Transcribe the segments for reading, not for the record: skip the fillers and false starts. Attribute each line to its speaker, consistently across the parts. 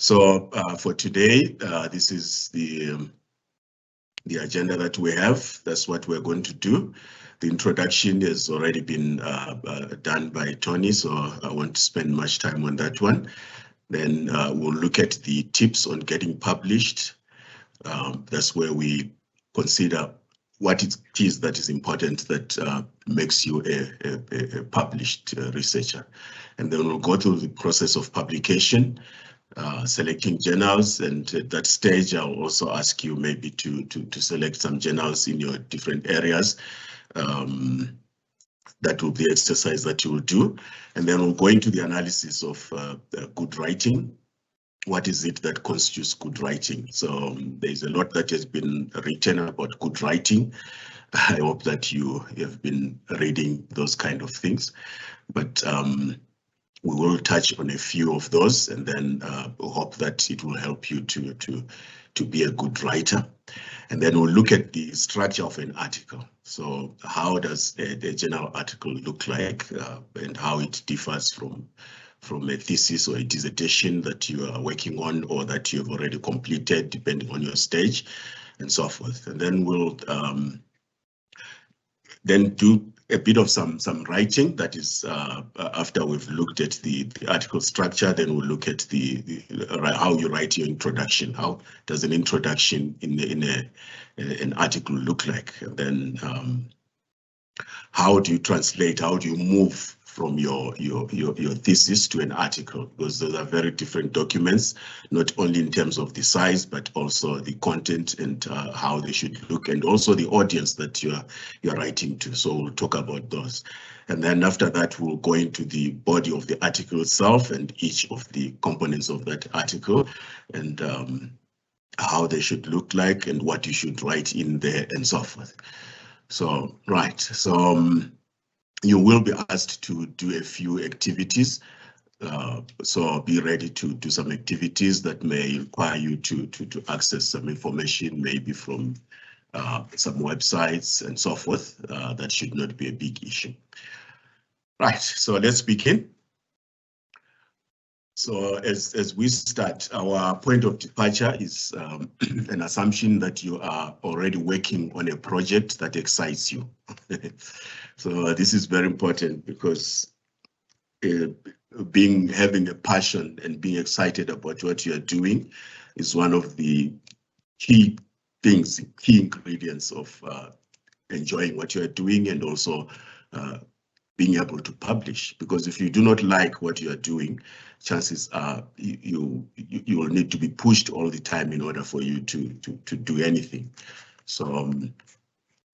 Speaker 1: So for today, this is the agenda that we have. That's what we're going to do. The introduction has already been done by Tony, so I won't spend much time on that one. Then we'll look at the tips on getting published. That's where we consider what it is that is important that makes you a published researcher. And then we'll go through the process of publication, selecting journals, and at that stage I'll also ask you maybe to select some journals in your different areas. That will be the exercise that you will do, and then we'll go into the analysis of good writing. What is it that constitutes good writing? So there's a lot that has been written about good writing. I hope that you have been reading those kind of things, but we will touch on a few of those, and then we hope that it will help you to be a good writer. And then we'll look at the structure of an article. So how does a journal article look like, and how it differs from a thesis or a dissertation that you are working on or that you have already completed, depending on your stage, and so forth. And then we'll then do a bit of some writing. That is after we've looked at the article structure. Then we'll look at how you write your introduction. How does an introduction in an article look like? And then how do you translate? How do you move from your thesis to an article? Because those are very different documents, not only in terms of the size, but also the content and how they should look, and also the audience that you're writing to. So we'll talk about those. And then after that, we'll go into the body of the article itself and each of the components of that article, and how they should look like and what you should write in there and so forth. So, right. So you will be asked to do a few activities. So be ready to do some activities that may require you to access some information, maybe from some websites and so forth. That should not be a big issue. Right, so let's begin. So as we start, our point of departure is an assumption that you are already working on a project that excites you. So this is very important, because having a passion and being excited about what you are doing is one of the key things, key ingredients of enjoying what you are doing, and also being able to publish. Because if you do not like what you are doing, chances are you will need to be pushed all the time in order for you to do anything. So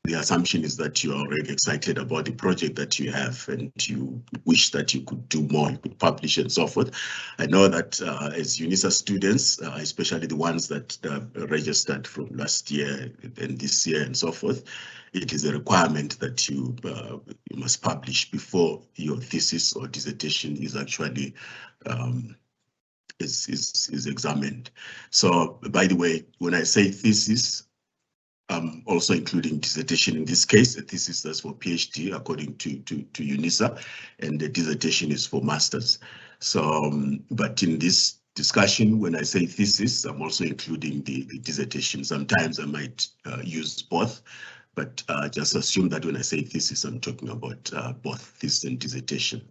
Speaker 1: the assumption is that you are already excited about the project that you have, and you wish that you could do more, you could publish and so forth. I know that as UNISA students, especially the ones that registered from last year and this year and so forth, it is a requirement that you must publish before your thesis or dissertation is actually is examined. So, by the way, when I say thesis, I'm also including dissertation in this case. A thesis is for PhD according to UNISA, and the dissertation is for masters. So, but in this discussion, when I say thesis, I'm also including the dissertation. Sometimes I might use both, but just assume that when I say thesis, I'm talking about both thesis and dissertation.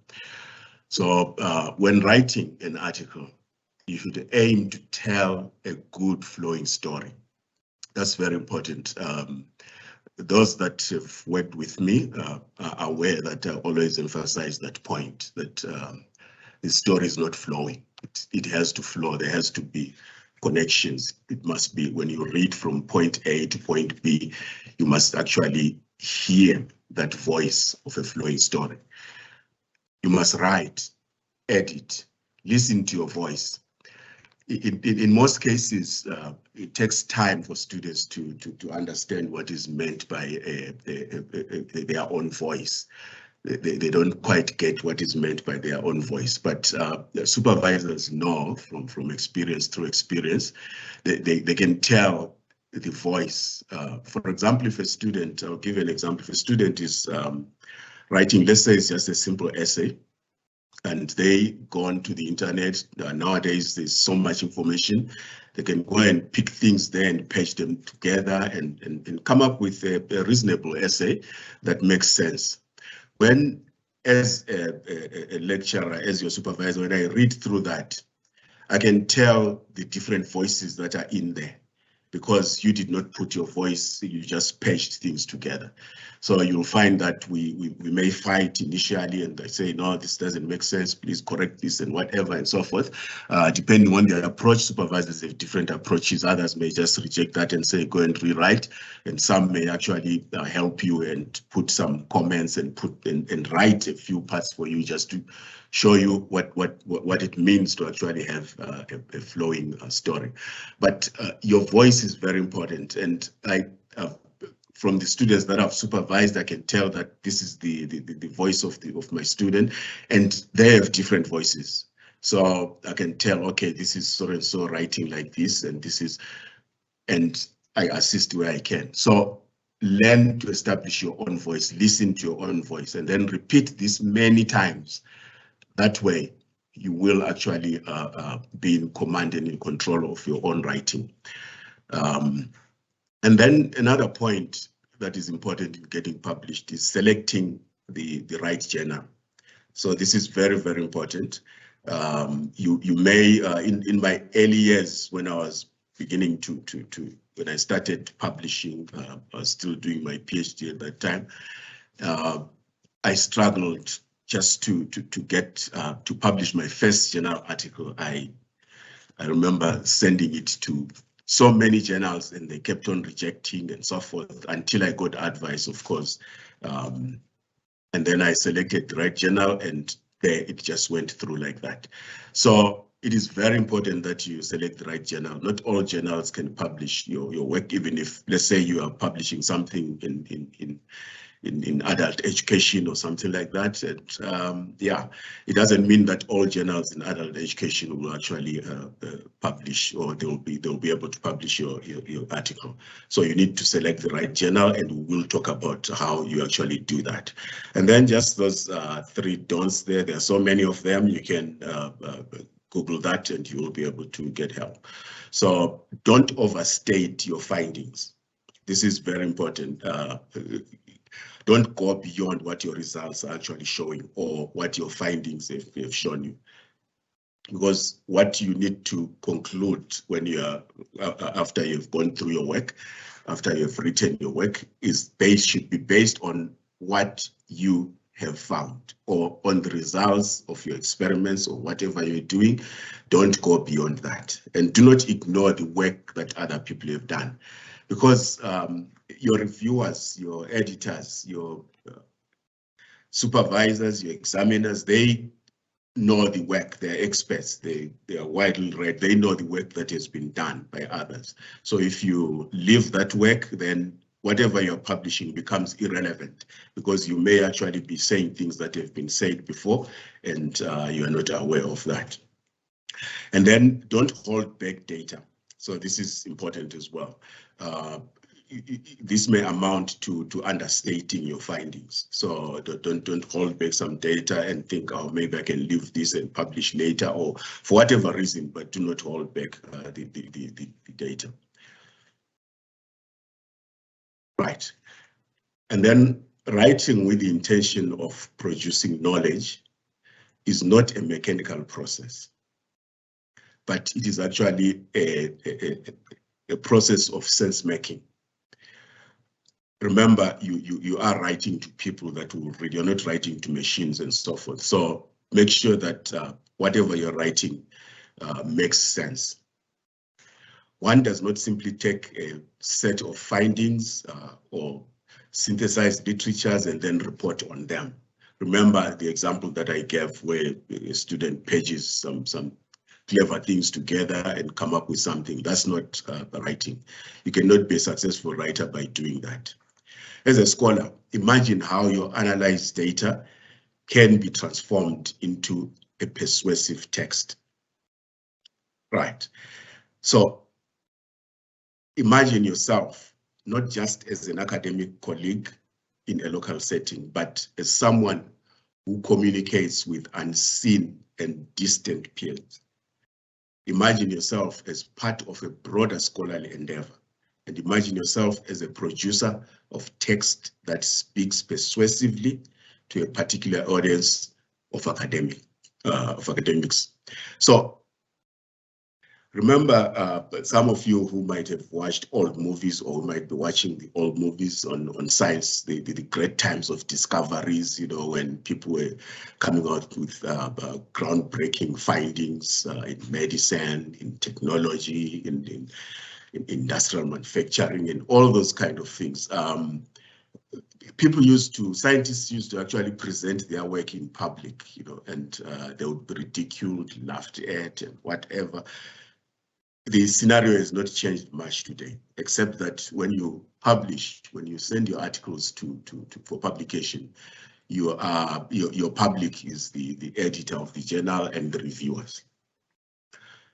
Speaker 1: So when writing an article, you should aim to tell a good flowing story. That's very important. Those that have worked with me are aware that I always emphasize that point, that the story is not flowing. It has to flow. There has to be connections. It must be, when you read from point A to point B, you must actually hear that voice of a flowing story. You must write, edit, listen to your voice. In most cases, it takes time for students to understand what is meant by their own voice. They don't quite get what is meant by their own voice, but the supervisors know from experience, through experience, they can tell the voice. For example, if a student, I'll give you an example, if a student is writing, let's say it's just a simple essay, and they go onto the internet. Nowadays, there's so much information. They can go and pick things there and patch them together and come up with a reasonable essay that makes sense. When, as a lecturer, as your supervisor, when I read through that, I can tell the different voices that are in there, because you did not put your voice, you just patched things together. So you'll find that we may fight initially and I say, no, this doesn't make sense, please correct this and whatever and so forth. Depending on their approach, supervisors have different approaches. Others may just reject that and say, go and rewrite. And some may actually help you and put some comments and and write a few parts for you just to show you what it means to actually have a flowing story. But your voice is very important, and from the students that I've supervised, I can tell that this is the voice of my student, and they have different voices. So I can tell, okay, this is so and so writing like this, and this is, and I assist where I can. So learn to establish your own voice, listen to your own voice, and then repeat this many times. That way, you will actually be in command and in control of your own writing. And then another point that is important in getting published is selecting the right journal. So this is very, very important. You may, in my early years when I was beginning when I started publishing, I was still doing my PhD at that time, I struggled just to get to publish my first journal article. I remember sending it to so many journals and they kept on rejecting and so forth until I got advice, of course. And then I selected the right journal and there it just went through like that. So it is very important that you select the right journal. Not all journals can publish your work, even if, let's say, you are publishing something in adult education or something like that. And yeah, it doesn't mean that all journals in adult education will actually publish, or they'll be able to publish your article. So you need to select the right journal, and we'll talk about how you actually do that. And then just those 3 don'ts there. There are so many of them. You can Google that and you will be able to get help. So don't overstate your findings. This is very important. Don't go beyond what your results are actually showing or what your findings have shown you. Because what you need to conclude when you are, after you've gone through your work, after you've written your work, should be based on what you have found or on the results of your experiments or whatever you're doing. Don't go beyond that, and do not ignore the work that other people have done, because your reviewers, your editors, your supervisors, your examiners, they know the work. They're experts. They are widely read. They know the work that has been done by others. So if you leave that work, then whatever you're publishing becomes irrelevant, because you may actually be saying things that have been said before, and you are not aware of that. And then don't hold back data. So this is important as well. This may amount to understating your findings. So don't hold back some data and think, oh, maybe I can leave this and publish later, or for whatever reason, but do not hold back the data. Right. And then writing with the intention of producing knowledge is not a mechanical process, but it is actually a process of sense making. Remember, you are writing to people that will read. You're not writing to machines and so forth. So make sure that whatever you're writing makes sense. One does not simply take a set of findings or synthesize literatures and then report on them. Remember the example that I gave where a student pages some clever things together and come up with something. That's not writing. You cannot be a successful writer by doing that. As a scholar, imagine how your analyzed data can be transformed into a persuasive text. Right. So imagine yourself not just as an academic colleague in a local setting, but as someone who communicates with unseen and distant peers. Imagine yourself as part of a broader scholarly endeavor, and imagine yourself as a producer of text that speaks persuasively to a particular audience of academics. So remember, some of you who might have watched old movies or might be watching the old movies on science, the great times of discoveries, when people were coming out with groundbreaking findings in medicine, in technology, in industrial manufacturing, and all those kind of things. Scientists used to actually present their work in public, and they would be ridiculed, laughed at, and whatever. The scenario has not changed much today, except that when you publish, when you send your articles for publication, your public is the editor of the journal and the reviewers.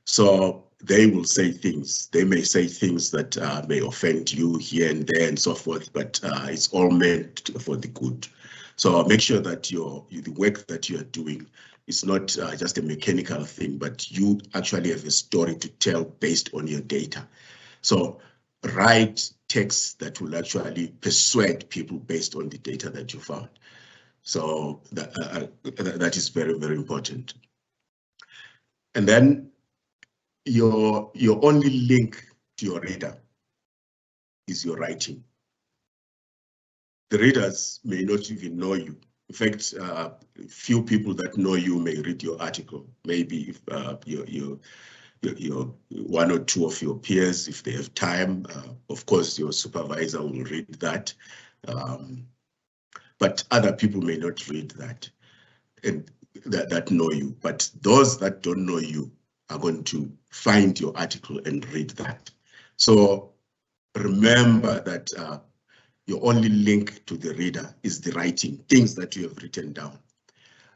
Speaker 1: So they will say things. They may say things that may offend you here and there and so forth, but it's all meant for the good. So make sure that the work that you are doing is not just a mechanical thing, but you actually have a story to tell based on your data. So write texts that will actually persuade people based on the data that you found. So that is very, very important. And then your only link to your reader is your writing. The readers may not even know you. In fact, few people that know you may read your article. Maybe if your one or two of your peers, if they have time, of course, your supervisor will read that. But other people may not read that and that know you. But those that don't know you are going to find your article and read that. So remember that your only link to the reader is the writing, things that you have written down.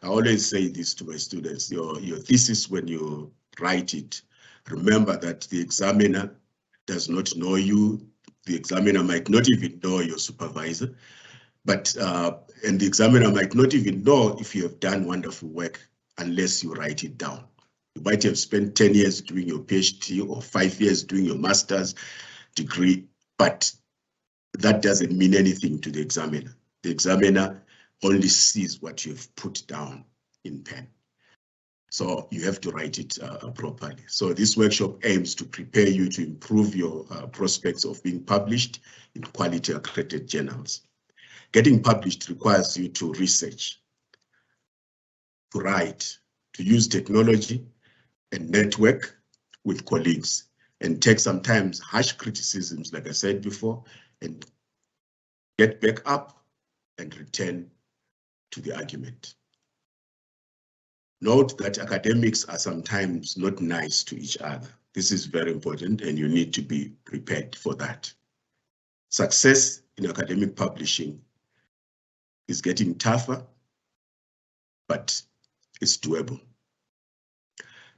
Speaker 1: I always say this to my students, your thesis, when you write it, remember that the examiner does not know you. The examiner might not even know your supervisor, but and the examiner might not even know if you have done wonderful work unless you write it down. You might have spent 10 years doing your PhD or 5 years doing your master's degree, but that doesn't mean anything to the examiner. The examiner only sees what you've put down in pen. So you have to write it properly. So this workshop aims to prepare you to improve your prospects of being published in quality accredited journals. Getting published requires you to research, to write, to use technology and network with colleagues, and take sometimes harsh criticisms, like I said before, and get back up and return to the argument. Note that academics are sometimes not nice to each other. This is very important, and you need to be prepared for that. Success in academic publishing is getting tougher, but it's doable.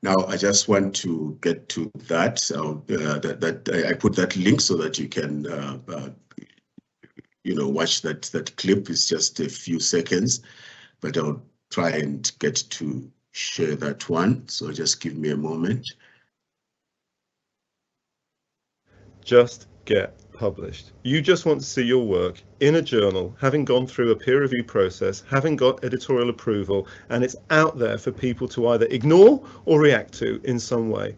Speaker 1: Now, I just want to get to that. I put that link so that you can watch that clip. It's just a few seconds, but I'll try and get to share that one. So just give me a moment.
Speaker 2: Just get published. You just want to see your work in a journal, having gone through a peer review process, having got editorial approval, and it's out there for people to either ignore or react to in some way.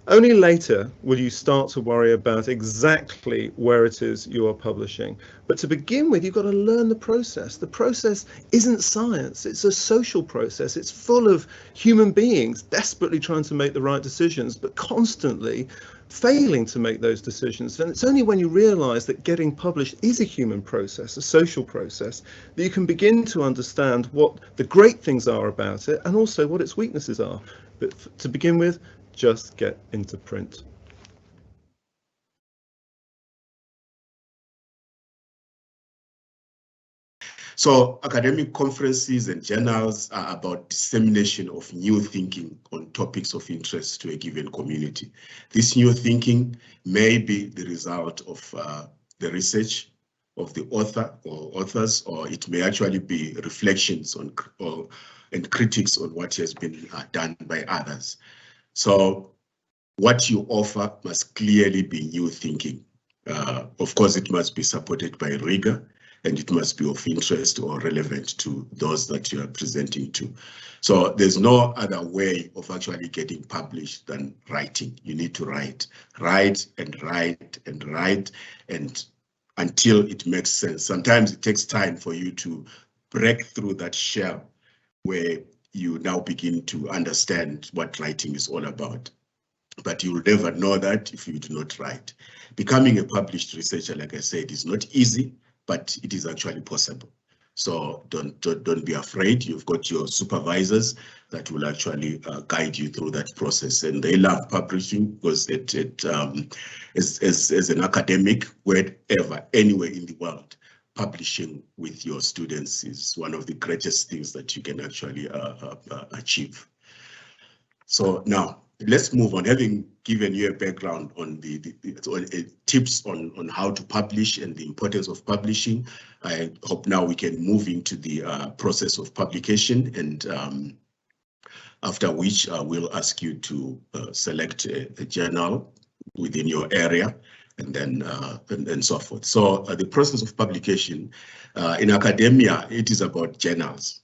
Speaker 2: Only later will you start to worry about exactly where it is you are publishing. But to begin with, you've got to learn the process. The process isn't science, it's a social process. It's full of human beings desperately trying to make the right decisions, but constantly failing to make those decisions. And it's only when you realize that getting published is a human process, a social process, that you can begin to understand what the great things are about it and also what its weaknesses are. But to begin with, just get into print.
Speaker 1: So academic conferences and journals are about dissemination of new thinking on topics of interest to a given community. This new thinking may be the result of the research of the author or authors, or it may actually be reflections on and critiques on what has been done by others. So what you offer must clearly be new thinking. Of course, it must be supported by rigor, and it must be of interest or relevant to those that you are presenting to. So there's no other way of actually getting published than writing. You need to write and write and write, and until it makes sense. Sometimes it takes time for you to break through that shell where you now begin to understand what writing is all about. But you'll never know that if you do not write. Becoming a published researcher, like I said, is not easy, but it is actually possible. So don't be afraid. You've got your supervisors that will actually guide you through that process, and they love publishing because as an academic, wherever, anywhere in the world, publishing with your students is one of the greatest things that you can actually achieve. So now, let's move on. Having given you a background on the tips on how to publish and the importance of publishing, I hope now we can move into the process of publication, and after which we'll ask you to select a journal within your area, and then and so forth. So the process of publication in academia, it is about journals.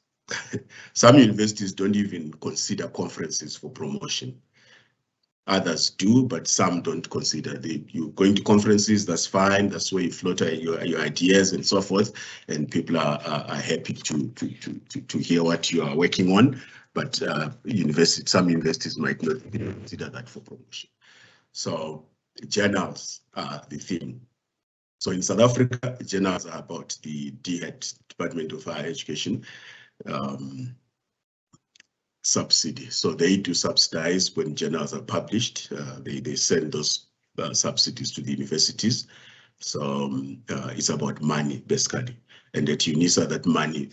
Speaker 1: Some universities don't even consider conferences for promotion. Others do, but some don't consider. You going to conferences, that's fine. That's where you float your ideas and so forth, and people are happy to hear what you are working on. But some universities might not consider that for promotion. So journals are the thing. So in South Africa, journals are about the DHET, Department of Higher Education, subsidy. So they do subsidize when journals are published. They send those subsidies to the universities. So it's about money, basically. And at UNISA, that money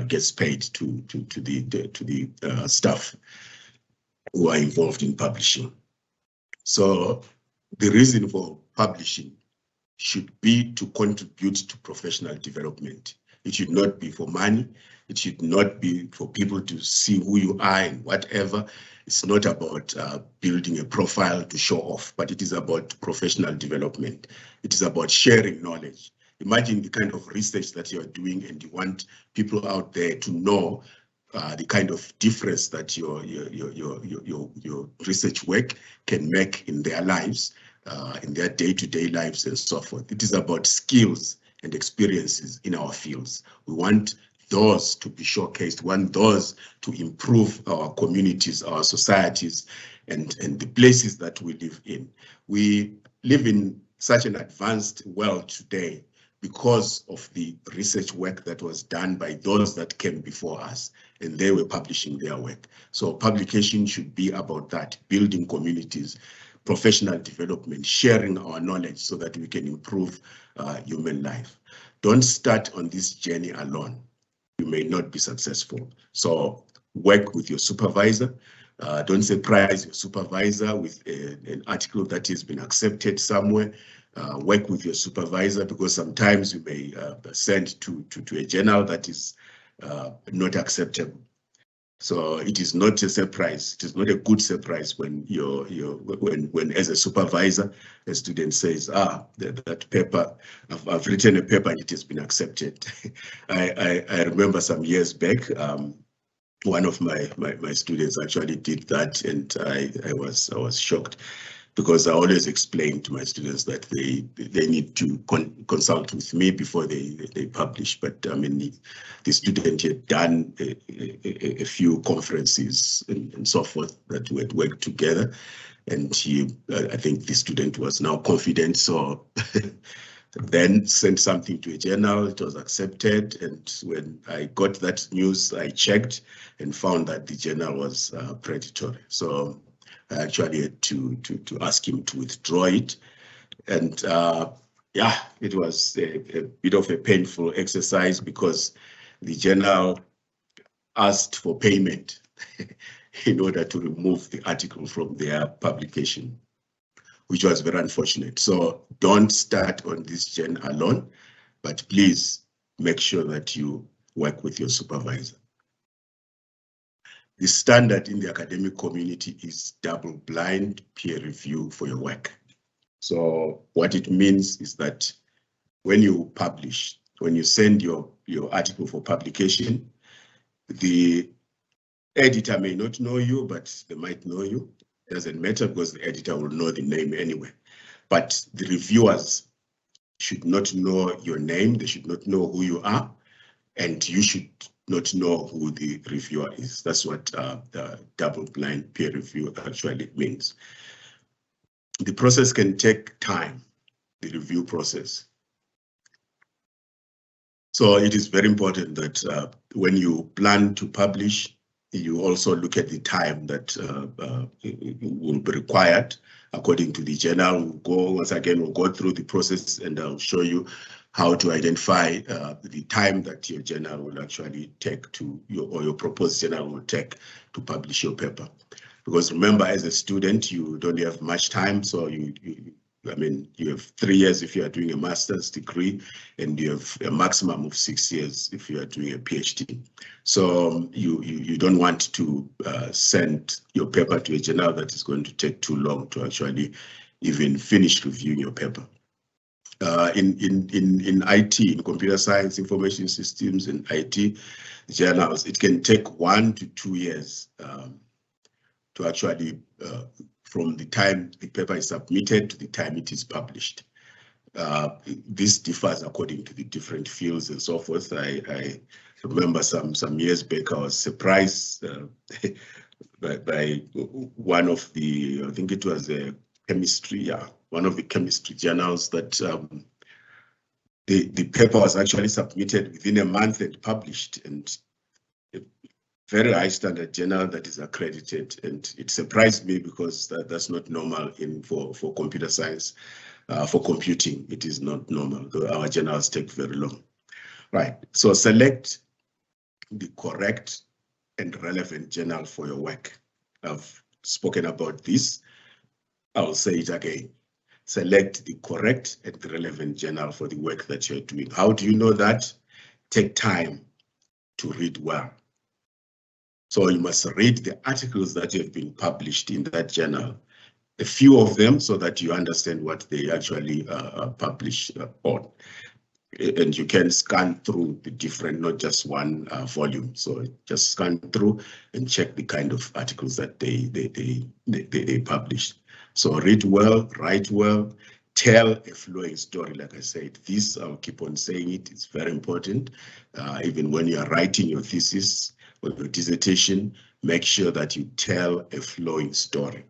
Speaker 1: gets paid to the staff who are involved in publishing. So the reason for publishing should be to contribute to professional development. It should not be for money. It should not be for people to see who you are and whatever. It's not about building a profile to show off, but it is about professional development. It is about sharing knowledge. Imagine the kind of research that you're doing, and you want people out there to know the kind of difference that your research work can make in their lives, in their day-to-day lives and so forth. It is about skills and experiences in our fields. We want those to be showcased, we want those to improve our communities, our societies, and the places that we live in. We live in such an advanced world today because of the research work that was done by those that came before us, and they were publishing their work. So publication should be about that, building communities, professional development, sharing our knowledge so that we can improve human life. Don't start on this journey alone. You may not be successful. So work with your supervisor. Don't surprise your supervisor with an article that has been accepted somewhere. Work with your supervisor, because sometimes you may send to a journal that is not acceptable. So it is not a surprise. It is not a good surprise when when as a supervisor, a student says, that paper, I've written a paper and it has been accepted. I remember some years back, one of my students actually did that, and I was shocked, because I always explain to my students that they need to consult with me before they publish. But I mean, the student had done a few conferences and so forth that we had worked together, and I think the student was now confident, so then sent something to a journal. It was accepted, and when I got that news, I checked and found that the journal was predatory. So I actually had to ask him to withdraw it. And yeah, it was a bit of a painful exercise, because the journal asked for payment in order to remove the article from their publication, which was very unfortunate. So don't start on this journey alone. but please make sure that you work with your supervisor. The standard in the academic community is double-blind peer review for your work. So what it means is that when you publish, when you send your article for publication, the editor may not know you, but they might know you. It doesn't matter because the editor will know the name anyway. But the reviewers should not know your name, they should not know who you are, and you should not know who the reviewer is. That's what the double-blind peer review actually means. The process can take time, the review process. So it is very important that when you plan to publish, you also look at the time that will be required according to the journal. Once again, we'll go through the process and I'll show you how to identify the time that your journal will actually take or your proposed journal will take to publish your paper. Because remember, as a student, you don't have much time, so you have 3 years if you are doing a master's degree, and you have a maximum of 6 years if you are doing a PhD. So you don't want to send your paper to a journal that is going to take too long to actually even finish reviewing your paper. In IT, in computer science, information systems, and IT journals, it can take 1 to 2 years to actually, from the time the paper is submitted to the time it is published. This differs according to the different fields and so forth. I remember some years back, I was surprised by one of the, I think it was a chemistry, one of the chemistry journals that the paper was actually submitted within a month and published, and a very high standard journal that is accredited. And it surprised me because that's not normal for computer science. For computing, it is not normal. Our journals take very long. Right, so select the correct and relevant journal for your work. I've spoken about this. I'll say it again. Select the correct and relevant journal for the work that you're doing. How do you know that? Take time to read well. So you must read the articles that have been published in that journal, a few of them, so that you understand what they actually publish on. And you can scan through the different, not just one volume. So just scan through and check the kind of articles that they publish. So read well, write well, tell a flowing story. Like I said, this, I'll keep on saying it, it's very important. Even when you are writing your thesis or your dissertation, make sure that you tell a flowing story.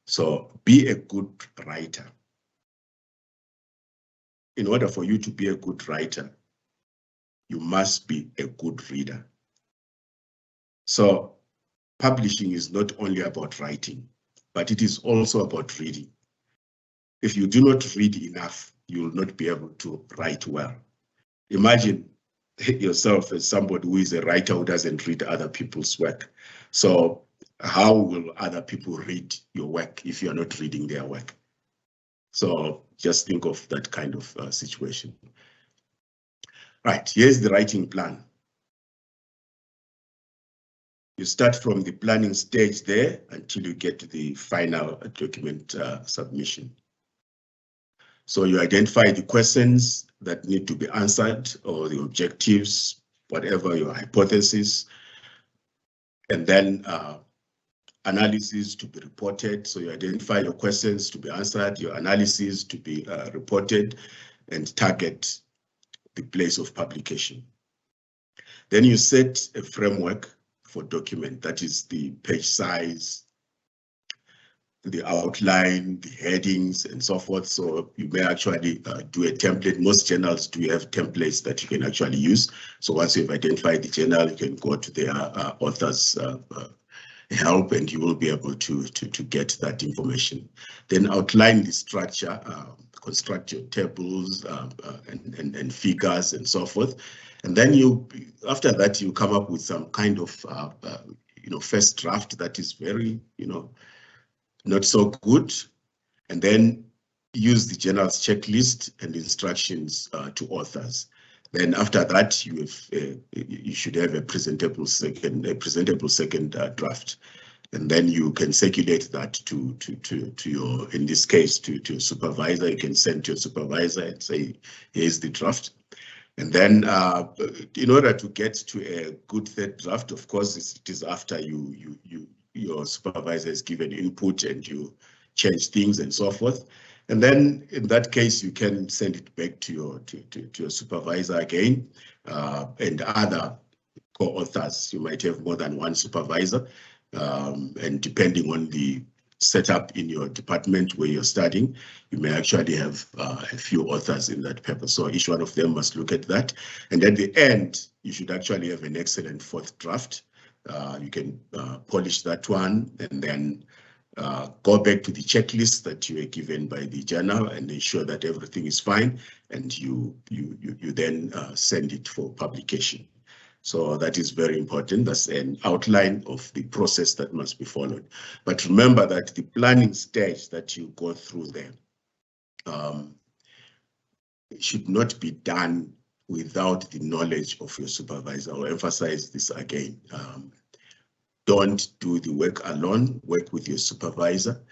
Speaker 1: So be a good writer. In order for you to be a good writer, you must be a good reader. So publishing is not only about writing, but it is also about reading. If you do not read enough, you will not be able to write well. Imagine yourself as somebody who is a writer who doesn't read other people's work. So how will other people read your work if you're not reading their work? So just think of that kind of situation. Right, here's the writing plan. You start from the planning stage there until you get to the final document submission. So you identify the questions that need to be answered, or the objectives, whatever your hypothesis, and then analysis to be reported. So you identify your questions to be answered, your analysis to be reported, and target the place of publication. Then you set a framework for document, that is the page size, the outline, the headings, and so forth. So you may actually do a template. Most journals do have templates that you can actually use. So once you've identified the journal, you can go to their author's help, and you will be able to get that information. Then outline the structure, construct your tables and figures and so forth. And then after that, you come up with some kind of first draft that is very not so good. And then use the journal's checklist and instructions to authors. Then after that, you should have a presentable second draft, and then you can circulate that to your, in this case, to your supervisor. You can send to your supervisor and say, here's the draft. And then in order to get to a good third draft, of course, it is after your supervisor has given input and you change things and so forth. And then in that case, you can send it back to your supervisor again, and other co-authors. You might have more than one supervisor, and depending on the setup in your department where you're studying, you may actually have a few authors in that paper. So each one of them must look at that. And at the end, you should actually have an excellent fourth draft. You can polish that one and then go back to the checklist that you were given by the journal and ensure that everything is fine, and you then send it for publication. So that is very important. That's an outline of the process that must be followed. But remember that the planning stage that you go through there should not be done without the knowledge of your supervisor. I'll emphasize this again. Don't do the work alone, work with your supervisor,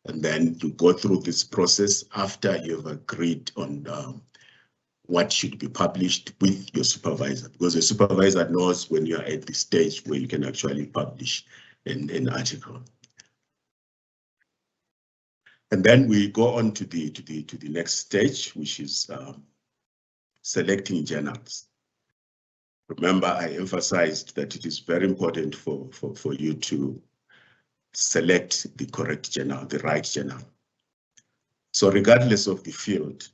Speaker 1: and then you go through this process after you've agreed on what should be published with your supervisor, because your supervisor knows when you're at the stage where you can actually publish an article. And then we go on to the next stage, which is selecting journals. Remember, I emphasized that it is very important for you to select the correct journal, the right journal. So regardless of the field,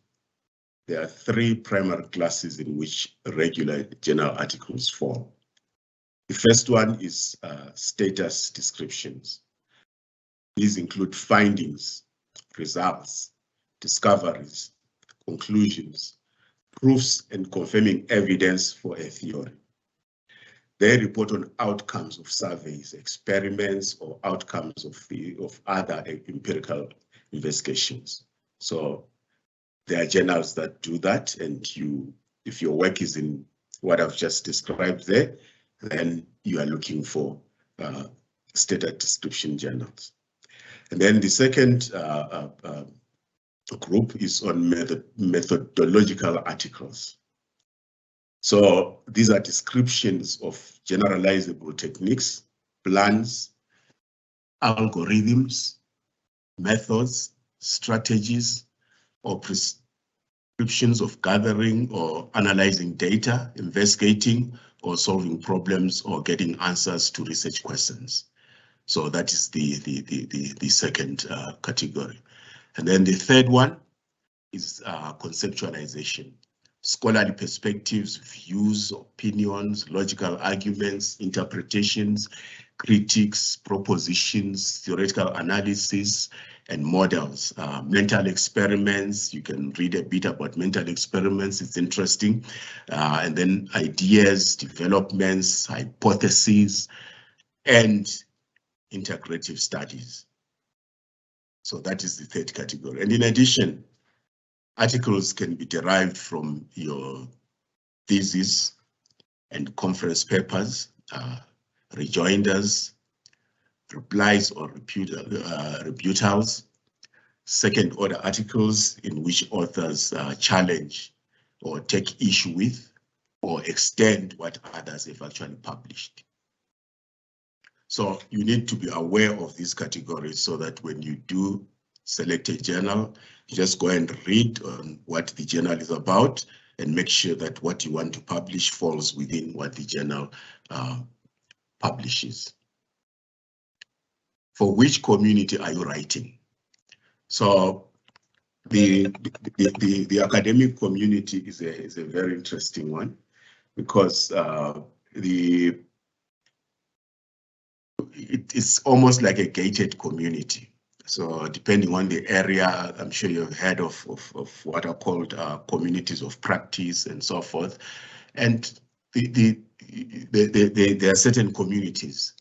Speaker 1: there are three primary classes in which regular journal articles fall. The first one is status descriptions. These include findings, results, discoveries, conclusions, proofs, and confirming evidence for a theory. They report on outcomes of surveys, experiments, or outcomes of other empirical investigations. So there are journals that do that, and if your work is in what I've just described there, then you are looking for status description journals. And then the second group is on methodological articles. So these are descriptions of generalizable techniques, plans, algorithms, methods, strategies, or prescriptions of gathering or analyzing data, investigating or solving problems, or getting answers to research questions. So that is the second category. And then the third one is conceptualization. Scholarly perspectives, views, opinions, logical arguments, interpretations, critiques, propositions, theoretical analysis, and models. Mental experiments, you can read a bit about mental experiments, it's interesting. And then ideas, developments, hypotheses, and integrative studies. So that is the third category. And in addition, articles can be derived from your thesis and conference papers, rejoinders, replies or rebuttals, second order articles in which authors challenge or take issue with or extend what others have actually published. So you need to be aware of these categories so that when you do select a journal, you just go and read on what the journal is about and make sure that what you want to publish falls within what the journal publishes. For which community are you writing? So the academic community is a very interesting one, because it is almost like a gated community. So depending on the area, I'm sure you've heard of what are called communities of practice and so forth. And there are certain communities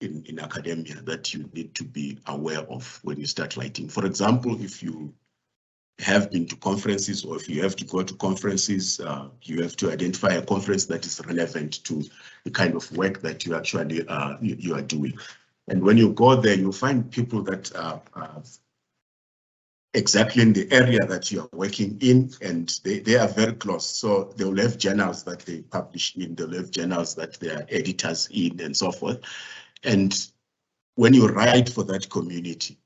Speaker 1: in academia that you need to be aware of when you start writing. For example, if you have been to conferences, or if you have to go to conferences, you have to identify a conference that is relevant to the kind of work that you actually you are doing. And when you go there, you find people that are exactly in the area that you are working in, and they are very close. So they will have journals that they publish in, they'll have journals that they are editors in, and so forth. And when you write for that community,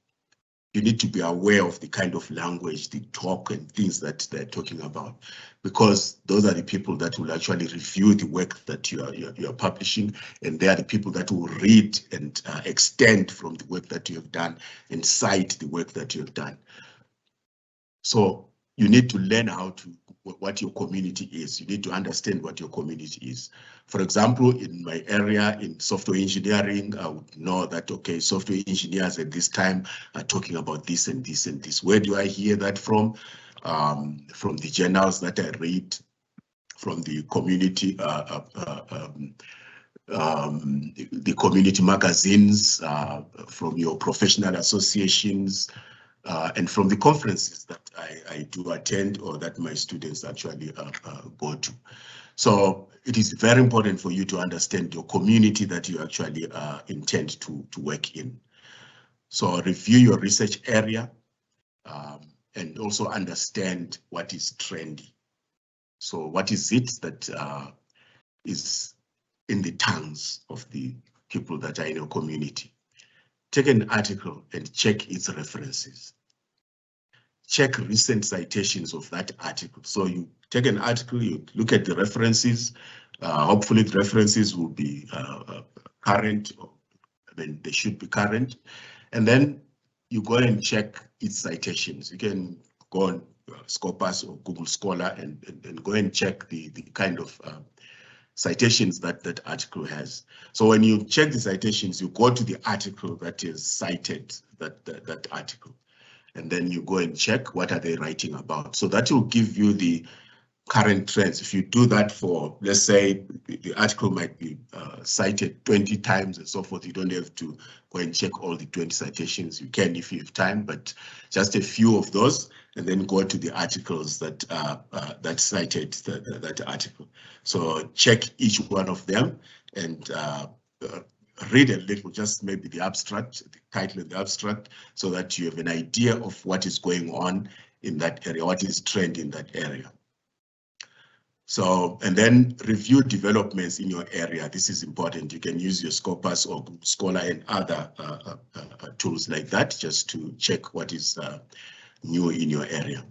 Speaker 1: you need to be aware of the kind of language, the talk and things that they're talking about, because those are the people that will actually review the work that you are publishing, and they are the people that will read and extend from the work that you have done and cite the work that you have done. So you need to learn what your community is. You need to understand what your community is. For example, in my area in software engineering, I would know that, okay, software engineers at this time are talking about this and this and this. Where do I hear that from? From the journals that I read, from the community, the community magazines, from your professional associations, and from the conferences that I do attend, or that my students actually go to. So it is very important for you to understand your community that you actually intend to work in. So review your research area, and also understand what is trendy. So what is it that is in the tongues of the people that are in your community? Take an article and check its references. Check recent citations of that article. So you take an article, you look at the references. Hopefully the references will be current, or I mean, they should be current. And then you go and check its citations. You can go on Scopus or Google Scholar and go and check the kind of citations that article has. So when you check the citations, you go to the article that is cited, that article, and then you go and check what are they writing about. So that will give you the current trends. If you do that for, let's say, the article might be cited 20 times and so forth, you don't have to go and check all the 20 citations. You can if you have time, but just a few of those, and then go to the articles that that cited that article. So check each one of them and read a little, just maybe the abstract, the title of the abstract, so that you have an idea of what is going on in that area, what is trend in that area. So, and then review developments in your area. This is important. You can use your Scopus or Google Scholar and other tools like that, just to check what is new in your area.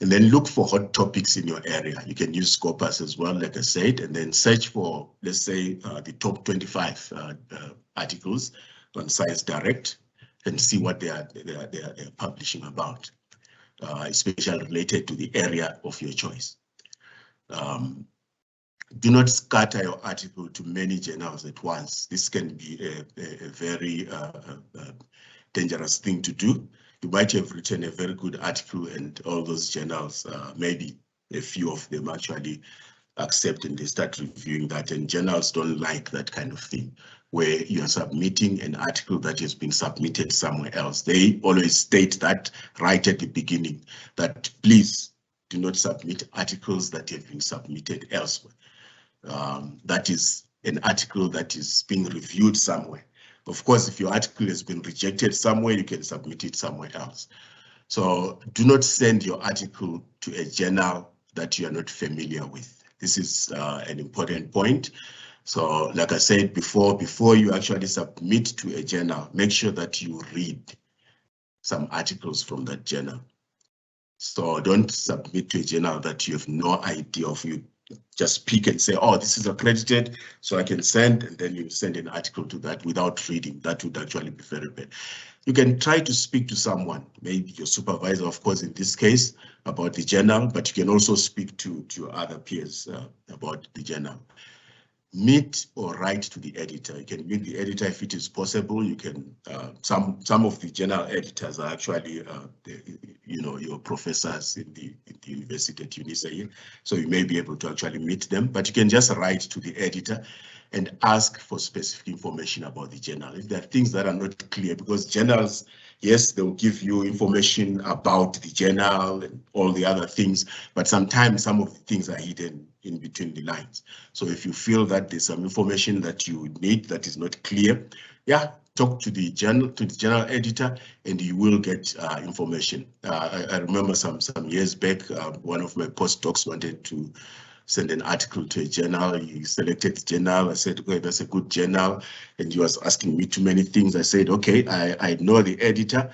Speaker 1: And then look for hot topics in your area. You can use Scopus as well, like I said, and then search for, let's say, the top 25 articles on Science Direct, and see what they are publishing about, especially related to the area of your choice. Do not scatter your article to many journals at once. This can be a very dangerous thing to do. You might have written a very good article, and all those journals, maybe a few of them actually accept and they start reviewing that, and journals don't like that kind of thing, where you are submitting an article that has been submitted somewhere else. They always state that right at the beginning, that please do not submit articles that have been submitted elsewhere. That is an article that is being reviewed somewhere. Of course, if your article has been rejected somewhere, you can submit it somewhere else. So do not send your article to a journal that you are not familiar with. This is an important point. So like I said before you actually submit to a journal, make sure that you read some articles from that journal. So don't submit to a journal that you have no idea of. You just pick and say, oh, this is accredited, so I can send, and then you send an article to that without reading. That would actually be very bad. You can try to speak to someone, maybe your supervisor, of course, in this case, about the journal, but you can also speak to other peers about the journal. Meet or write to the editor. You can meet the editor if it is possible. You can, some of the journal editors are actually, your professors in the university at UNISA here. So you may be able to actually meet them, but you can just write to the editor and ask for specific information about the journal. If there are things that are not clear, because journals Yes, they'll give you information about the journal and all the other things, but sometimes some of the things are hidden in between the lines. So if you feel that there's some information that you need that is not clear, yeah, talk to the journal editor, and you will get information. I remember some years back, one of my postdocs wanted to send an article to a journal. He selected the journal. I said, okay, that's a good journal. And he was asking me too many things. I said, okay, I know the editor.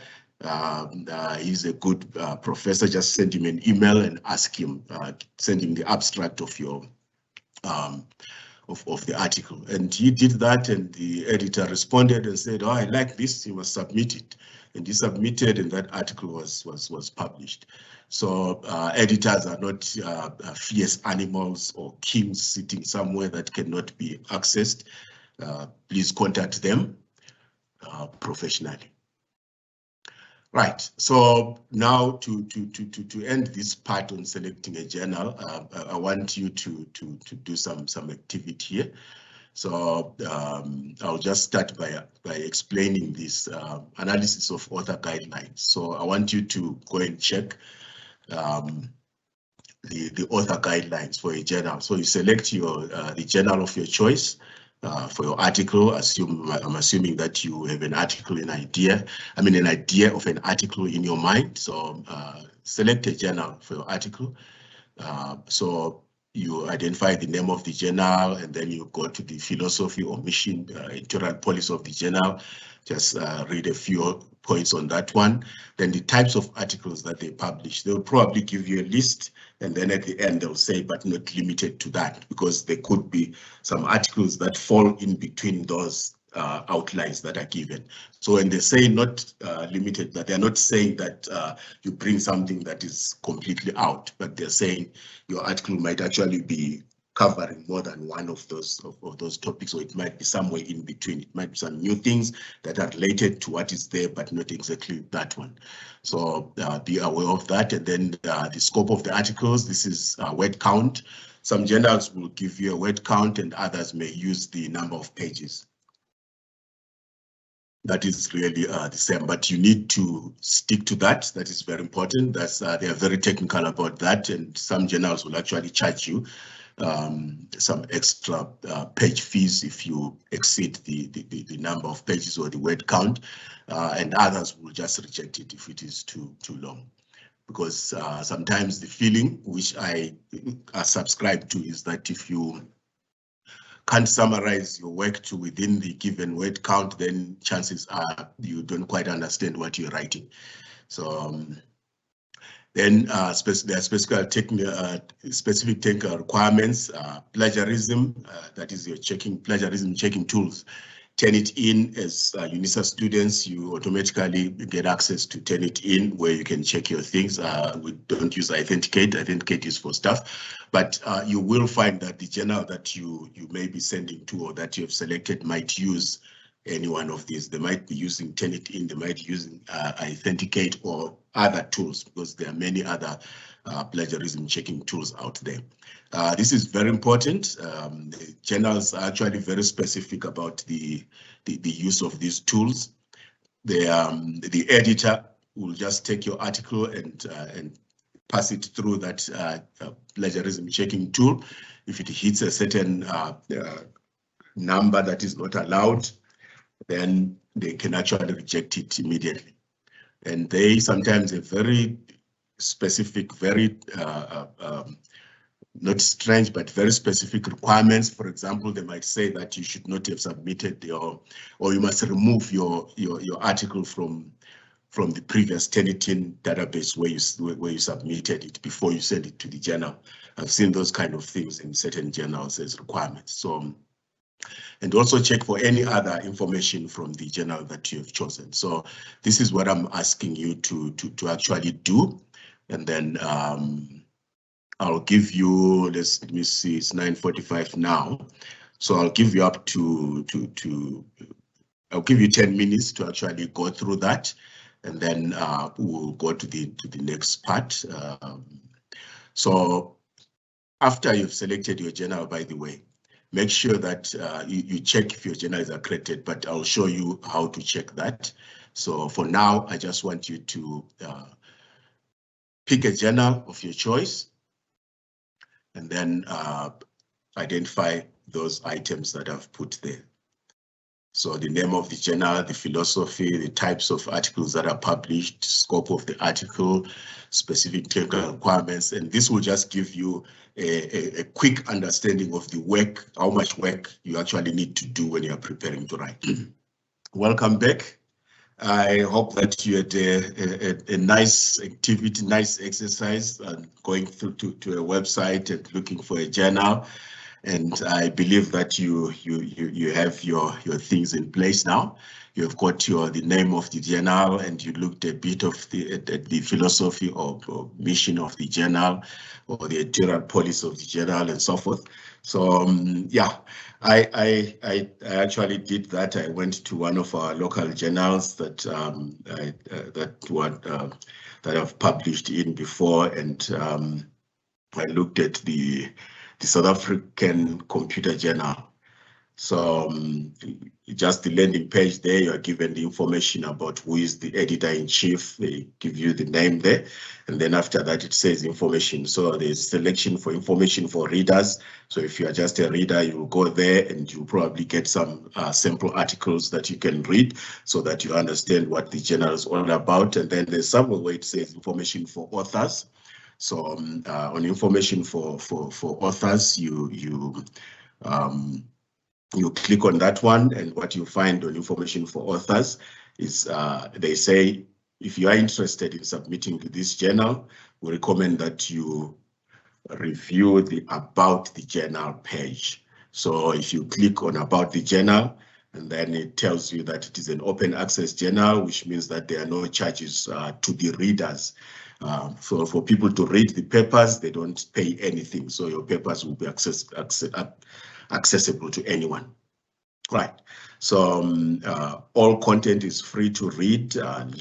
Speaker 1: He's a good professor. Just send him an email and ask him, send him the abstract of your of the article. And he did that, and the editor responded and said, oh, I like this, you must submit it. And he submitted, and that article was published. So editors are not fierce animals or kings sitting somewhere that cannot be accessed. Please contact them professionally. Right, so now to end this part on selecting a journal, I want you to do some activity here. So I'll just start by explaining this analysis of author guidelines. So I want you to go and check the author guidelines for a journal. So you select your the journal of your choice. For your article, I'm assuming that you have an article, an idea of an article in your mind. So select a journal for your article. So you identify the name of the journal, and then you go to the philosophy or mission, editorial policy of the journal. Just read a few points on that one. Then the types of articles that they publish, they'll probably give you a list, and then at the end they'll say, but not limited to that, because there could be some articles that fall in between those outlines that are given. So when they say not limited, that they're not saying that you bring something that is completely out, but they're saying your article might actually be covering more than one of those topics, or it might be somewhere in between. It might be some new things that are related to what is there, but not exactly that one. So be aware of that. And then the scope of the articles, this is word count. Some journals will give you a word count, and others may use the number of pages. That is really the same, but you need to stick to that. That is very important. That's they are very technical about that, and some journals will actually charge you some extra page fees if you exceed the number of pages or the word count, and others will just reject it if it is too long. Because sometimes the feeling, which I subscribe to, is that if you can't summarize your work to within the given word count, then chances are you don't quite understand what you're writing. So then there are specific technical requirements. Plagiarism, that is your plagiarism checking tools. Turnitin, as UNISA students, you automatically get access to Turnitin, where you can check your things. We don't use Authenticate. Authenticate is for stuff, but you will find that the journal that you may be sending to, or that you have selected, might use any one of these. They might be using Turnitin, they might be using Authenticate or other tools, because there are many other plagiarism checking tools out there. This is very important. The journals are actually very specific about the use of these tools. The editor will just take your article and pass it through that plagiarism checking tool. If it hits a certain number that is not allowed, then they can actually reject it immediately. And they sometimes have very specific, very not strange, but very specific requirements. For example, they might say that you should not have submitted or you must remove your article from the previous Turnitin database where you submitted it before you send it to the journal. I've seen those kind of things in certain journals as requirements. So, and also check for any other information from the journal that you have chosen. So this is what I'm asking you to actually do. And then I'll give you, let me see, it's 9:45 now. So I'll give you up I'll give you 10 minutes to actually go through that. And then we'll go to the next part. So after you've selected your journal, by the way, make sure that you check if your journal is accredited, but I'll show you how to check that. So for now, I just want you to pick a journal of your choice and then identify those items that I've put there. So the name of the journal, the philosophy, the types of articles that are published, scope of the article, specific technical requirements, and this will just give you a quick understanding of the work, how much work you actually need to do when you're preparing to write. Welcome back. I hope that you had a nice activity, nice exercise, going through to a website and looking for a journal. And I believe that you have your things in place now. You've got the name of the journal, and you looked a bit of the philosophy or mission of the journal, or the editorial policy of the journal, and so forth. So yeah, I actually did that. I went to one of our local journals that that I've published in before, and I looked at the South African Computer Journal. So just the landing page there, you are given the information about who is the editor-in-chief. They give you the name there, and then after that it says information. So there's selection for information for readers. So if you are just a reader, you will go there and you probably get some sample articles that you can read so that you understand what the journal is all about. And then there's somewhere where it says information for authors. So on information for authors, you click on that one, and what you find on information for authors is they say, if you are interested in submitting to this journal, we recommend that you review the About the Journal page. So if you click on About the Journal, and then it tells you that it is an open access journal, which means that there are no charges to the readers. For people to read the papers, they don't pay anything. So your papers will be accessible to anyone. Right. So all content is free to read,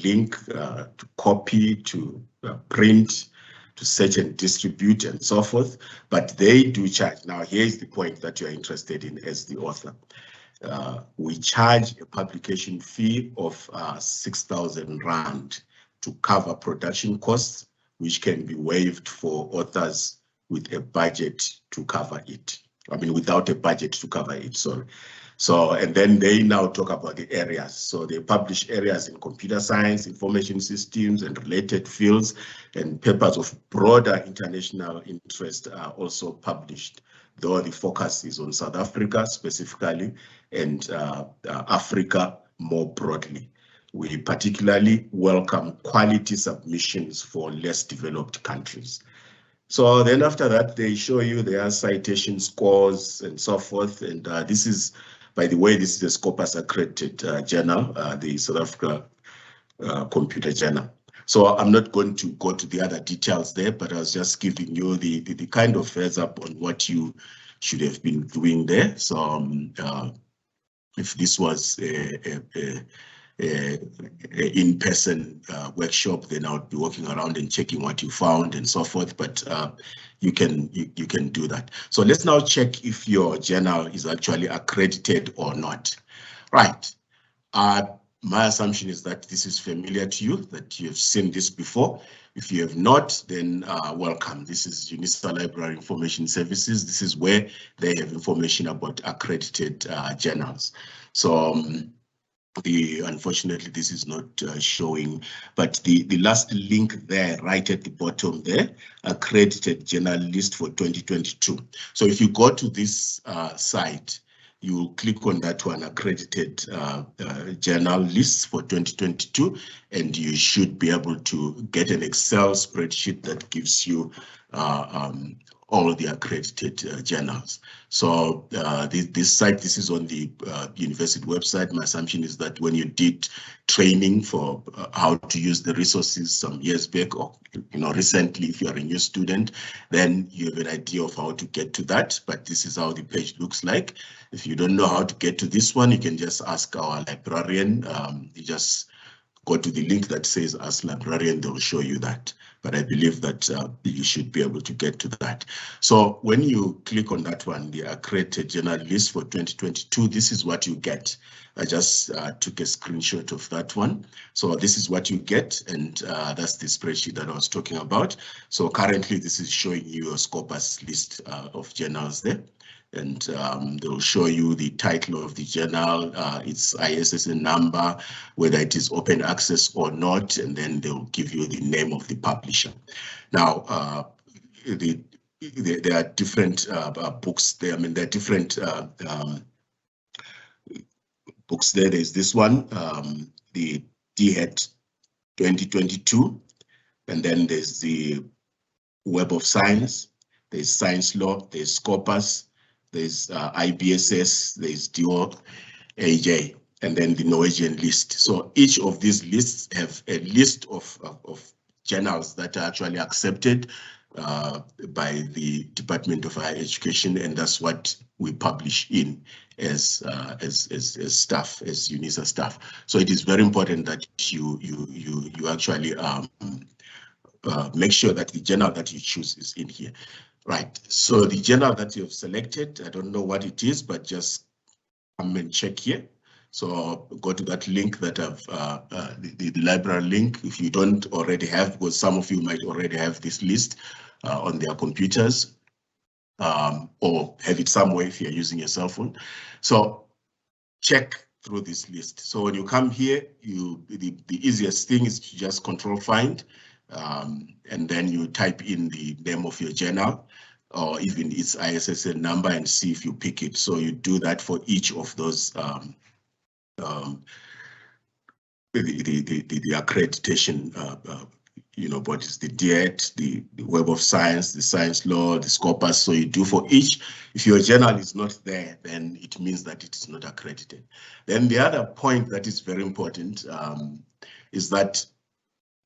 Speaker 1: link, to copy, to print, to search and distribute, and so forth. But they do charge. Now, here's the point that you're interested in as the author. We charge a publication fee of 6,000 Rand to cover production costs, which can be waived for authors with a budget to cover it. I mean, without a budget to cover it, sorry. So, and then they now talk about the areas. So they publish areas in computer science, information systems, and related fields, and papers of broader international interest are also published, though the focus is on South Africa specifically, and Africa more broadly. We particularly welcome quality submissions for less developed countries. So then after that, they show you their citation scores and so forth. And this is, by the way, this is a Scopus accredited journal, the South Africa Computer Journal. So I'm not going to go to the other details there, but I was just giving you the kind of heads up on what you should have been doing there. So if this was a in-person workshop, then I would be walking around and checking what you found and so forth, but you can do that. So let's now check if your journal is actually accredited or not. Right. My assumption is that this is familiar to you, that you have seen this before. If you have not, then welcome. This is UNISA Library Information Services. This is where they have information about accredited journals. So unfortunately, this is not showing, but the last link there, right at the bottom there, accredited journal list for 2022. So if you go to this site, you click on that one, accredited journal lists for 2022, and you should be able to get an Excel spreadsheet that gives you all of the accredited journals. So this site, this is on the university website. My assumption is that when you did training for how to use the resources some years back, or recently, if you are a new student, then you have an idea of how to get to that. But this is how the page looks like. If you don't know how to get to this one, you can just ask our librarian. You just go to the link that says Ask Librarian, they'll show you that. but I believe that you should be able to get to that. So when you click on that one, the accredited journal list for 2022, this is what you get. I just took a screenshot of that one. So this is what you get, and that's the spreadsheet that I was talking about. So currently this is showing you a Scopus list of journals there. And they'll show you the title of the journal, its ISSN number, whether it is open access or not, and then they'll give you the name of the publisher. Now, there are different books there. I mean, there are different books there. There's this one, the DHET 2022, and then there's the Web of Science, there's Science Law, there's Scopus, there's IBSS, there's DO, AJ, and then the Norwegian list. So each of these lists have a list of journals that are actually accepted by the Department of Higher Education, and that's what we publish in as staff, as UNISA staff. So it is very important that you actually make sure that the journal that you choose is in here. Right, so the journal that you've selected, I don't know what it is, but just come and check here. So go to that link that I've, the library link, if you don't already have, because some of you might already have this list on their computers, or have it somewhere if you're using your cell phone. So check through this list. So when you come here, the easiest thing is to just control find. And then you type in the name of your journal or even its ISSN number and see if you pick it. So you do that for each of those the accreditation bodies, the DHET, the Web of Science, the Science Law, the Scopus. So you do for each. If your journal is not there, then it means that it is not accredited. Then the other point that is very important is that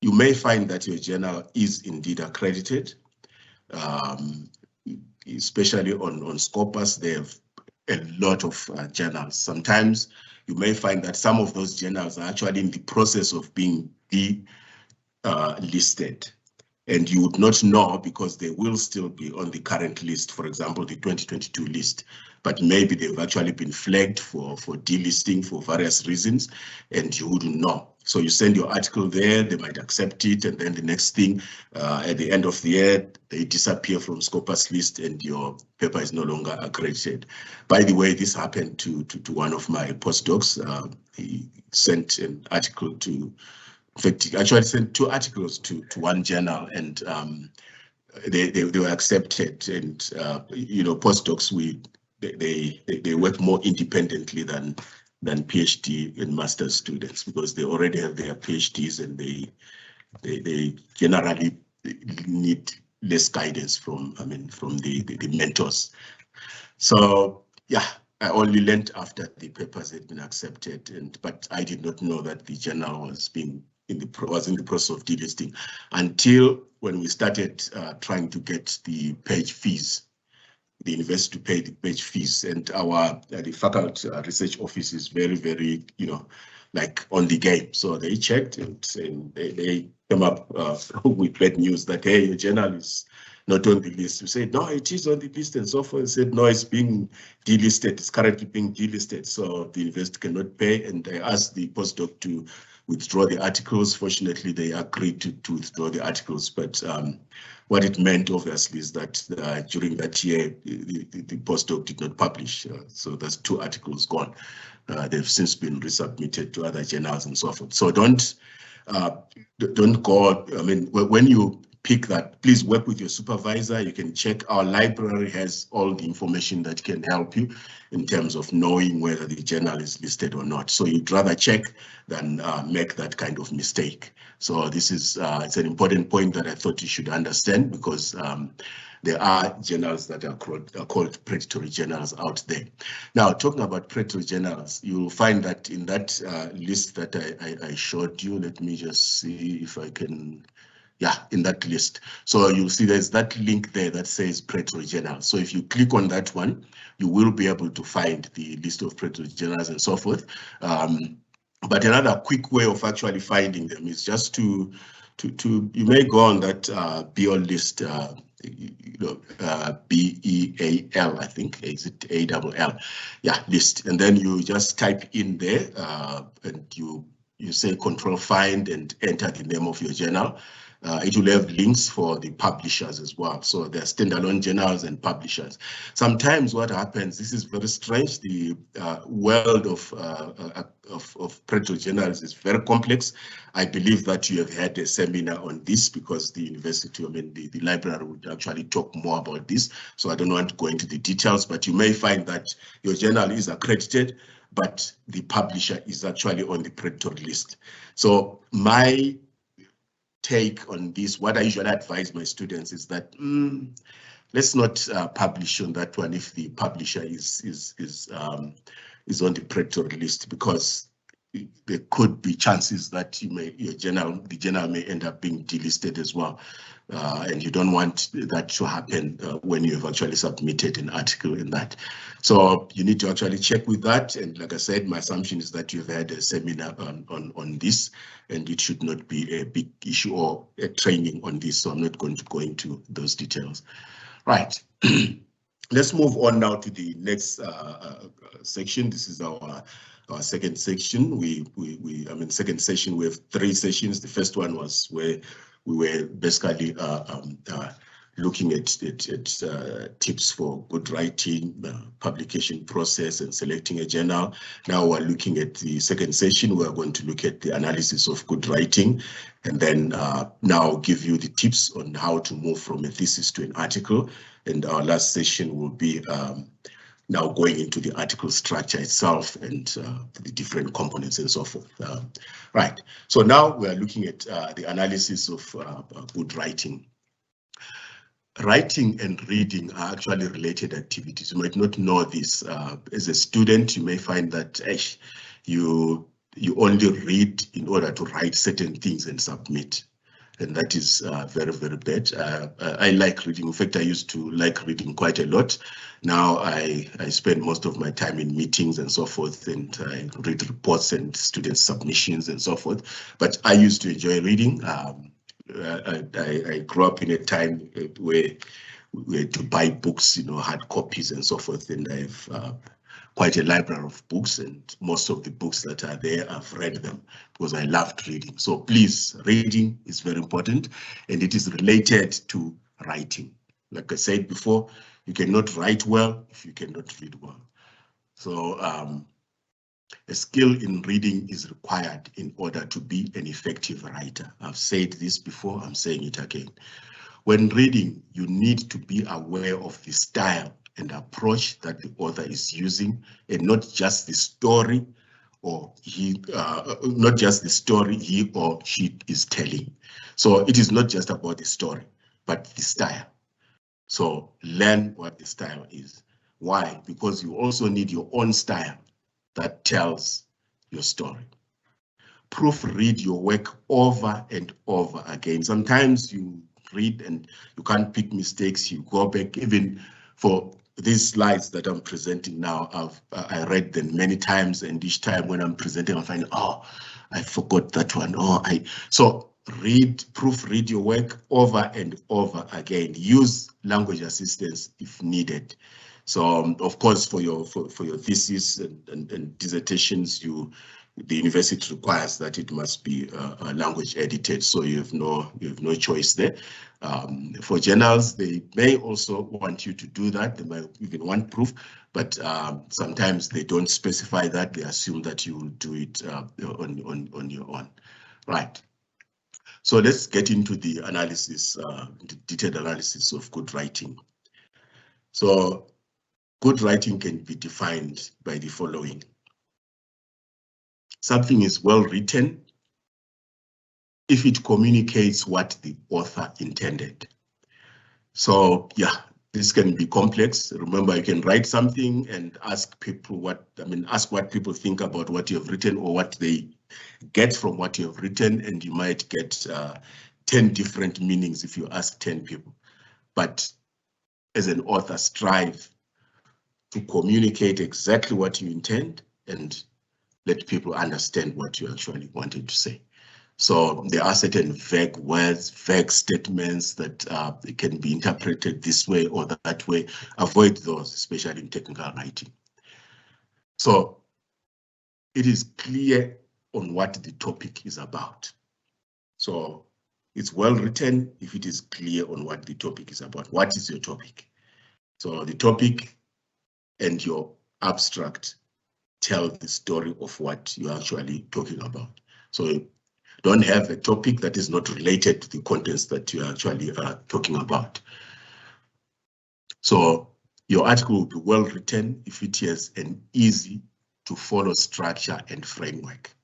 Speaker 1: you may find that your journal is indeed accredited, especially on Scopus. They have a lot of journals. Sometimes you may find that some of those journals are actually in the process of being listed, and you would not know because they will still be on the current list, for example, the 2022 list, but maybe they've actually been flagged for delisting for various reasons, and you wouldn't know. So you send your article there, they might accept it, and then the next thing, at the end of the year, they disappear from Scopus list and your paper is no longer accredited. By the way, this happened to one of my postdocs. He sent an article to, in fact, he actually sent 2 articles to one journal, and they were accepted. And postdocs, they work more independently than PhD and master's students, because they already have their PhDs and they generally need less guidance from the mentors. So yeah, I only learned after the papers had been accepted, but I did not know that the journal was in the process of delisting until when we started trying to get the page fees. The university to pay the page fees, and the faculty research office is very, very, like on the game. So they checked and they came up with bad news that, hey, your journal is not on the list. We said, no, it is on the list, and so forth. They said, no, it's being delisted. It's currently being delisted, so the university cannot pay. And I asked the postdoc to withdraw the articles. Fortunately, they agreed to withdraw the articles, but what it meant, obviously, is that during that year, the postdoc did not publish. So there's 2 articles gone. They've since been resubmitted to other journals and so forth. So don't go. I mean, when you pick that, please work with your supervisor. You can check. Our library has all the information that can help you in terms of knowing whether the journal is listed or not. So you'd rather check than make that kind of mistake. So this is it's an important point that I thought you should understand, because there are journals that are called predatory journals out there. Now, talking about predatory journals, you'll find that in that list that I showed you, let me just see if I can. Yeah, in that list. So you'll see there's that link there that says predatory journals. So if you click on that one, you will be able to find the list of predatory journals and so forth. But another quick way of actually finding them is just to you may go on that BEAL list, BEAL, I think, is it ALL? Yeah, list, and then you just type in there, and you say control find and enter the name of your journal. It will have links for the publishers as well. So there are standalone journals and publishers. Sometimes what happens, this is very strange, the world of predatory journals is very complex. I believe that you have had a seminar on this because the university, I mean, the library would actually talk more about this. So I don't want to go into the details, but you may find that your journal is accredited, but the publisher is actually on the predatory list. So my take on this, what I usually advise my students is that let's not publish on that one if the publisher is on the predatory list, because there could be chances that the journal may end up being delisted as well, and you don't want that to happen when you have actually submitted an article in that. So you need to actually check with that. And like I said, my assumption is that you've had a seminar on this, and it should not be a big issue or a training on this. So I'm not going to go into those details. Right. Let's move on now to the next section. This is our second section. Second session, we have 3 sessions. The first one was where we were basically looking at tips for good writing, publication process, and selecting a journal. Now we're looking at the second session. We're going to look at the analysis of good writing, and then now give you the tips on how to move from a thesis to an article. And our last session will be now going into the article structure itself and the different components and so forth. Right, so now we are looking at the analysis of good writing. Writing and reading are actually related activities. You might not know this. As a student, you may find that you only read in order to write certain things and submit. And that is very, very bad. I like reading. In fact, I used to like reading quite a lot. Now I spend most of my time in meetings and so forth, and I read reports and student submissions and so forth. But I used to enjoy reading. I grew up in a time where we had to buy books, hard copies and so forth, and I have quite a library of books, and most of the books that are there, I've read them because I loved reading. So please, reading is very important, and it is related to writing. Like I said before, you cannot write well if you cannot read well. So a skill in reading is required in order to be an effective writer. I've said this before, I'm saying it again. When reading, you need to be aware of the style and approach that the author is using, and not just the story or he or she is telling. So it is not just about the story, but the style. So learn what the style is. Why? Because you also need your own style that tells your story. Proofread your work over and over again. Sometimes you read and you can't pick mistakes. You go back. Even for these slides that I'm presenting now, I read them many times, and each time when I'm presenting, I find, oh, I forgot that one. So proofread your work over and over again. Use language assistance if needed. So of course, for your thesis and dissertations, the university requires that it must be language edited, so you have no choice there. For journals, they may also want you to do that. They might even want proof, but sometimes they don't specify that. They assume that you will do it on your own. Right. So let's get into the analysis, the detailed analysis of good writing. So good writing can be defined by the following. Something is well written if it communicates what the author intended. So yeah, this can be complex. Remember, you can write something and ask people ask what people think about what you have written or what they get from what you have written, and you might get 10 different meanings if you ask 10 people. But as an author, strive to communicate exactly what you intend and let people understand what you actually wanted to say. So there are certain vague words, vague statements that can be interpreted this way or that way. Avoid those, especially in technical writing. So it is clear on what the topic is about. So it's well written if it is clear on what the topic is about. What is your topic? So the topic and your abstract tell the story of what you're actually talking about. So don't have a topic that is not related to the contents that you're actually talking about. So your article will be well written if it has an easy to follow structure and framework.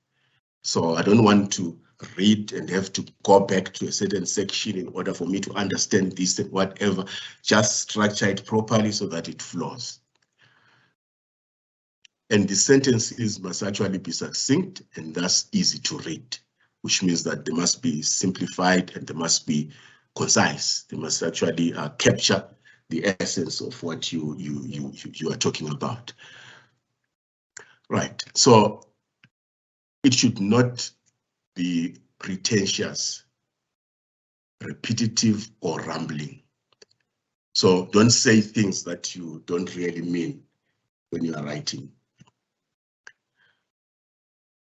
Speaker 1: So I don't want to read and have to go back to a certain section in order for me to understand this and whatever. Just structure it properly so that it flows. And the sentences must actually be succinct and thus easy to read, which means that they must be simplified and they must be concise. They must actually capture the essence of what you are talking about. Right. So it should not be pretentious, repetitive, or rambling. So don't say things that you don't really mean when you are writing.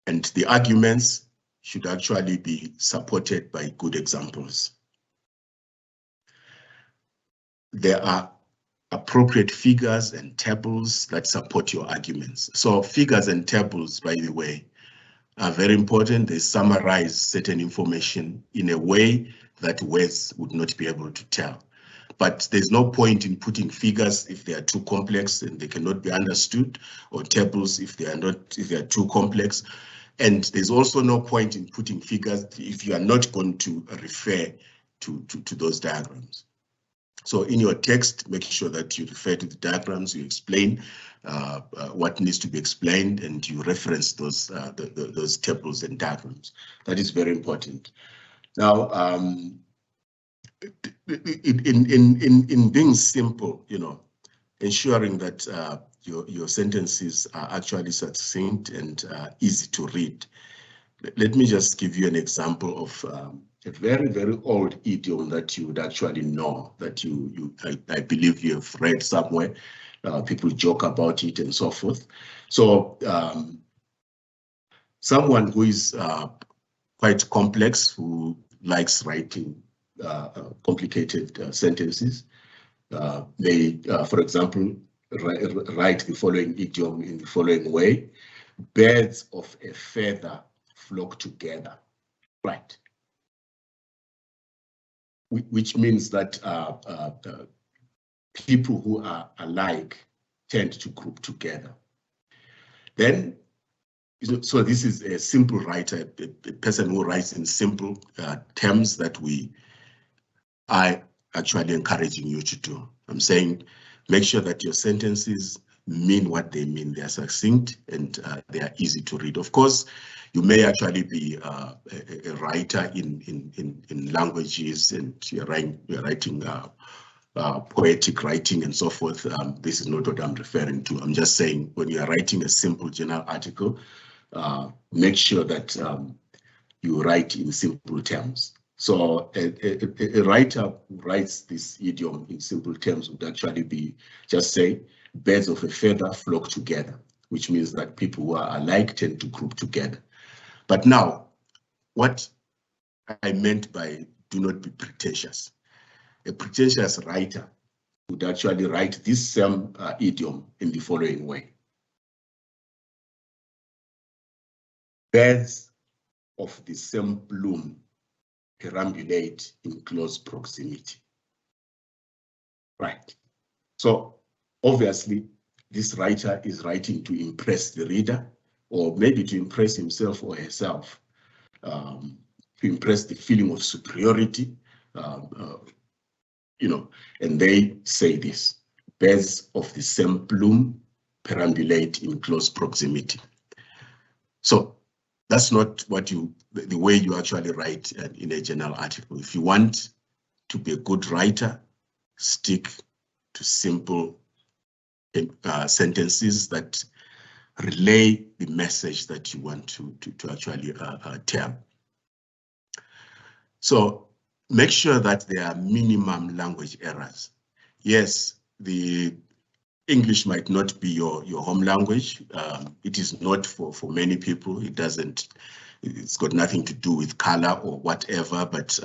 Speaker 1: And the arguments should actually be supported by good examples. There are appropriate figures and tables that support your arguments. So figures and tables, by the way, are very important. They summarize certain information in a way that words would not be able to tell. But there's no point in putting figures if they are too complex and they cannot be understood, or tables if they are too complex. And there's also no point in putting figures if you are not going to refer to those diagrams. So in your text, make sure that you refer to the diagrams, you explain what needs to be explained, and you reference those tables and diagrams. That is very important. Now, in being simple, ensuring that your sentences are actually succinct and easy to read. Let me just give you an example of a very, very old idiom that you would actually know, that I believe you have read somewhere. People joke about it and so forth. So someone who is quite complex, who likes writing complicated sentences, may, for example, write the following idiom in the following way: birds of a feather flock together. Right. Which means that people who are alike tend to group together. Then, so this is a simple writer, a person who writes in simple terms that I actually encouraging you to do. I'm saying, make sure that your sentences mean what they mean. They are succinct and they are easy to read. Of course, you may actually be a writer in languages, and you're writing poetic writing and so forth. This is not what I'm referring to. I'm just saying, when you are writing a simple journal article, make sure that you write in simple terms. So a writer who writes this idiom in simple terms would actually be, just say, birds of a feather flock together, which means that people who are alike tend to group together. But now, what I meant by do not be pretentious. A pretentious writer would actually write this same idiom in the following way: birds of the same bloom perambulate in close proximity. Right. So obviously, this writer is writing to impress the reader, or maybe to impress himself or herself, to impress the feeling of superiority, and they say this: birds of the same bloom perambulate in close proximity. So that's not what the way you actually write in a journal article. If you want to be a good writer, stick to simple sentences that relay the message that you want to actually tell. So make sure that there are minimum language errors. Yes, the English might not be your home language. It is not for many people. It's got nothing to do with color or whatever, but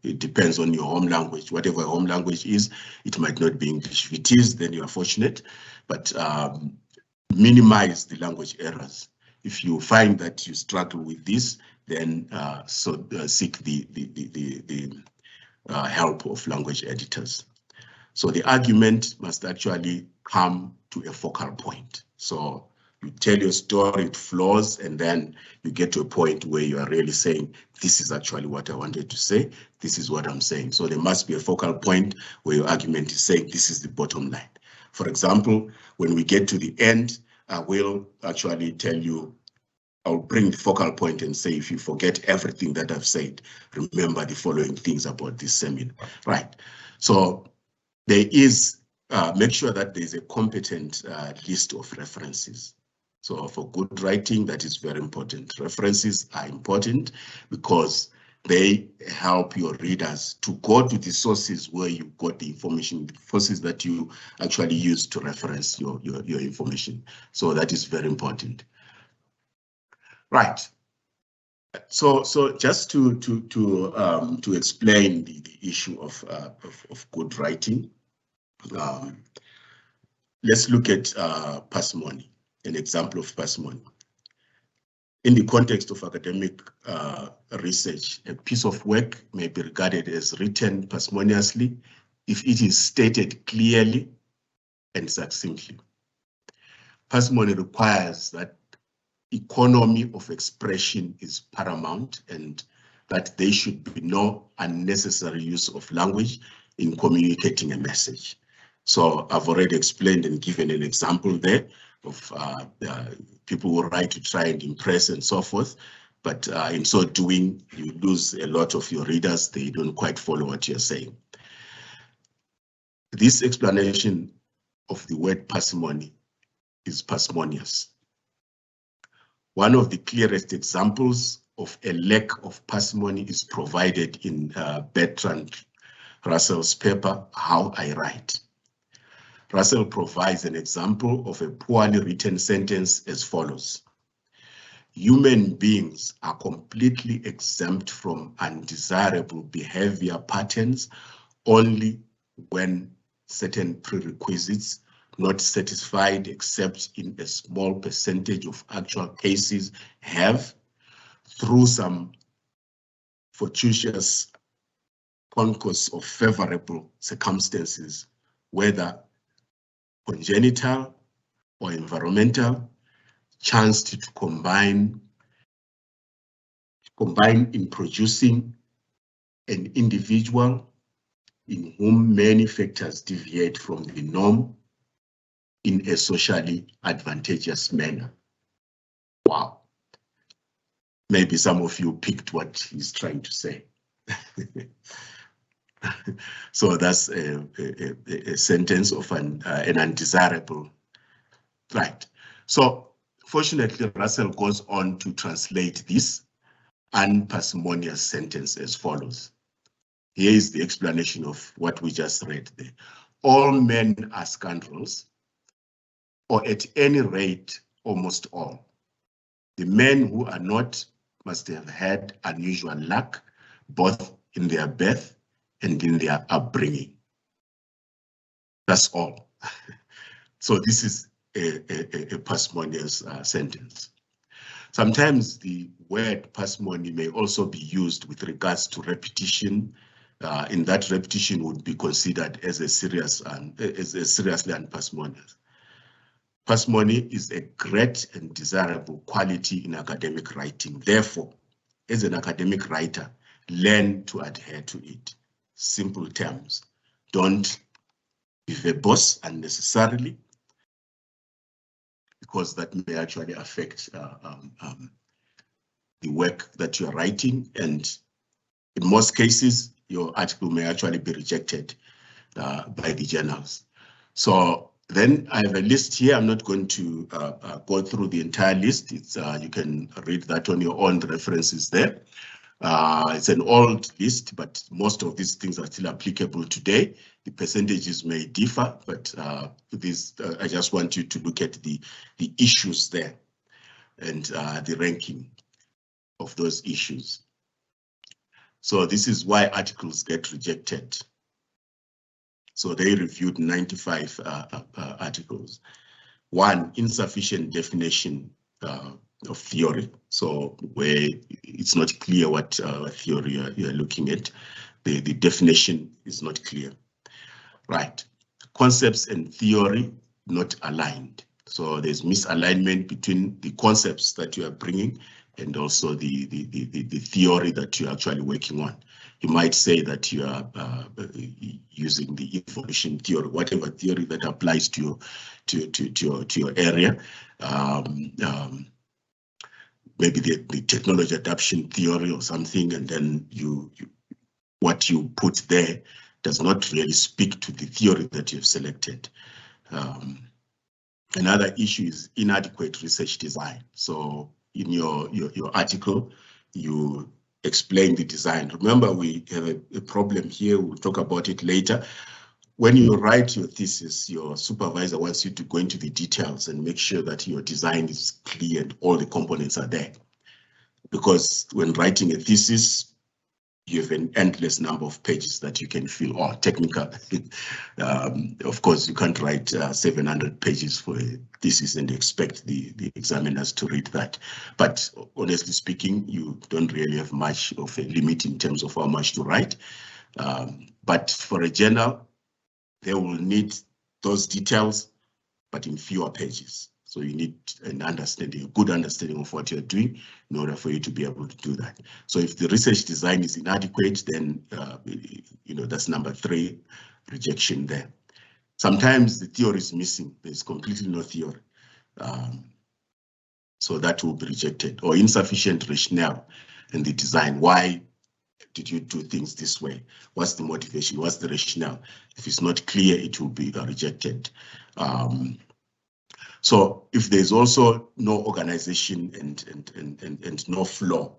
Speaker 1: it depends on your home language. Whatever your home language is, it might not be English. If it is, then you are fortunate, but minimize the language errors. If you find that you struggle with this, then seek the help of language editors. So the argument must actually come to a focal point. So you tell your story, it flows, and then you get to a point where you are really saying, this is actually what I wanted to say, this is what I'm saying. So there must be a focal point where your argument is saying, this is the bottom line. For example, when we get to the end, I will actually tell you, I'll bring the focal point and say, if you forget everything that I've said, remember the following things about this seminar, right? So there is, make sure that there is a competent list of references. So for good writing, that is very important. References are important because they help your readers to go to the sources where you got the information, the sources that you actually use to reference your information. So that is very important. Right. So just to explain the issue of good writing, let's look at parsimony, an example of parsimony. In the context of academic research, a piece of work may be regarded as written parsimoniously if it is stated clearly and succinctly. Parsimony requires that economy of expression is paramount and that there should be no unnecessary use of language in communicating a message. So I've already explained and given an example there of people who write to try and impress and so forth, but in so doing, you lose a lot of your readers. They don't quite follow what you're saying. This explanation of the word parsimony is parsimonious. One of the clearest examples of a lack of parsimony is provided in Bertrand Russell's paper, How I Write. Russell provides an example of a poorly written sentence as follows. Human beings are completely exempt from undesirable behavior patterns only when certain prerequisites not satisfied except in a small percentage of actual cases have, through some fortuitous concourse of favorable circumstances, whether congenital or environmental, chanced to combine in producing an individual in whom many factors deviate from the norm in a socially advantageous manner. Wow. Maybe some of you picked what he's trying to say. So that's a sentence of an undesirable, right? So fortunately, Russell goes on to translate this unparsimonious sentence as follows. Here is the explanation of what we just read there. All men are scoundrels, or at any rate, almost all. The men who are not must have had unusual luck, both in their birth and in their upbringing. That's all. So this is a parsimonious sentence. Sometimes the word parsimony may also be used with regards to repetition. In that repetition would be considered as a seriously unparsimonious. Parsimony is a great and desirable quality in academic writing. Therefore, as an academic writer, learn to adhere to it. Simple terms. Don't be verbose unnecessarily, because that may actually affect the work that you're writing. And in most cases, your article may actually be rejected by the journals. So then I have a list here. I'm not going to go through the entire list. It's you can read that on your own, the references there. It's an old list, but most of these things are still applicable today. The percentages may differ, but I just want you to look at the issues there and the ranking of those issues. So this is why articles get rejected. So they reviewed 95 articles. One, insufficient definition of theory. So where it's not clear what theory you're looking at, the definition is not clear. Right, concepts and theory not aligned. So there's misalignment between the concepts that you are bringing and also the theory that you're actually working on. You might say that you are using the information theory, whatever theory that applies to your area. Maybe the technology adoption theory or something, and then what you put there does not really speak to the theory that you've selected. Another issue is inadequate research design. So in your article, you explain the design. Remember, we have a problem here. We'll talk about it later. When you write your thesis, your supervisor wants you to go into the details and make sure that your design is clear and all the components are there. Because when writing a thesis, you have an endless number of pages that you can fill, or technical. Of course, you can't write 700 pages for a thesis and expect the examiners to read that. But honestly speaking, you don't really have much of a limit in terms of how much to write. But for a journal, they will need those details, but in fewer pages. So you need an understanding, a good understanding of what you're doing in order for you to be able to do that. So if the research design is inadequate, then that's number 3 rejection there. Sometimes the theory is missing. There's completely no theory. So that will be rejected. Or insufficient rationale in the design. Why did you do things this way? What's the motivation? What's the rationale? If it's not clear, it will be rejected. So if there's also no organization and no flow,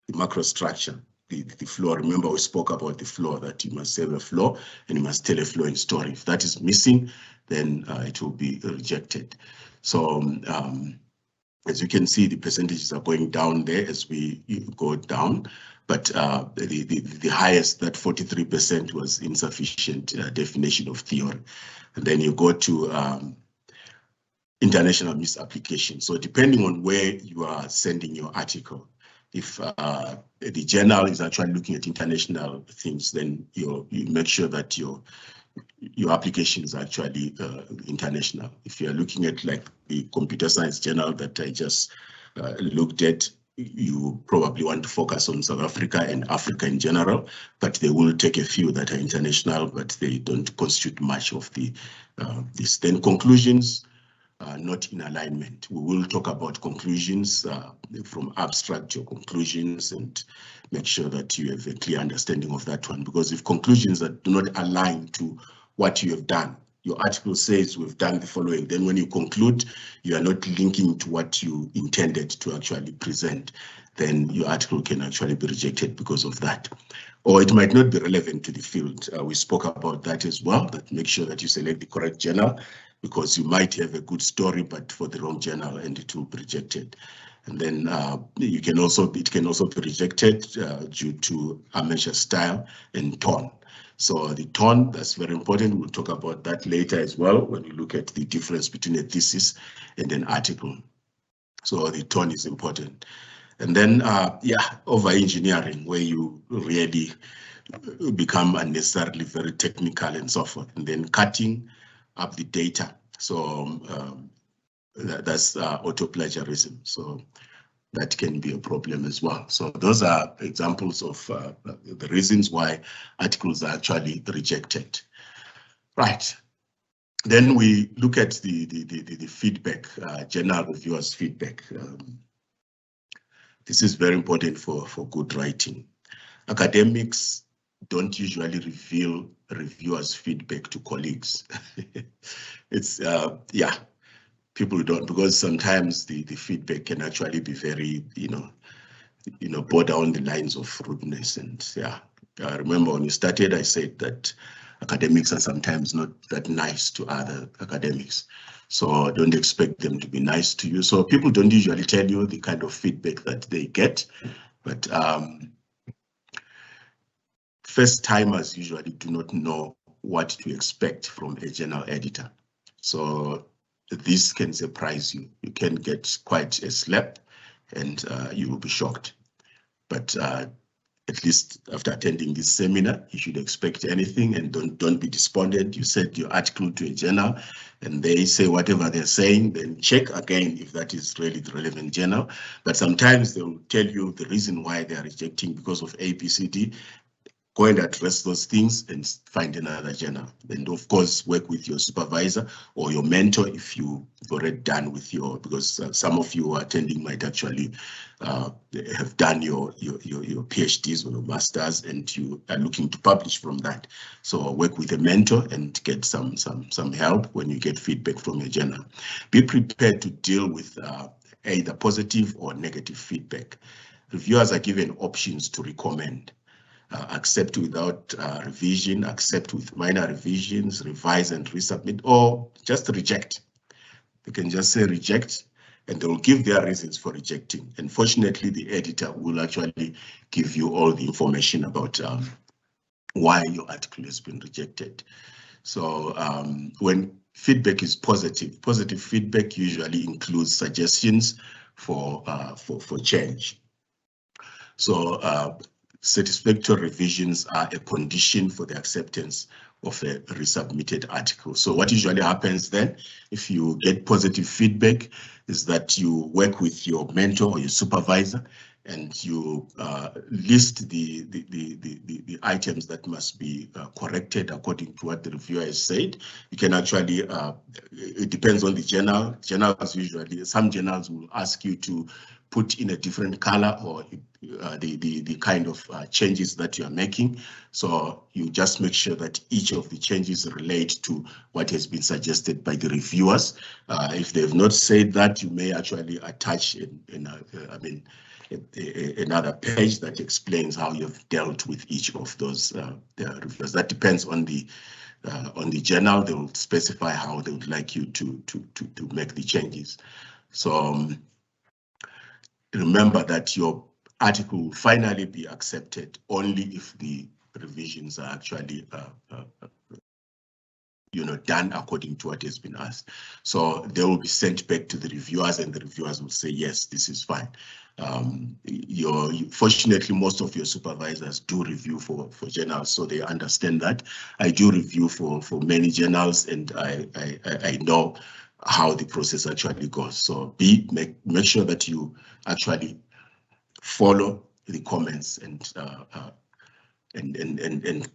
Speaker 1: the macrostructure, the flow, remember we spoke about the flow, that you must have a flow and you must tell a flowing story. If that is missing, then it will be rejected. So as you can see, the percentages are going down there as we go down, but the highest, that 43%, was insufficient definition of theory. And then you go to international misapplication. So depending on where you are sending your article, if the journal is actually looking at international things, then you make sure that your application is actually international. If you are looking at like the computer science journal that I just looked at, you probably want to focus on South Africa and Africa in general, but they will take a few that are international, but they don't constitute much of the this. Then conclusions not in alignment. We will talk about conclusions from abstract to conclusions and make sure that you have a clear understanding of that one, because if conclusions that do not align to what you have done, your article says we've done the following, then when you conclude, you are not linking to what you intended to actually present, then your article can actually be rejected because of that. Or it might not be relevant to the field. We spoke about that as well, that make sure that you select the correct journal, because you might have a good story, but for the wrong journal, and it will be rejected. And then it can also be rejected due to amateur style and tone. So the tone, that's very important. We'll talk about that later as well when you look at the difference between a thesis and an article. So the tone is important. And then, over-engineering, where you really become unnecessarily very technical and so forth. And then cutting up the data. So that's auto-plagiarism. So that can be a problem as well. So those are examples of the reasons why articles are actually rejected. Right. Then we look at the feedback, journal reviewers' feedback. This is very important for good writing. Academics don't usually reveal reviewers' feedback to colleagues. It's, people don't, because sometimes the feedback can actually be very, border on the lines of rudeness. And yeah, I remember when you started, I said that academics are sometimes not that nice to other academics. So don't expect them to be nice to you. So people don't usually tell you the kind of feedback that they get, but first timers usually do not know what to expect from a journal editor. So this can surprise you. You can get quite a slap and you will be shocked. But at least after attending this seminar, you should expect anything and don't be despondent. You send your article to a journal and they say whatever they're saying, then check again if that is really the relevant journal. But sometimes they'll tell you the reason why they are rejecting because of A, B, C, D. Go and address those things and find another journal. And of course, work with your supervisor or your mentor if you've already done with because some of you attending might actually have done your PhDs or your masters and you are looking to publish from that. So work with a mentor and get some help when you get feedback from your journal. Be prepared to deal with either positive or negative feedback. Reviewers are given options to recommend. Accept without revision, accept with minor revisions, revise and resubmit, or just reject. You can just say reject, and they will give their reasons for rejecting. And fortunately, the editor will actually give you all the information about why your article has been rejected. So when feedback is positive feedback usually includes suggestions for change. So satisfactory revisions are a condition for the acceptance of a resubmitted article. So what usually happens then, if you get positive feedback, is that you work with your mentor or your supervisor and you list the items that must be corrected according to what the reviewer has said. You can actually, it depends on the journal. Journals usually, some journals will ask you to put in a different color or the kind of changes that you are making. So you just make sure that each of the changes relate to what has been suggested by the reviewers. If they have not said that, you may actually attach another page that explains how you've dealt with each of those reviewers. That depends on the journal. They will specify how they would like you to make the changes. So remember that your article will finally be accepted only if the revisions are actually done according to what has been asked. So they will be sent back to the reviewers and the reviewers will say, yes, this is fine. Fortunately, most of your supervisors do review for journals, so they understand that. I do review for many journals and I know how the process actually goes. So make sure that you actually follow the comments and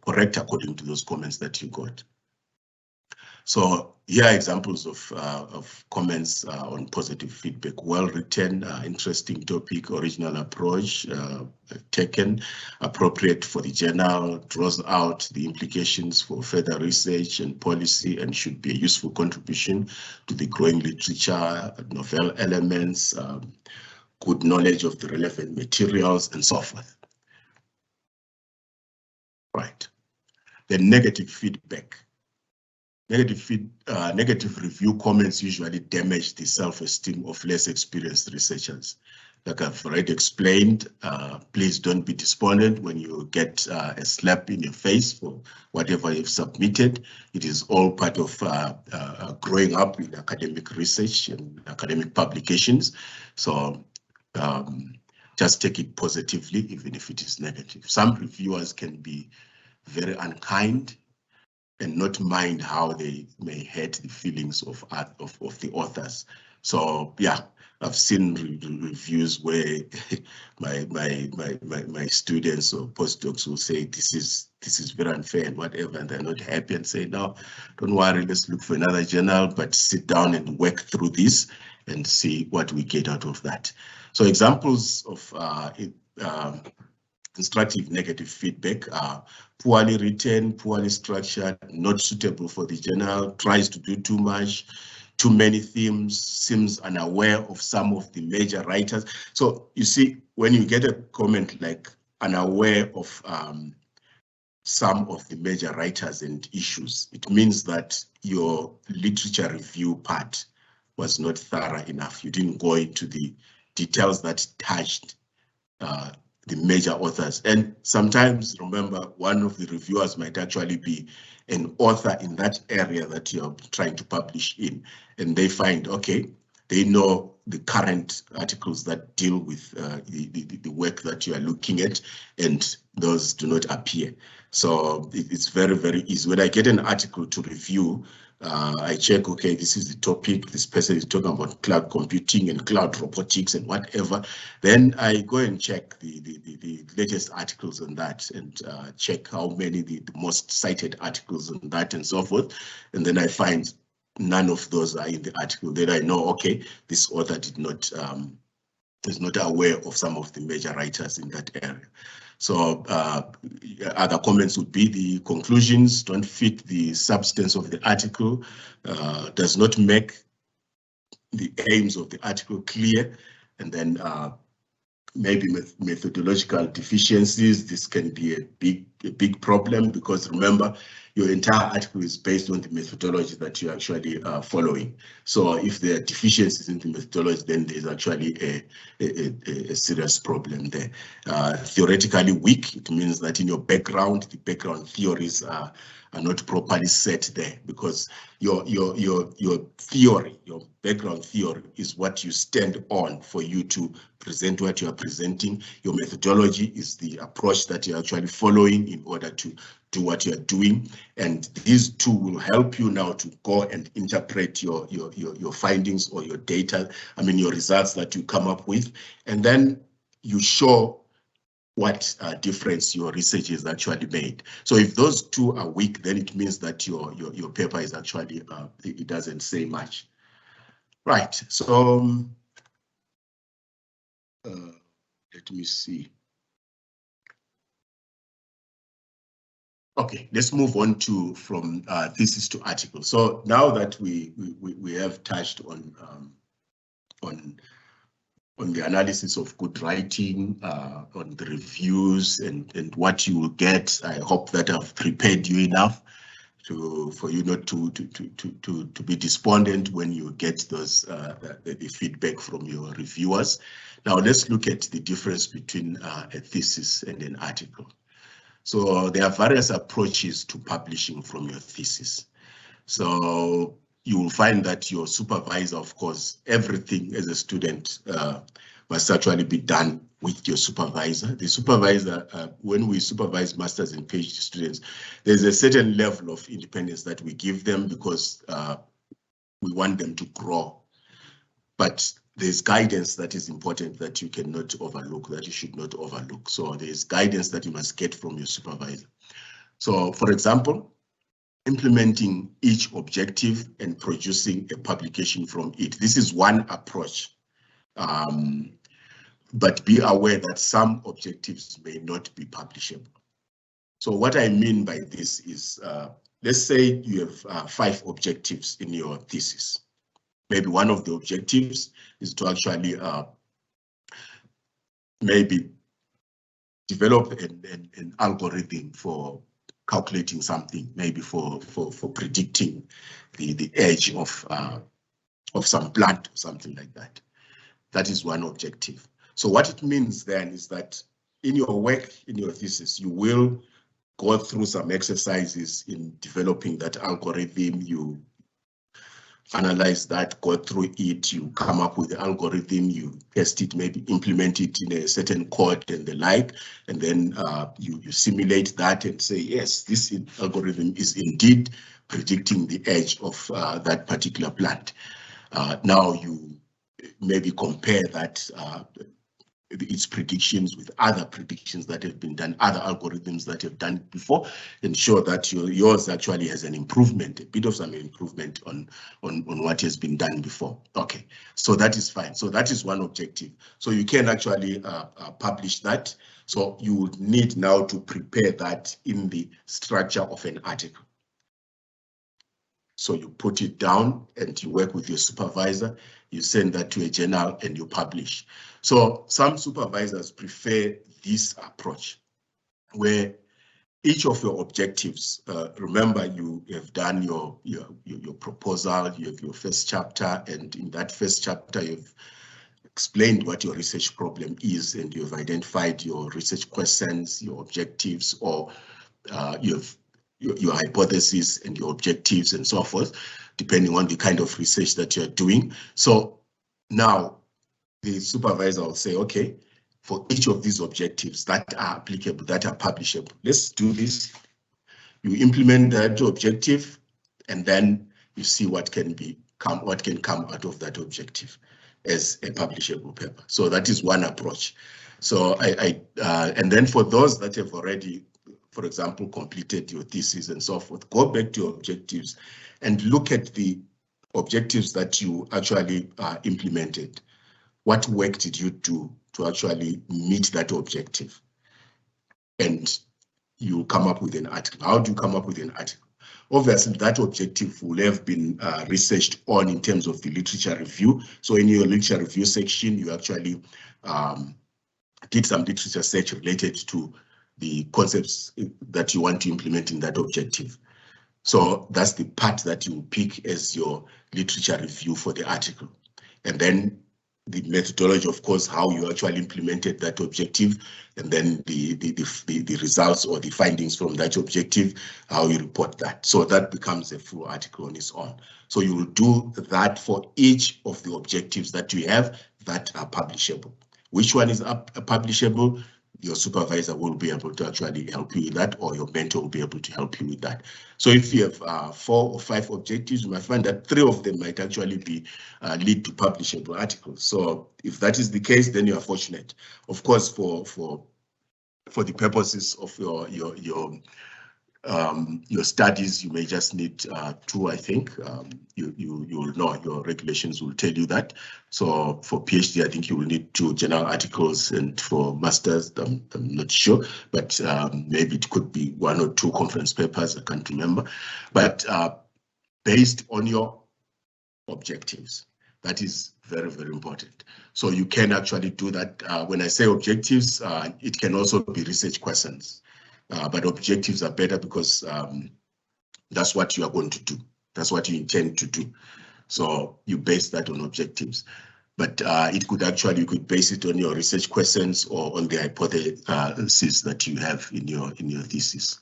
Speaker 1: correct according to those comments that you got. So here are examples of comments on positive feedback. Well written, interesting topic, original approach taken, appropriate for the journal, draws out the implications for further research and policy, and should be a useful contribution to the growing literature, novel elements, good knowledge of the relevant materials, and so forth. Right. The negative feedback. Negative review comments usually damage the self-esteem of less experienced researchers. Like I've already explained, please don't be despondent when you get a slap in your face for whatever you've submitted. It is all part of growing up in academic research and academic publications. So just take it positively, even if it is negative. Some reviewers can be very unkind and not mind how they may hurt the feelings of the authors. So yeah, I've seen reviews where my students or postdocs will say this is very unfair and whatever, and they're not happy and say, no, don't worry, let's look for another journal, but sit down and work through this and see what we get out of that. So examples of constructive negative feedback are poorly written, poorly structured, not suitable for the journal, tries to do too much, too many themes, seems unaware of some of the major writers. So you see, when you get a comment like unaware of some of the major writers and issues, it means that your literature review part was not thorough enough. You didn't go into the details that touched the major authors. And sometimes, remember, one of the reviewers might actually be an author in that area that you're trying to publish in, and they find, okay, they know the current articles that deal with the work that you are looking at, and those do not appear. So it's very, very easy. When I get an article to review, I check, okay, this is the topic, this person is talking about cloud computing and cloud robotics and whatever. Then I go and check the latest articles on that, and check how many the most cited articles on that and so forth. And then I find none of those are in the article. Then I know, okay, this author did not is not aware of some of the major writers in that area. So other comments would be the conclusions don't fit the substance of the article, does not make the aims of the article clear, and then maybe methodological deficiencies. This can be a big problem, because remember, your entire article is based on the methodology that you're actually following. So if there are deficiencies in the methodology, then there's actually a serious problem there. Theoretically weak, it means that in your background, the background theories are not properly set there, because your theory, your background theory is what you stand on for you to present what you are presenting. Your methodology is the approach that you're actually following in order to do what you're doing. And these two will help you now to go and interpret your findings or your data, I mean, your results that you come up with. And then you show what difference your research is actually made. So if those two are weak, then it means that your paper is actually, it doesn't say much. Right, so let me see. Okay, let's move on to from thesis to article. So now that we have touched on the analysis of good writing, on the reviews and what you will get, I hope that I've prepared you enough for you not to be despondent when you get those the feedback from your reviewers. Now let's look at the difference between a thesis and an article. So there are various approaches to publishing from your thesis. So you will find that your supervisor, of course, everything as a student must actually be done with your supervisor. The supervisor, when we supervise masters and PhD students, there's a certain level of independence that we give them, because we want them to grow. But there's guidance that is important that you cannot overlook, that you should not overlook. So there's guidance that you must get from your supervisor. So for example, implementing each objective and producing a publication from it. This is one approach. But be aware that some objectives may not be publishable. So what I mean by this is, let's say you have 5 objectives in your thesis. Maybe one of the objectives is to actually maybe develop an algorithm for calculating something, maybe for predicting the age of some plant or something like that. That is one objective. So what it means then is that in your work, in your thesis, you will go through some exercises in developing that algorithm. You analyze that, go through it, you come up with the algorithm, you test it, maybe implement it in a certain code and the like, and then you simulate that and say, yes, this algorithm is indeed predicting the age of that particular plant. Now you maybe compare that its predictions with other predictions that have been done, other algorithms that have done it before, ensure that yours actually has an improvement, a bit of some improvement on what has been done before. Okay, so that is fine. So that is one objective. So you can actually publish that. So you would need now to prepare that in the structure of an article. So you put it down and you work with your supervisor, you send that to a journal and you publish. So some supervisors prefer this approach where each of your objectives, remember you have done your proposal, you have your first chapter, and in that first chapter you've explained what your research problem is, and you've identified your research questions, your objectives, or your hypothesis and your objectives and so forth, depending on the kind of research that you're doing. So now the supervisor will say, okay, for each of these objectives that are applicable, that are publishable, let's do this. You implement that objective, and then you see what can come out of that objective as a publishable paper. So that is one approach. So and then for those that have already, for example, completed your thesis and so forth, go back to your objectives and look at the objectives that you actually implemented. What work did you do to actually meet that objective? And you come up with an article. How do you come up with an article? Obviously, that objective will have been researched on in terms of the literature review. So in your literature review section, you actually did some literature search related to the concepts that you want to implement in that objective. So that's the part that you pick as your literature review for the article. And then the methodology, of course, how you actually implemented that objective, and then the results or the findings from that objective, how you report that. So that becomes a full article on its own. So you will do that for each of the objectives that you have that are publishable. Which one is publishable? Your supervisor will be able to actually help you with that, or your mentor will be able to help you with that. So if you have 4 or 5 objectives, you might find that 3 of them might actually be lead to publishable articles. So if that is the case, then you are fortunate. Of course, for the purposes of your studies, you may just need 2, I think. You'll know, your regulations will tell you that. So for PhD, I think you will need 2 journal articles, and for masters, I'm not sure, but maybe it could be 1 or 2 conference papers, I can't remember. But based on your objectives, that is very, very important. So you can actually do that. When I say objectives, it can also be research questions. But objectives are better because that's what you are going to do. That's what you intend to do. So you base that on objectives. But it could actually, you could base it on your research questions or on the hypothesis that you have in your thesis.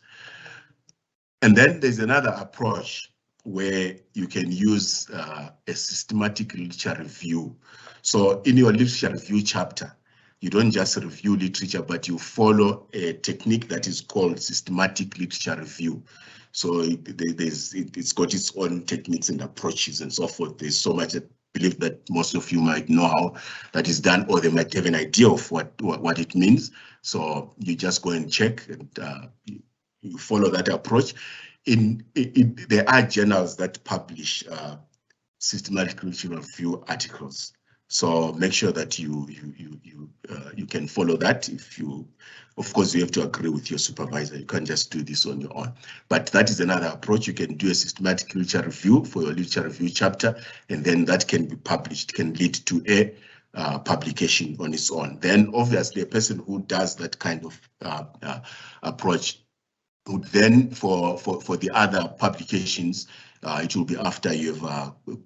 Speaker 1: And then there's another approach where you can use a systematic literature review. So in your literature review chapter, you don't just review literature, but you follow a technique that is called systematic literature review. So it's got its own techniques and approaches and so forth. There's so much, I believe that most of you might know how that is done, or they might have an idea of what it means. So you just go and check, and you follow that approach. There are journals that publish systematic literature review articles. So make sure that you can follow that. Of course, you have to agree with your supervisor. You can't just do this on your own. But that is another approach. You can do a systematic literature review for your literature review chapter, and then that can be published, can lead to a publication on its own. Then obviously a person who does that kind of approach would then, for the other publications, it will be after you've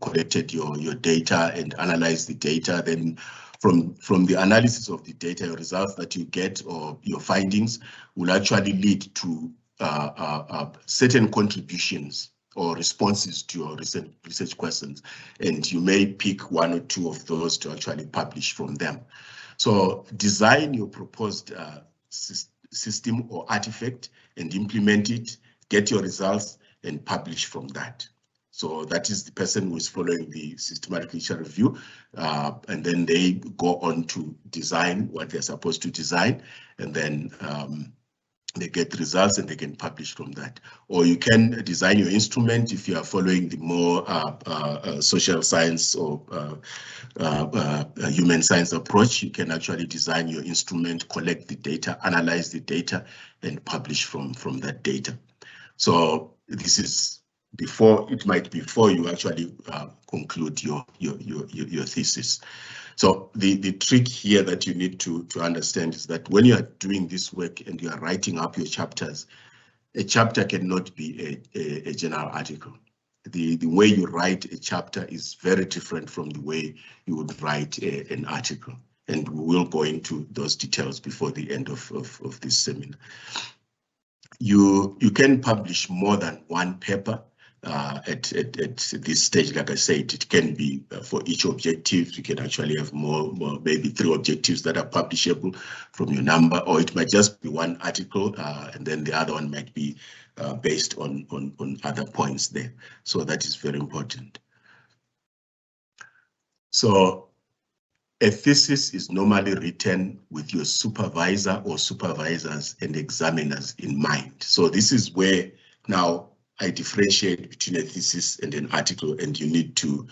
Speaker 1: collected your data and analyzed the data. Then from the analysis of the data, your results that you get or your findings will actually lead to certain contributions or responses to your research questions. And you may pick 1 or 2 of those to actually publish from them. So design your proposed system or artifact and implement it, get your results, and publish from that. So that is the person who is following the systematic literature review, and then they go on to design what they're supposed to design, and then they get results and they can publish from that. Or you can design your instrument if you are following the more social science or human science approach. You can actually design your instrument, collect the data, analyze the data, and publish from that data. So this is before you actually conclude your thesis. So the trick here that you need to understand is that when you are doing this work and you are writing up your chapters, a chapter cannot be a general article. The way you write a chapter is very different from the way you would write an article. And we will go into those details before the end of this seminar. You can publish more than one paper at this stage. Like I said, it can be for each objective. You can actually have more, maybe 3 objectives that are publishable from your number, or it might just be one article, and then the other one might be based on other points there. So that is very important. So a thesis is normally written with your supervisor or supervisors and examiners in mind. So this is where now I differentiate between a thesis and an article, and you need to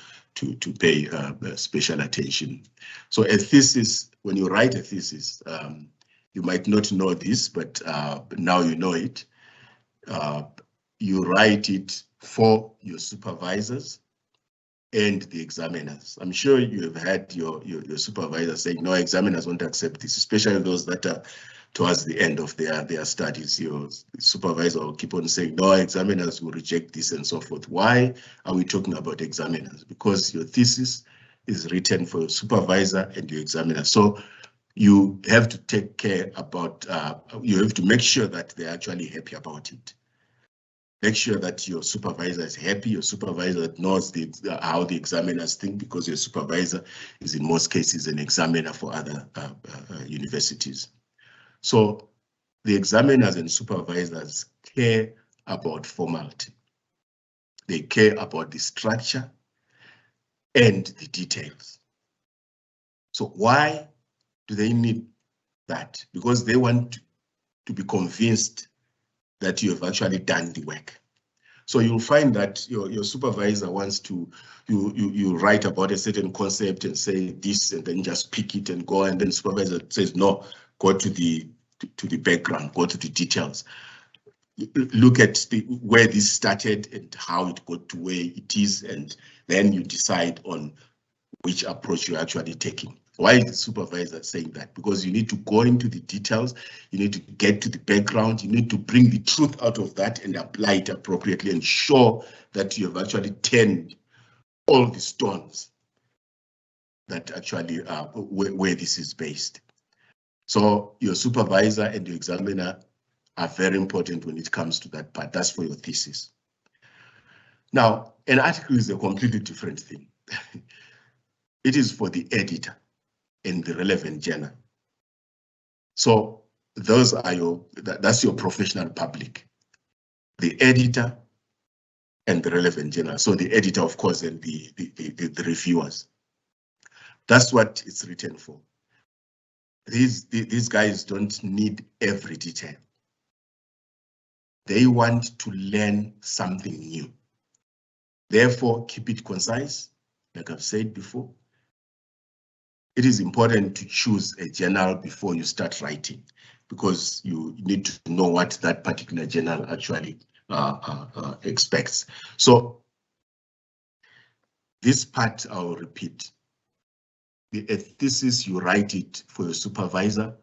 Speaker 1: pay special attention. So a thesis, when you write a thesis, you might not know this, but now you know it. You write it for your supervisors and the examiners. I'm sure you have had your supervisor saying, no, examiners won't accept this, especially those that are towards the end of their studies. Your supervisor will keep on saying, no, examiners will reject this and so forth. Why are we talking about examiners? Because your thesis is written for your supervisor and your examiner. So you have to take care about, you have to make sure that they're actually happy about it. Make sure that your supervisor is happy, your supervisor knows how the examiners think, because your supervisor is in most cases an examiner for other universities. So the examiners and supervisors care about formality. They care about the structure and the details. So why do they need that? Because they want to be convinced that you have actually done the work. So you'll find that your supervisor wants to, you write about a certain concept and say this, and then just pick it and go, and then supervisor says, no, go to the background, go to the details. Look at where this started and how it got to where it is, and then you decide on which approach you're actually taking. Why is the supervisor saying that? Because you need to go into the details, you need to get to the background, you need to bring the truth out of that and apply it appropriately and show that you have actually turned all the stones that actually where this is based. So your supervisor and your examiner are very important when it comes to that part. That's for your thesis. Now, an article is a completely different thing. It is for the editor in the relevant journal. So those are that's your professional public, the editor and the relevant journal. So the editor, of course, and the reviewers. That's what it's written for. These guys don't need every detail. They want to learn something new. Therefore, keep it concise, like I've said before. It is important to choose a journal before you start writing, because you need to know what that particular journal actually expects. So this part I'll repeat. A thesis, you write it for your supervisor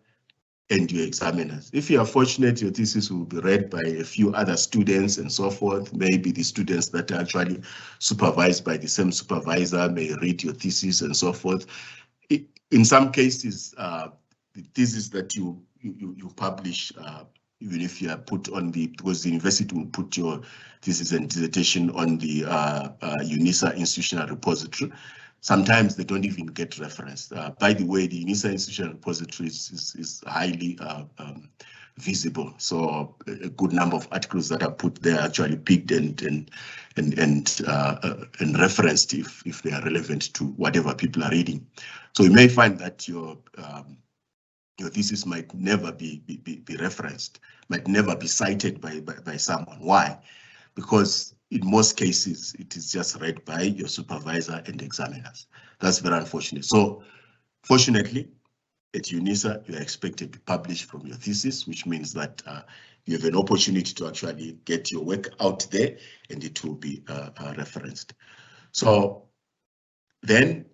Speaker 1: and your examiners. If you are fortunate, your thesis will be read by a few other students and so forth. Maybe the students that are actually supervised by the same supervisor may read your thesis and so forth. In some cases, the thesis that you publish, even if you are put on because the university will put your thesis and dissertation on the UNISA institutional repository. Sometimes they don't even get referenced. By the way, the UNISA institutional repository is highly visible. So a good number of articles that are put there are actually picked and referenced if they are relevant to whatever people are reading. So you may find that your thesis might never be referenced, might never be cited by someone. Why? Because in most cases, it is just read by your supervisor and examiners. That's very unfortunate. So fortunately, at UNISA, you are expected to publish from your thesis, which means that you have an opportunity to actually get your work out there and it will be referenced. So then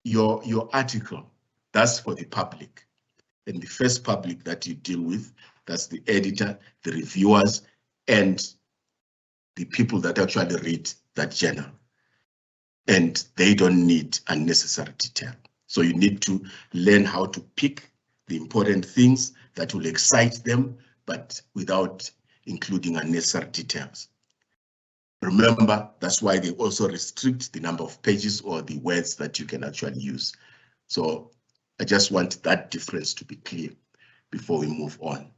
Speaker 1: your article, that's for the public. And the first public that you deal with, that's the editor, the reviewers, and the people that actually read that journal. And they don't need unnecessary detail. So you need to learn how to pick the important things that will excite them, but without including unnecessary details. Remember, that's why they also restrict the number of pages or the words that you can actually use. So I just want that difference to be clear before we move on.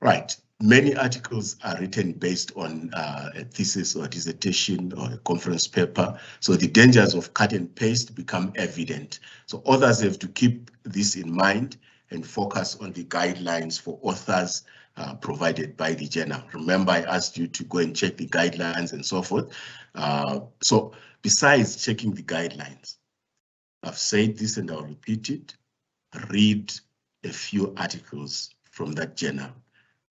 Speaker 1: Right. Many articles are written based on a thesis or a dissertation or a conference paper. So the dangers of cut and paste become evident. So authors have to keep this in mind and focus on the guidelines for authors provided by the journal. Remember, I asked you to go and check the guidelines and so forth. So besides checking the guidelines, I've said this and I'll repeat it, read a few articles from that journal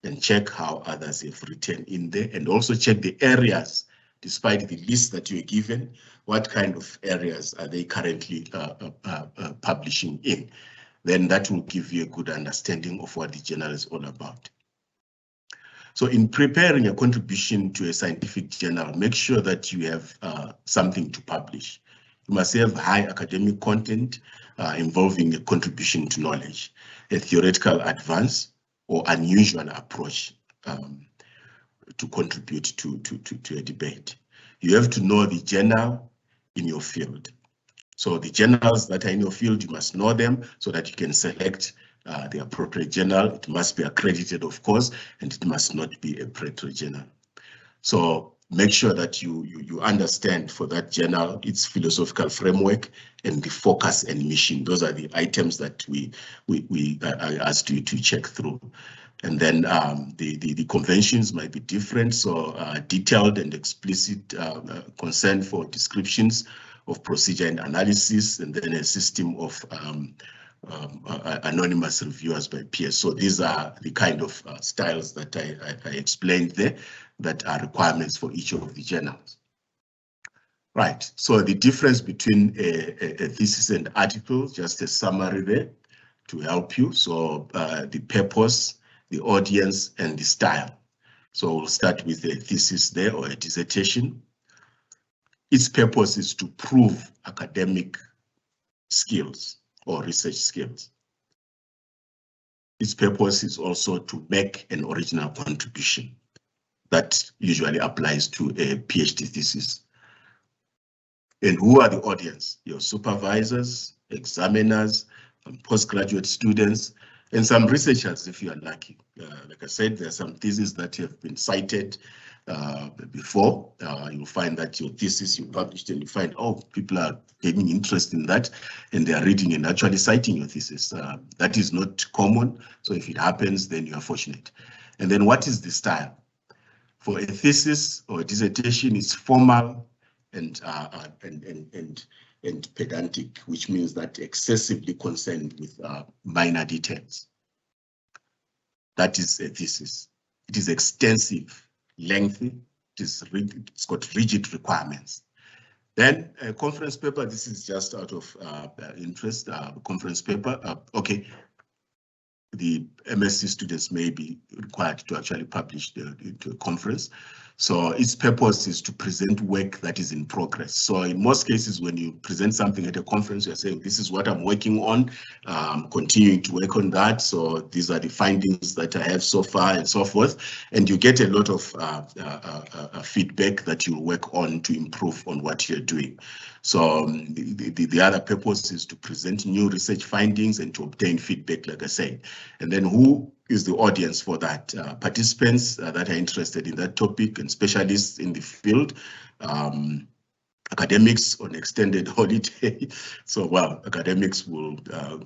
Speaker 1: and check how others have written in there, and also check the areas, despite the list that you're given, what kind of areas are they currently publishing in. Then that will give you a good understanding of what the journal is all about. So in preparing a contribution to a scientific journal, make sure that you have something to publish. You must have high academic content involving a contribution to knowledge, a theoretical advance, or unusual approach to contribute to a debate. You have to know the journal in your field. So the journals that are in your field, you must know them so that you can select the appropriate journal. It must be accredited, of course, and it must not be a predatory journal. So make sure that you understand for that journal its philosophical framework and the focus and mission. Those are the items that I asked you to check through. And then the conventions might be different, so detailed and explicit consent for descriptions of procedure and analysis, and then a system of anonymous reviewers by peers. So these are the kind of styles that I explained there that are requirements for each of the journals. Right, so the difference between a thesis and article, just a summary there to help you. So the purpose, the audience, and the style. So we'll start with a thesis there, or a dissertation. Its purpose is to prove academic skills or research skills. Its purpose is also to make an original contribution. That usually applies to a PhD thesis. And who are the audience? Your supervisors, examiners, postgraduate students, and some researchers if you are lucky. Like I said, there are some theses that have been cited before. You'll find that your thesis you published and you find, oh, people are taking interest in that and they are reading and actually citing your thesis. That is not common. So if it happens, then you are fortunate. And then what is the style? For a thesis or a dissertation, it's formal and pedantic, which means that excessively concerned with minor details. That is a thesis. It is extensive, lengthy, it's got rigid requirements. Then a conference paper, this is just out of interest, conference paper, okay. The MSc students may be required to actually publish to a conference. So its purpose is to present work that is in progress. So in most cases, when you present something at a conference, you're saying, this is what I'm working on, continuing to work on that. So these are the findings that I have so far and so forth. And you get a lot of feedback that you work on to improve on what you're doing. So the other purpose is to present new research findings and to obtain feedback, like I said. And then who is the audience for that? Participants that are interested in that topic and specialists in the field, academics on extended holiday. So, well, academics will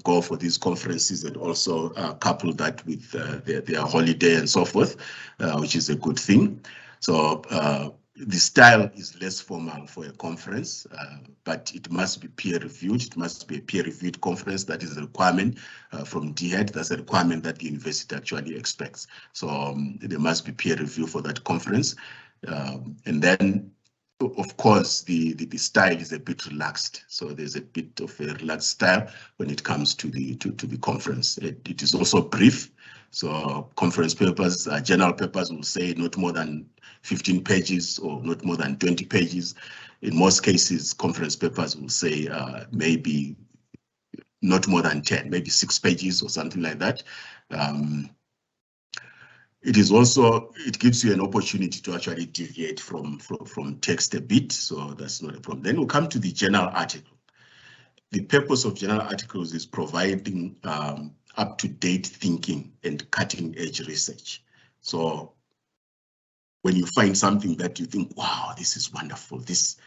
Speaker 1: go for these conferences and also couple that with their holiday and so forth, which is a good thing. So the style is less formal for a conference, but it must be peer-reviewed. It must be a peer-reviewed conference. That is a requirement from DHED. That's a requirement that the university actually expects. So there must be peer review for that conference. And then, of course, the style is a bit relaxed. So there's a bit of a relaxed style when it comes to the conference. It is also brief. So conference papers, journal papers will say not more than 15 pages or not more than 20 pages. In most cases, conference papers will say maybe not more than 10, maybe 6 pages or something like that. It is also, it gives you an opportunity to actually deviate from text a bit, so that's not a problem. Then we'll come to the journal article. The purpose of journal articles is providing up-to-date thinking and cutting-edge research. So when you find something that you think, wow, this is wonderful, this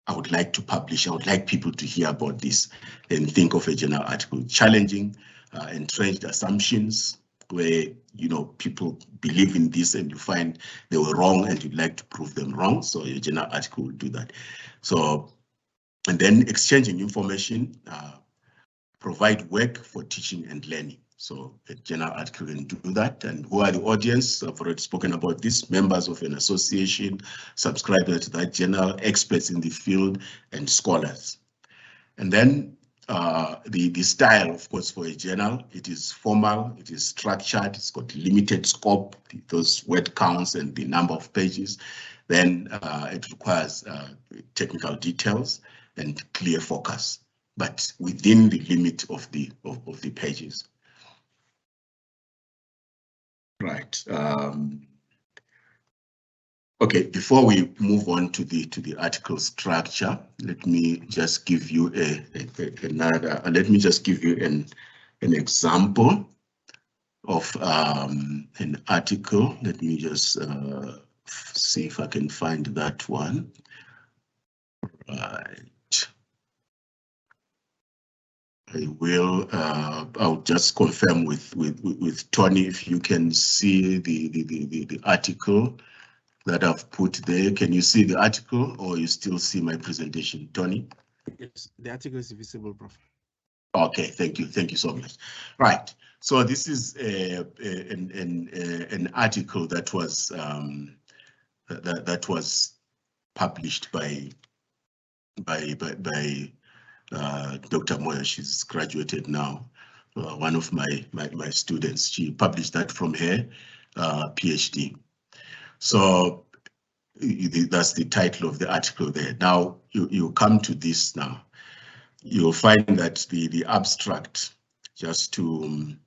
Speaker 1: I would like to publish, I would like people to hear about this, then think of a journal article. Challenging entrenched assumptions where, you know, people believe in this and you find they were wrong and you'd like to prove them wrong. So your journal article will do that. So, and then exchanging information, provide work for teaching and learning. So a journal article can do that. And who are the audience? I've already spoken about this: members of an association, subscribers to that journal, experts in the field, and scholars. And then the style, of course, for a journal, it is formal, it is structured, it's got limited scope, those word counts and the number of pages. Then it requires technical details and clear focus, but within the limit of the pages. Right. Okay, before we move on to the article structure, let me just give you an example of an article. Let me just see if I can find that one. Right. I'll just confirm with Tony if you can see the article that I've put there. Can you see the article, or you still see my presentation, Tony?
Speaker 3: Yes, the article is visible, Prof.
Speaker 1: Okay, thank you so much. Right, so this is an article that was published by Dr. Moya. She's graduated now. One of my students. She published that from her PhD. So that's the title of the article there. Now you come to this now. You'll find that the abstract, just to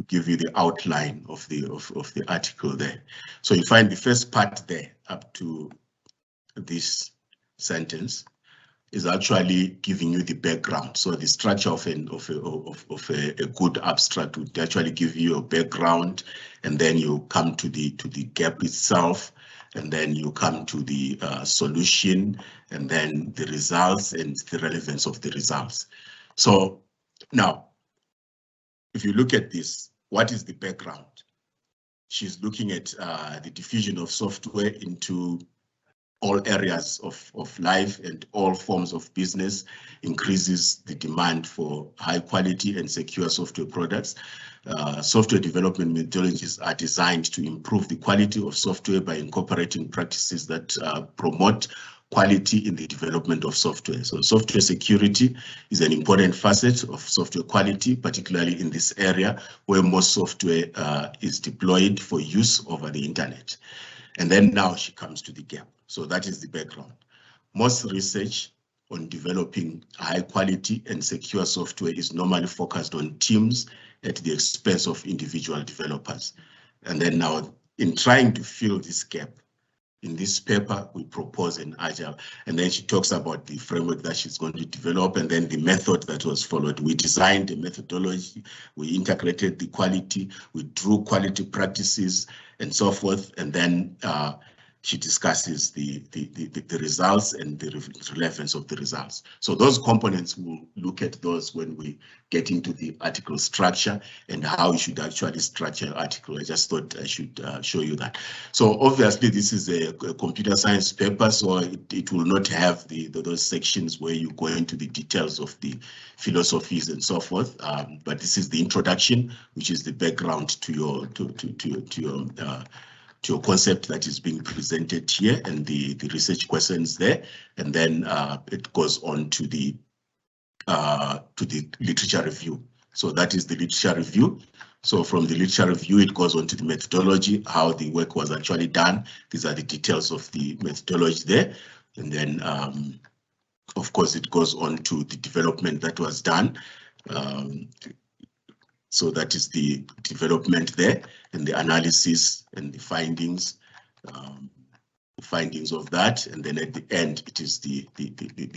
Speaker 1: give you the outline of the article there. So you find the first part there up to this sentence is actually giving you the background. So the structure of a good abstract would actually give you a background, and then you come to the gap itself, and then you come to the solution, and then the results and the relevance of the results. So now, if you look at this, what is the background? She's looking at the diffusion of software into all areas of life and all forms of business, increases the demand for high quality and secure software products. Software development methodologies are designed to improve the quality of software by incorporating practices that promote quality in the development of software. So software security is an important facet of software quality, particularly in this area where most software is deployed for use over the internet. And then now she comes to the gap. So that is the background. Most research on developing high quality and secure software is normally focused on teams at the expense of individual developers. And then now, in trying to fill this gap, in this paper, we propose an agile, and then she talks about the framework that she's going to develop and then the method that was followed. We designed a methodology, we integrated the quality, we drew quality practices and so forth, and then she discusses the results and the relevance of the results. So those components, we'll look at those when we get into the article structure and how you should actually structure an article. I just thought I should show you that. So obviously this is a computer science paper, so it will not have those sections where you go into the details of the philosophies and so forth. But this is the introduction, which is the background to your concept that is being presented here, and the research questions there, and then it goes on to the literature review. So that is the literature review. So from the literature review, it goes on to the methodology, how the work was actually done. These are the details of the methodology there, and then of course it goes on to the development that was done. So that is the development there, and the analysis and the findings of that, and then at the end it is the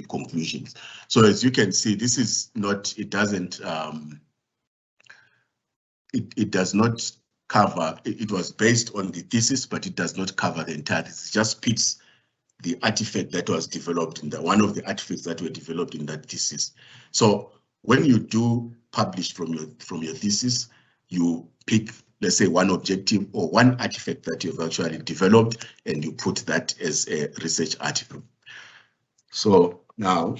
Speaker 1: conclusions. So as you can see, this is not, it doesn't it does not cover, it was based on the thesis, but it does not cover the entire thesis. It just picks the artifact that was developed in the one of the artifacts that were developed in that thesis. So when you do publish from your thesis, you pick, let's say, one objective or one artifact that you've actually developed, and you put that as a research article. So now,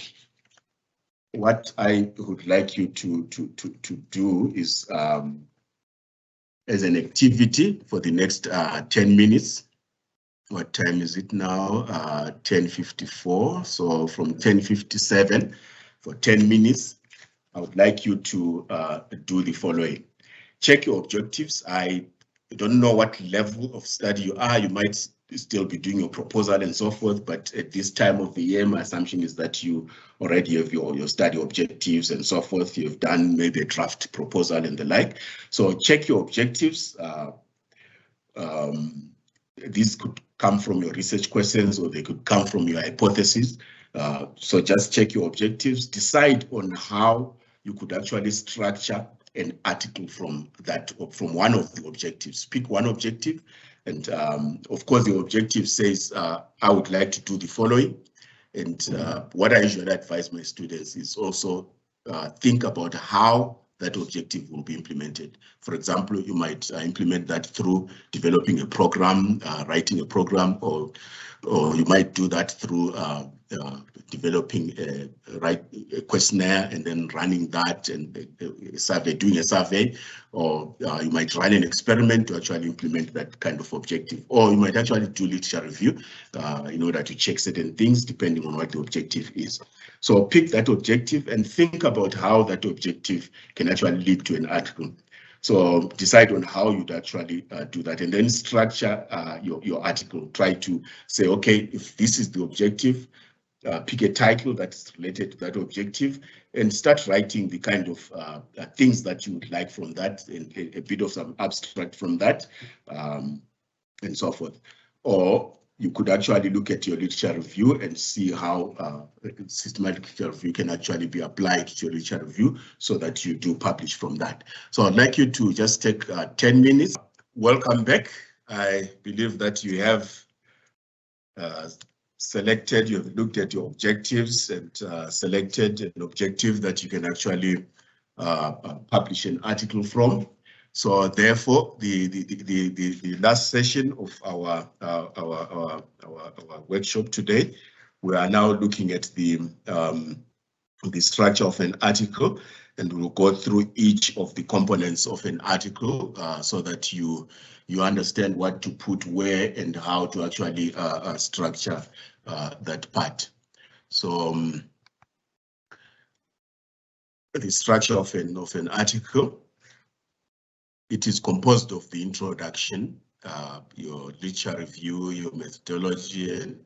Speaker 1: what I would like you to do is, as an activity for the next 10 minutes. What time is it now? 10:54. So from 10:57 for 10 minutes, I would like you to do the following. Check your objectives. I don't know what level of study you are. You might still be doing your proposal and so forth, but at this time of the year, my assumption is that you already have your study objectives and so forth. You've done maybe a draft proposal and the like. So check your objectives. These could come from your research questions, or they could come from your hypothesis. So just check your objectives, decide on how you could actually structure an article from that, or from one of the objectives. Pick one objective, and of course the objective says, I would like to do the following. And what I usually advise my students is also think about how that objective will be implemented. For example, you might implement that through developing a program, writing a program, or you might do that through developing a questionnaire and then running that, and doing a survey, or you might run an experiment to actually implement that kind of objective, or you might actually do literature review in order to check certain things depending on what the objective is. So pick that objective and think about how that objective can actually lead to an article. So decide on how you'd actually do that, and then structure your article. Try to say, okay, if this is the objective, pick a title that's related to that objective, and start writing the kind of things that you would like from that, and a bit of some abstract from that, and so forth. Or you could actually look at your literature review and see how systematic literature review can actually be applied to your literature review, so that you do publish from that. So I'd like you to just take 10 minutes. Welcome back. I believe that you have selected, you have looked at your objectives and selected an objective that you can actually publish an article from. So therefore, the last session of our workshop today, we are now looking at the structure of an article, and we'll go through each of the components of an article so that you understand what to put where and how to actually structure that part. So the structure of an article, it is composed of the introduction, your literature review, your methodology, and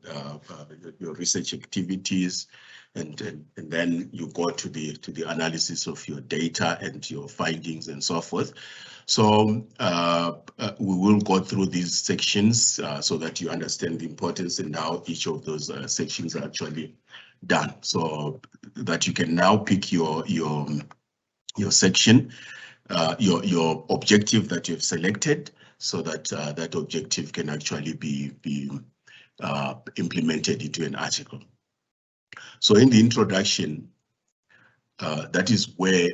Speaker 1: your research activities, and then you go to the analysis of your data and your findings and so forth. So we will go through these sections so that you understand the importance and how each of those sections are actually done, so that you can now pick your section, your objective that you've selected, so that that objective can actually be implemented into an article. So in the introduction, that is where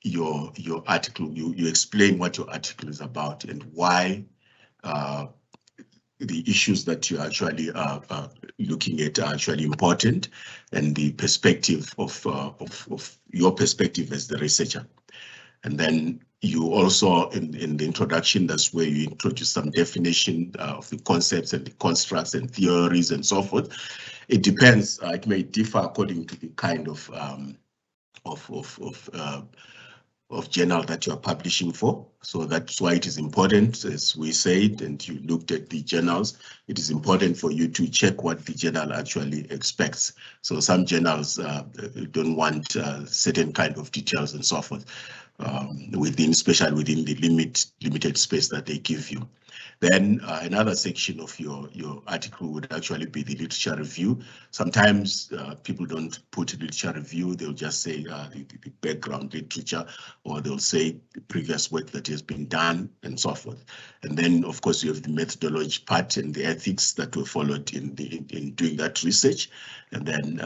Speaker 1: your article, you explain what your article is about and why the issues that you actually are looking at are actually important, and the perspective of your perspective as the researcher. And then you also, in the introduction, that's where you introduce some definition of the concepts and the constructs and theories and so forth. It depends. It may differ according to the kind of journal that you are publishing for. So that's why it is important, as we said, and you looked at the journals, it is important for you to check what the journal actually expects. So some journals don't want certain kind of details and so forth, especially within the limited space that they give you. Then another section of your article would actually be the literature review. Sometimes people don't put literature review, they'll just say the background literature, or they'll say the previous work that has been done and so forth. And then of course you have the methodology part and the ethics that were followed in doing that research. And then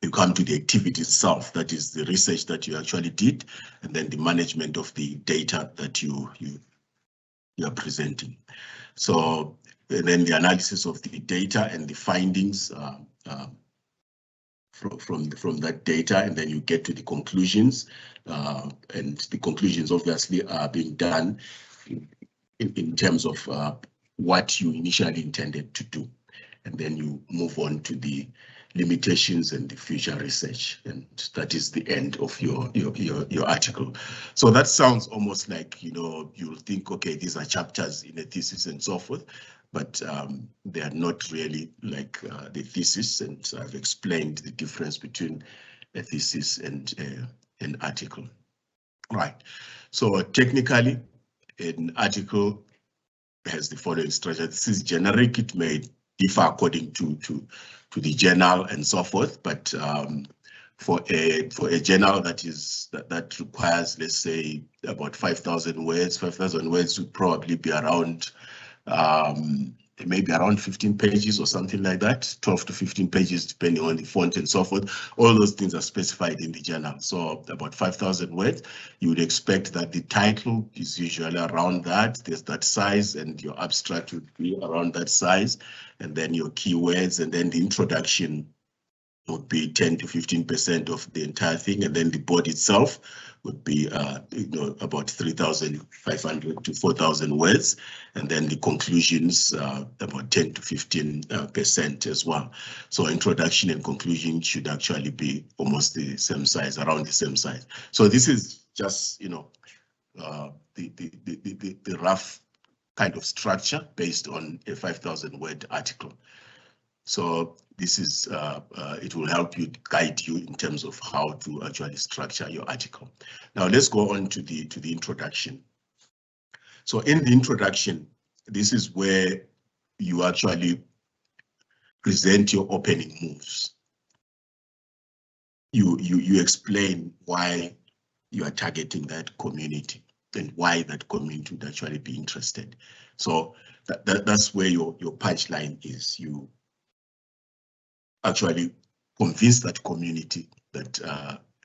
Speaker 1: you come to the activity itself, that is the research that you actually did, and then the management of the data that you are presenting. So then the analysis of the data and the findings from that data, and then you get to the conclusions, and the conclusions obviously are being done in terms of what you initially intended to do. And then you move on to the limitations and the future research, and that is the end of your article. So that sounds almost like, you'll think, okay, these are chapters in a thesis and so forth, but they are not really like the thesis, and I've explained the difference between a thesis and an article. Right. So technically, an article has the following structure. This is generic. It may differ according to the journal and so forth, but for a journal that requires, let's say, about 5,000 words, 5,000 words would probably be around maybe around 15 pages or something like that, 12 to 15 pages depending on the font and so forth. All those things are specified in the journal. So about 5,000 words, you would expect that the title is usually around that. There's that size, and your abstract would be around that size, and then your keywords, and then the introduction would be 10 to 15% of the entire thing, and then the body itself would be about 3,500 to 4,000 words, and then the conclusions about 10 to 15% as well. So introduction and conclusion should actually be almost the same size, around the same size. So this is just the rough kind of structure based on a 5,000 word article. So this is, it will help you, guide you in terms of how to actually structure your article. Now let's go on to the introduction. So in the introduction, this is where you actually present your opening moves. You explain why you are targeting that community and why that community would actually be interested. So that's where your punchline is. You actually convince that community that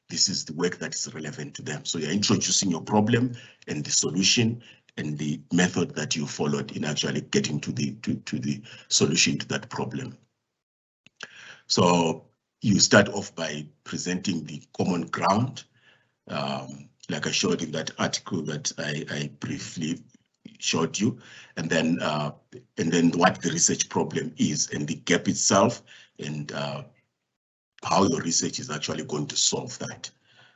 Speaker 1: this is the work that is relevant to them. So you're introducing your problem and the solution and the method that you followed in actually getting to the solution to that problem. So you start off by presenting the common ground, like I showed in that article that I briefly showed you, and then what the research problem is and the gap itself, and how your research is actually going to solve that.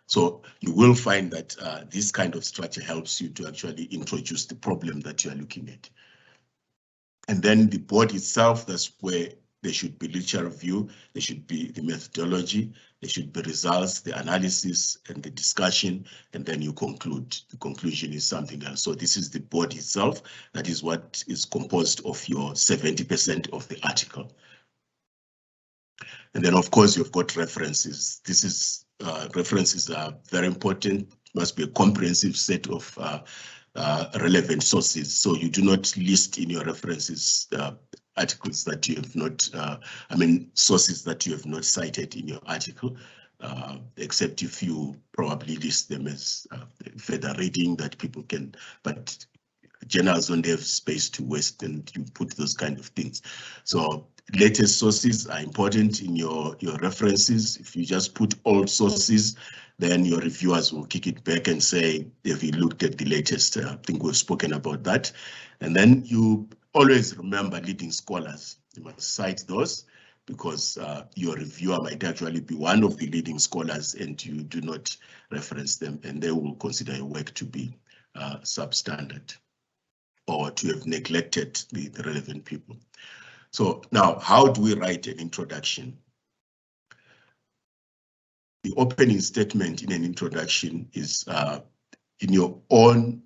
Speaker 1: So you will find that this kind of structure helps you to actually introduce the problem that you are looking at. And then the board itself, that's where there should be literature review, there should be the methodology, there should be results, the analysis and the discussion, and then you conclude. The conclusion is something else. So this is the board itself. That is what is composed of your 70% of the article. And then of course you've got references. This is references are very important. Must be a comprehensive set of relevant sources. So you do not list in your references articles that you have not, sources that you have not cited in your article, except if you probably list them as further reading that people can, but journals don't have space to waste, and you put those kind of things. So latest sources are important in your references. If you just put old sources, then your reviewers will kick it back and say, have you looked at the latest? I think we've spoken about that. And then you always remember leading scholars. You must cite those, because your reviewer might actually be one of the leading scholars and you do not reference them, and they will consider your work to be substandard or to have neglected the relevant people. So now, how do we write an introduction? The opening statement in an introduction is in your own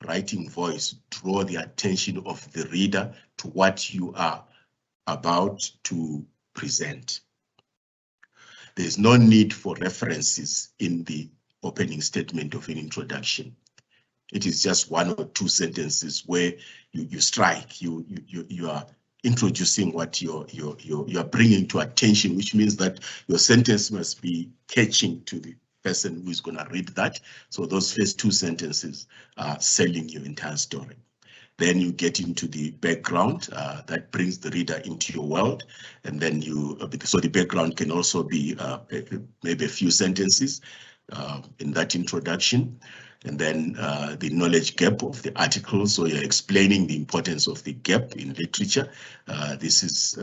Speaker 1: writing voice, draw the attention of the reader to what you are about to present. There's no need for references in the opening statement of an introduction. It is just one or two sentences where you strike, you are introducing what you are bringing to attention, which means that your sentence must be catching to the person who is going to read that. So those first two sentences are selling your entire story. Then you get into the background that brings the reader into your world, and then so the background can also be maybe a few sentences in that introduction. And then the knowledge gap of the article, so you're explaining the importance of the gap in literature. This is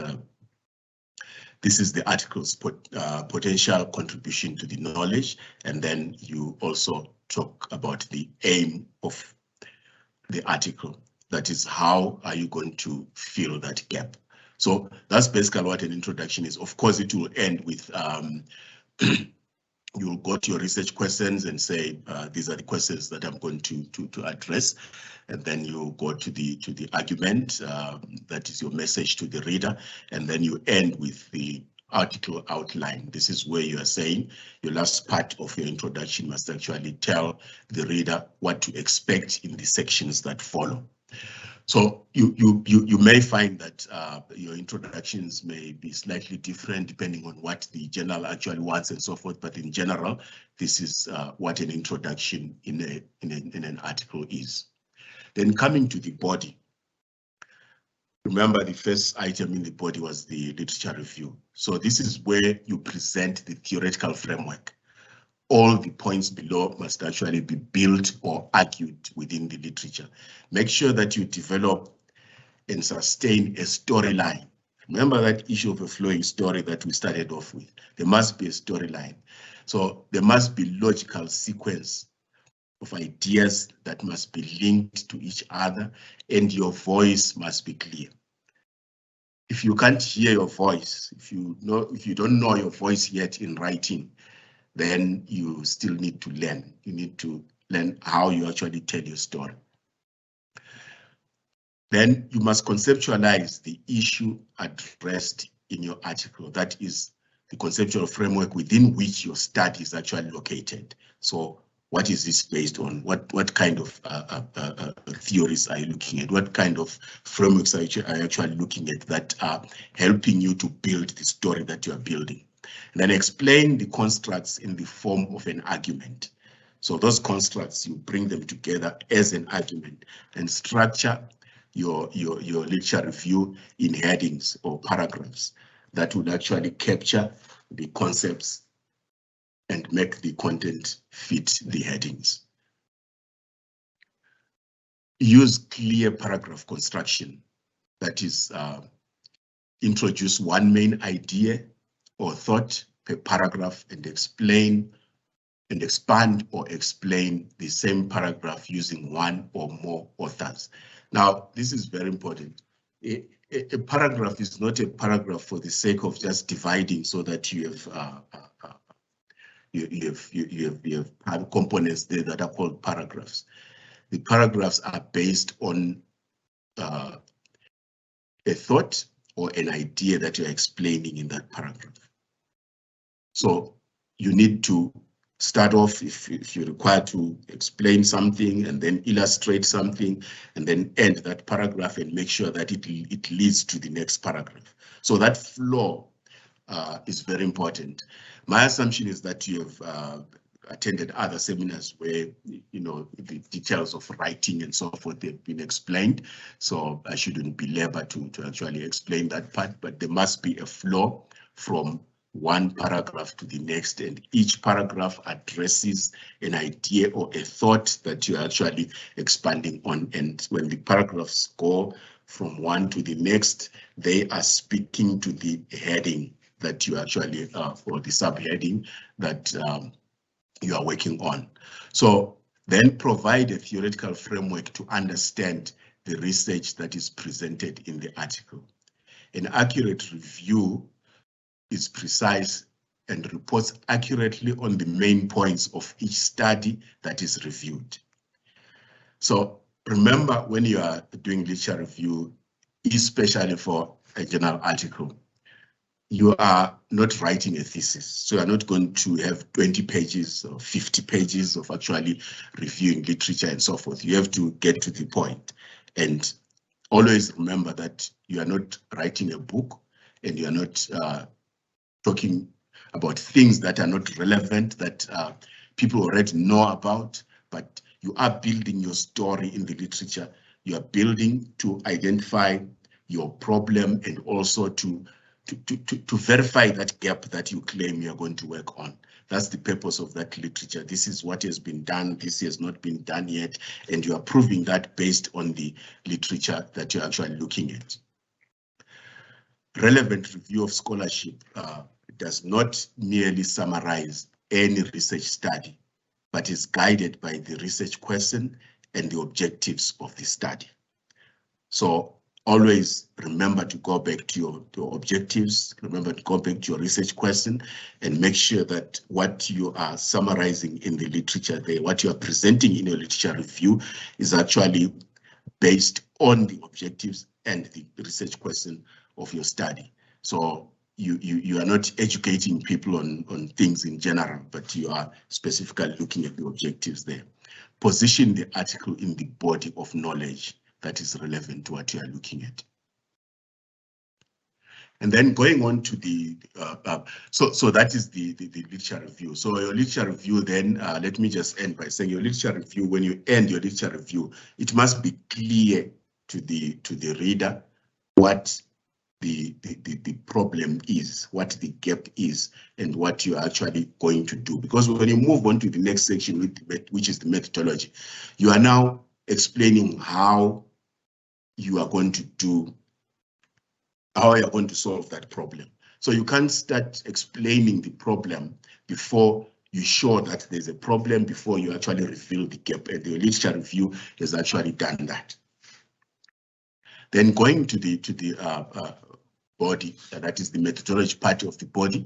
Speaker 1: the article's potential contribution to the knowledge, and then you also talk about the aim of the article. That is, how are you going to fill that gap? So that's basically what an introduction is. Of course, it will end with you'll go to your research questions and say, these are the questions that I'm going to address. And then you go to the argument, that is your message to the reader. And then you end with the article outline. This is where you are saying your last part of your introduction must actually tell the reader what to expect in the sections that follow. So you may find that your introductions may be slightly different depending on what the journal actually wants and so forth. But in general, this is what an introduction in an article is. Then coming to the body. Remember, the first item in the body was the literature review. So this is where you present the theoretical framework. All the points below must actually be built or argued within the literature. Make sure that you develop and sustain a storyline. Remember that issue of a flowing story that we started off with. There must be a storyline. So there must be logical sequence of ideas that must be linked to each other, and your voice must be clear. If you can't hear your voice, if you don't know your voice yet in writing, then you still need to learn. You need to learn how you actually tell your story. Then you must conceptualize the issue addressed in your article. That is the conceptual framework within which your study is actually located. So what is this based on? What kind of theories are you looking at? What kind of frameworks are you actually looking at that are helping you to build the story that you are building? And then explain the constructs in the form of an argument. So those constructs, you bring them together as an argument and structure your literature review in headings or paragraphs that would actually capture the concepts and make the content fit the headings. Use clear paragraph construction. That is, introduce one main idea or thought per paragraph and explain and expand or explain the same paragraph using one or more authors. Now, this is very important. A paragraph is not a paragraph for the sake of just dividing so that you have components there that are called paragraphs. The paragraphs are based on a thought or an idea that you're explaining in that paragraph. So you need to start off if you're required to explain something and then illustrate something and then end that paragraph and make sure that it leads to the next paragraph. So that flow is very important. My assumption is that you have attended other seminars where, you know, the details of writing and so forth have been explained. So I shouldn't belabor to actually explain that part, but there must be a flow from one paragraph to the next, and each paragraph addresses an idea or a thought that you're actually expanding on. And when the paragraphs go from one to the next, they are speaking to the heading that you actually, or the subheading that you are working on. So then provide a theoretical framework to understand the research that is presented in the article. An accurate review is precise and reports accurately on the main points of each study that is reviewed. So remember, when you are doing literature review, especially for a journal article, you are not writing a thesis. So you're not going to have 20 pages or 50 pages of actually reviewing literature and so forth. You have to get to the point. And always remember that you are not writing a book and you are not talking about things that are not relevant, that people already know about, but you are building your story in the literature. You are building to identify your problem and also to verify that gap that you claim you're going to work on. That's the purpose of that literature. This is what has been done, this has not been done yet, and you are proving that based on the literature that you're actually looking at. Relevant review of scholarship does not merely summarize any research study, but is guided by the research question and the objectives of the study. So always remember to go back to your objectives, remember to go back to your research question, and make sure that what you are summarizing in the literature there, what you are presenting in your literature review, is actually based on the objectives and the research question of your study. So you are not educating people on things in general, but you are specifically looking at the objectives there. Position the article in the body of knowledge that is relevant to what you are looking at. And then going on to the, so that is the literature review. So your literature review then, let me just end by saying your literature review, when you end your literature review, it must be clear to the reader what the problem is, what the gap is, and what you're actually going to do. Because when you move on to the next section, which is the methodology, you are now explaining how you are going to do, how you're going to solve that problem. So you can't start explaining the problem before you show that there's a problem, before you actually reveal the gap, and the literature review has actually done that. Then going to the body, that is the methodology part of the body,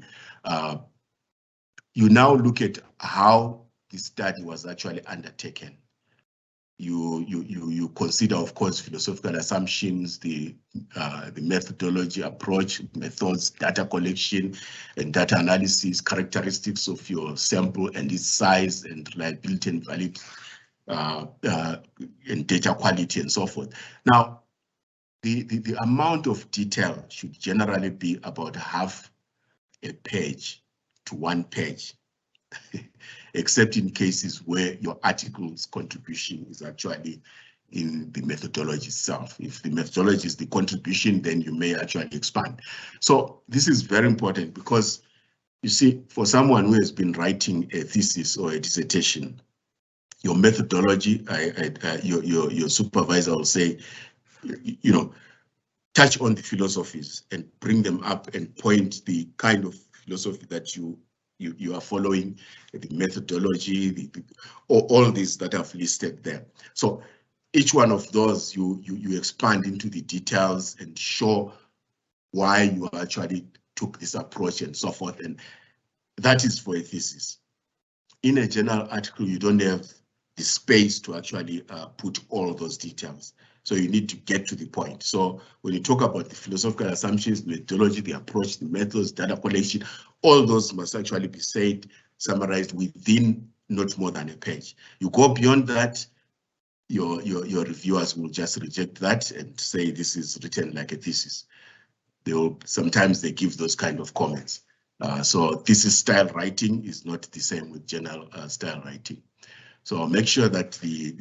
Speaker 1: you now look at how the study was actually undertaken. You consider, of course, philosophical assumptions, the methodology, approach, methods, data collection and data analysis, characteristics of your sample and its size and reliability and validity, and data quality and so forth. Now, the amount of detail should generally be about half a page to 1 page, except in cases where your article's contribution is actually in the methodology itself. If the methodology is the contribution, then you may actually expand. So this is very important because, you see, for someone who has been writing a thesis or a dissertation, your methodology, your supervisor will say, you know, touch on the philosophies and bring them up and point the kind of philosophy that you are following, the methodology, all these that I've listed there. So each one of those you expand into the details and show why you actually took this approach and so forth, and that is for a thesis. In a journal article, you don't have the space to actually put all those details. So you need to get to the point. So when you talk about the philosophical assumptions, methodology, the approach, the methods, data collection, all those must actually be said summarized within not more than a page. You go beyond that, your reviewers will just reject that and say this is written like a thesis. Sometimes they give those kind of comments. So thesis style writing is not the same with journal style writing. So make sure that the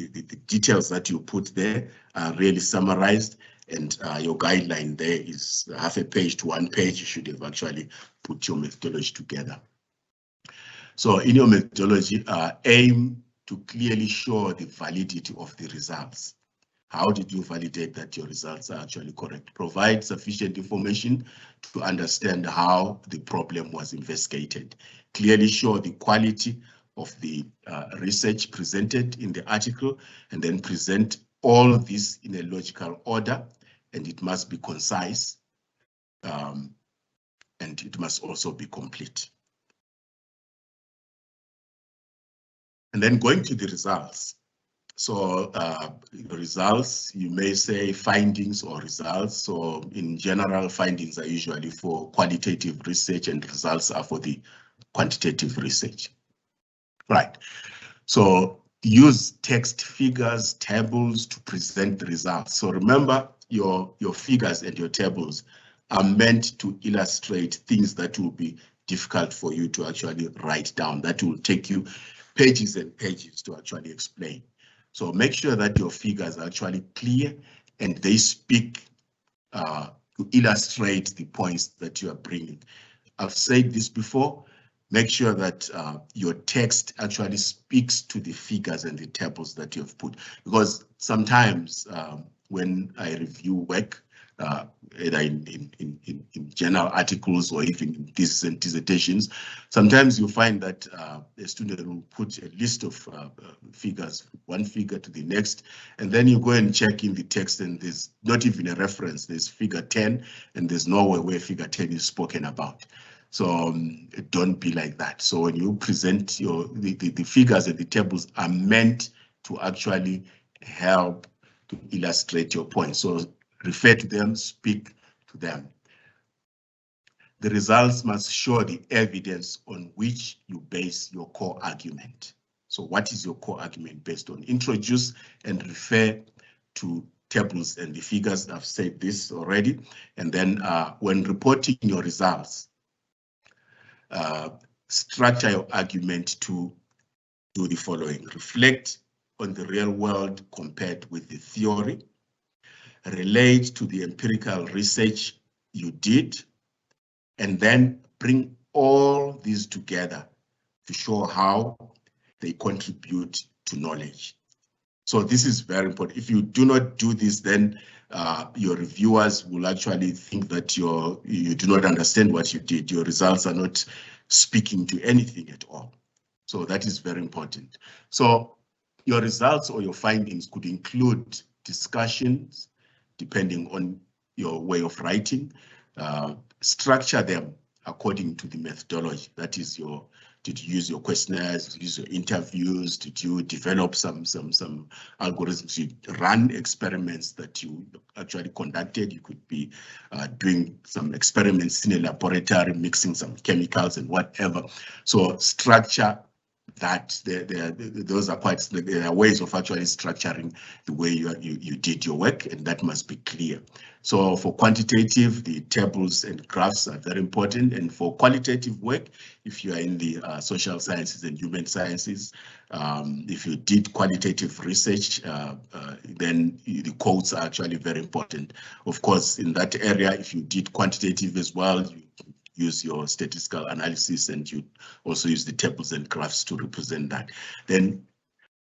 Speaker 1: details that you put there are really summarized, and your guideline there is half a page to 1 page. You should have actually put your methodology together. So in your methodology, aim to clearly show the validity of the results. How did you validate that your results are actually correct? Provide sufficient information to understand how the problem was investigated. Clearly show the quality of the research presented in the article, and then present all of this in a logical order, and it must be concise, and it must also be complete. And then going to the results. So results, you may say findings or results. So in general, findings are usually for qualitative research and results are for the quantitative research. Right. So use text, figures, tables to present the results. So remember, your figures and your tables are meant to illustrate things that will be difficult for you to actually write down, that will take you pages and pages to actually explain. So make sure that your figures are actually clear and they speak to illustrate the points that you are bringing. I've said this before, make sure that your text actually speaks to the figures and the tables that you have put. Because sometimes when I review work, either in journal articles or even in thesis and dissertations, sometimes you find that a student will put a list of figures, one figure to the next, and then you go and check in the text and there's not even a reference. There's figure 10 and there's nowhere where figure 10 is spoken about. So don't be like that. So when you present the figures and the tables are meant to actually help to illustrate your point. So refer to them, speak to them. The results must show the evidence on which you base your core argument. So what is your core argument based on? Introduce and refer to tables and the figures. I've said this already. And then when reporting your results, structure your argument to do the following. Reflect on the real world compared with the theory. Relate to the empirical research you did, and then bring all these together to show how they contribute to knowledge. So this is very important. If you do not do this, then your reviewers will actually think that you do not understand what you did. Your results are not speaking to anything at all. So that is very important. So your results or your findings could include discussions, depending on your way of writing. Structure them according to the methodology. That is did you use your questionnaires, did you use your interviews, did you develop some algorithms, you run experiments that you actually conducted. You could be doing some experiments in a laboratory, mixing some chemicals and whatever. So structure that. Those are there are ways of actually structuring the way you did your work, and that must be clear. So for quantitative, the tables and graphs are very important, and for qualitative work, if you are in the social sciences and human sciences, if you did qualitative research, then the quotes are actually very important. Of course, in that area, if you did quantitative as well, you use your statistical analysis, and you also use the tables and graphs to represent that. Then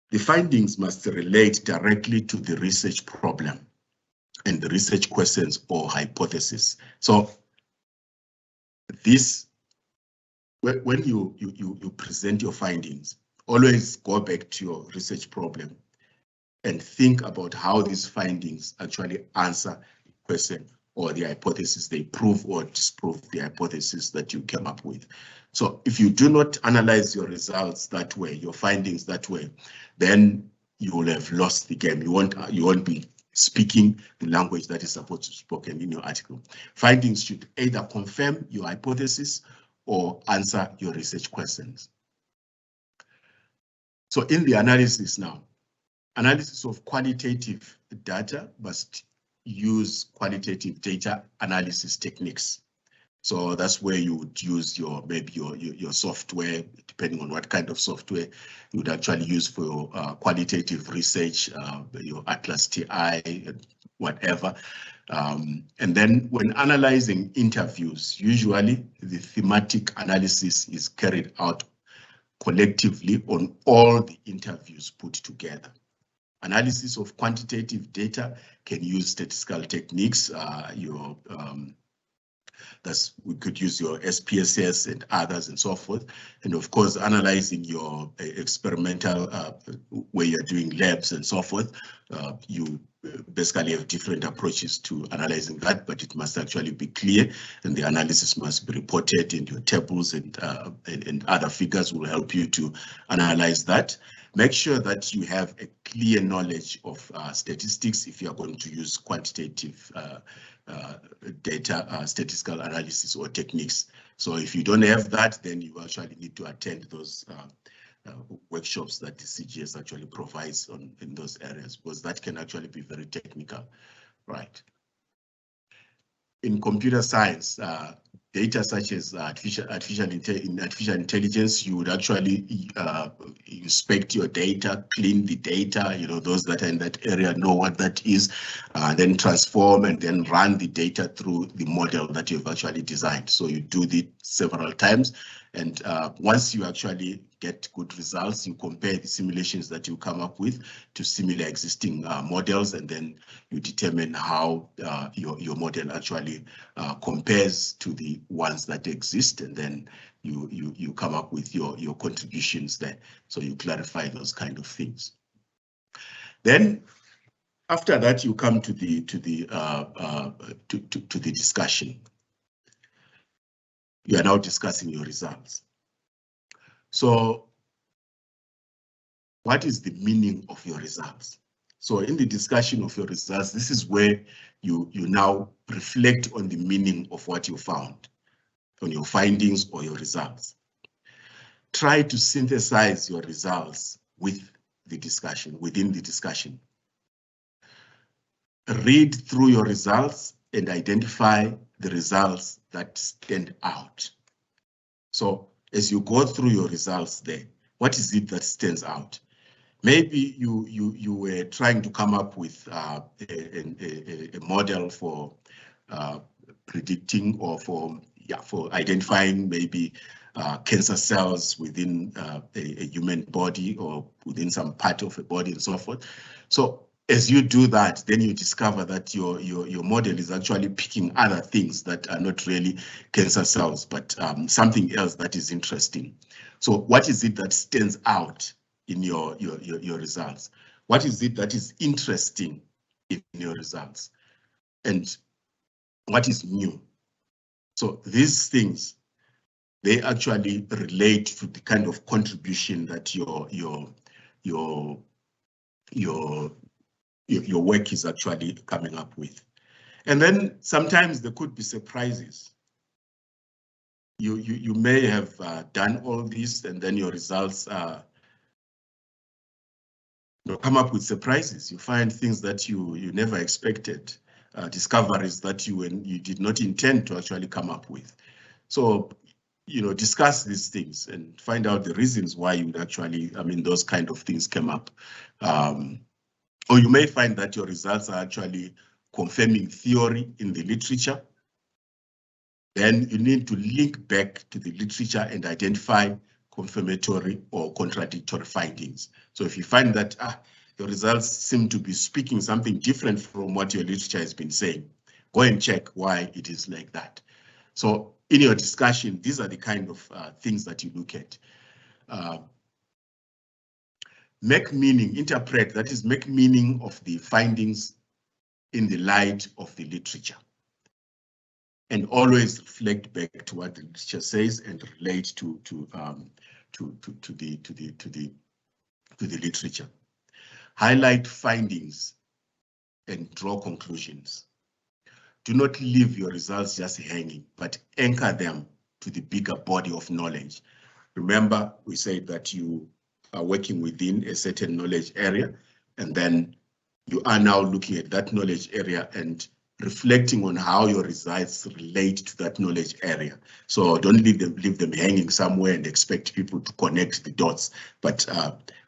Speaker 1: the findings must relate directly to the research problem and the research questions or hypothesis. So this, when you present your findings, always go back to your research problem and think about how these findings actually answer the question or the hypothesis. They prove or disprove the hypothesis that you came up with. So if you do not analyze your results that way, your findings that way, then you will have lost the game. You won't be speaking the language that is supposed to be spoken in your article. Findings should either confirm your hypothesis or answer your research questions. So in the analysis now, analysis of qualitative data must use qualitative data analysis techniques. So that's where you would use maybe your software, depending on what kind of software you would actually use for your qualitative research, your Atlas TI, whatever. And then when analyzing interviews, usually the thematic analysis is carried out collectively on all the interviews put together. Analysis of quantitative data can use statistical techniques, we could use your SPSS and others and so forth. And of course, analyzing your experimental, where you're doing labs and so forth, you basically have different approaches to analyzing that, but it must actually be clear, and the analysis must be reported in your tables, and other figures will help you to analyze that. Make sure that you have a clear knowledge of statistics if you are going to use quantitative data, statistical analysis or techniques. So if you don't have that, then you actually need to attend those workshops that the CGS actually provides in those areas, because that can actually be very technical, right? In computer science, data such as artificial intelligence, you would actually inspect your data, clean the data, those that are in that area know what that is, then transform and then run the data through the model that you've actually designed. So you do it several times, and once you actually get good results, you compare the simulations that you come up with to similar existing models, and then you determine how your model actually compares to the ones that exist, and then you come up with your contributions there. So you clarify those kind of things. Then after that, you come to the discussion. You are now discussing your results. So what is the meaning of your results? So in the discussion of your results, this is where you now reflect on the meaning of what you found, on your findings or your results. Try to synthesize your results with the discussion, within the discussion. Read through your results and identify the results that stand out. So as you go through your results there, what is it that stands out? Maybe you were trying to come up with a model for predicting or for identifying maybe cancer cells within a human body or within some part of a body and so forth. So as you do that, then you discover that your model is actually picking other things that are not really cancer cells, but something else that is interesting. So what is it that stands out in your results? What is it that is interesting in your results? And what is new? So these things, they actually relate to the kind of contribution that your work is actually coming up with. And then sometimes there could be surprises. You may have done all this, and then your results come up with surprises. You find things that you never expected, discoveries that you did not intend to actually come up with. So, discuss these things and find out the reasons why you actually, those kind of things came up. Or you may find that your results are actually confirming theory in the literature. Then you need to link back to the literature and identify confirmatory or contradictory findings. So if you find that your results seem to be speaking something different from what your literature has been saying, go and check why it is like that. So in your discussion, these are the kind of things that you look at. Make meaning, interpret, that is, make meaning of the findings in the light of the literature. And always reflect back to what the literature says and relate to the literature. Highlight findings and draw conclusions. Do not leave your results just hanging, but anchor them to the bigger body of knowledge. Remember, we said that you working within a certain knowledge area, and then you are now looking at that knowledge area and reflecting on how your results relate to that knowledge area. So don't leave them hanging somewhere and expect people to connect the dots, but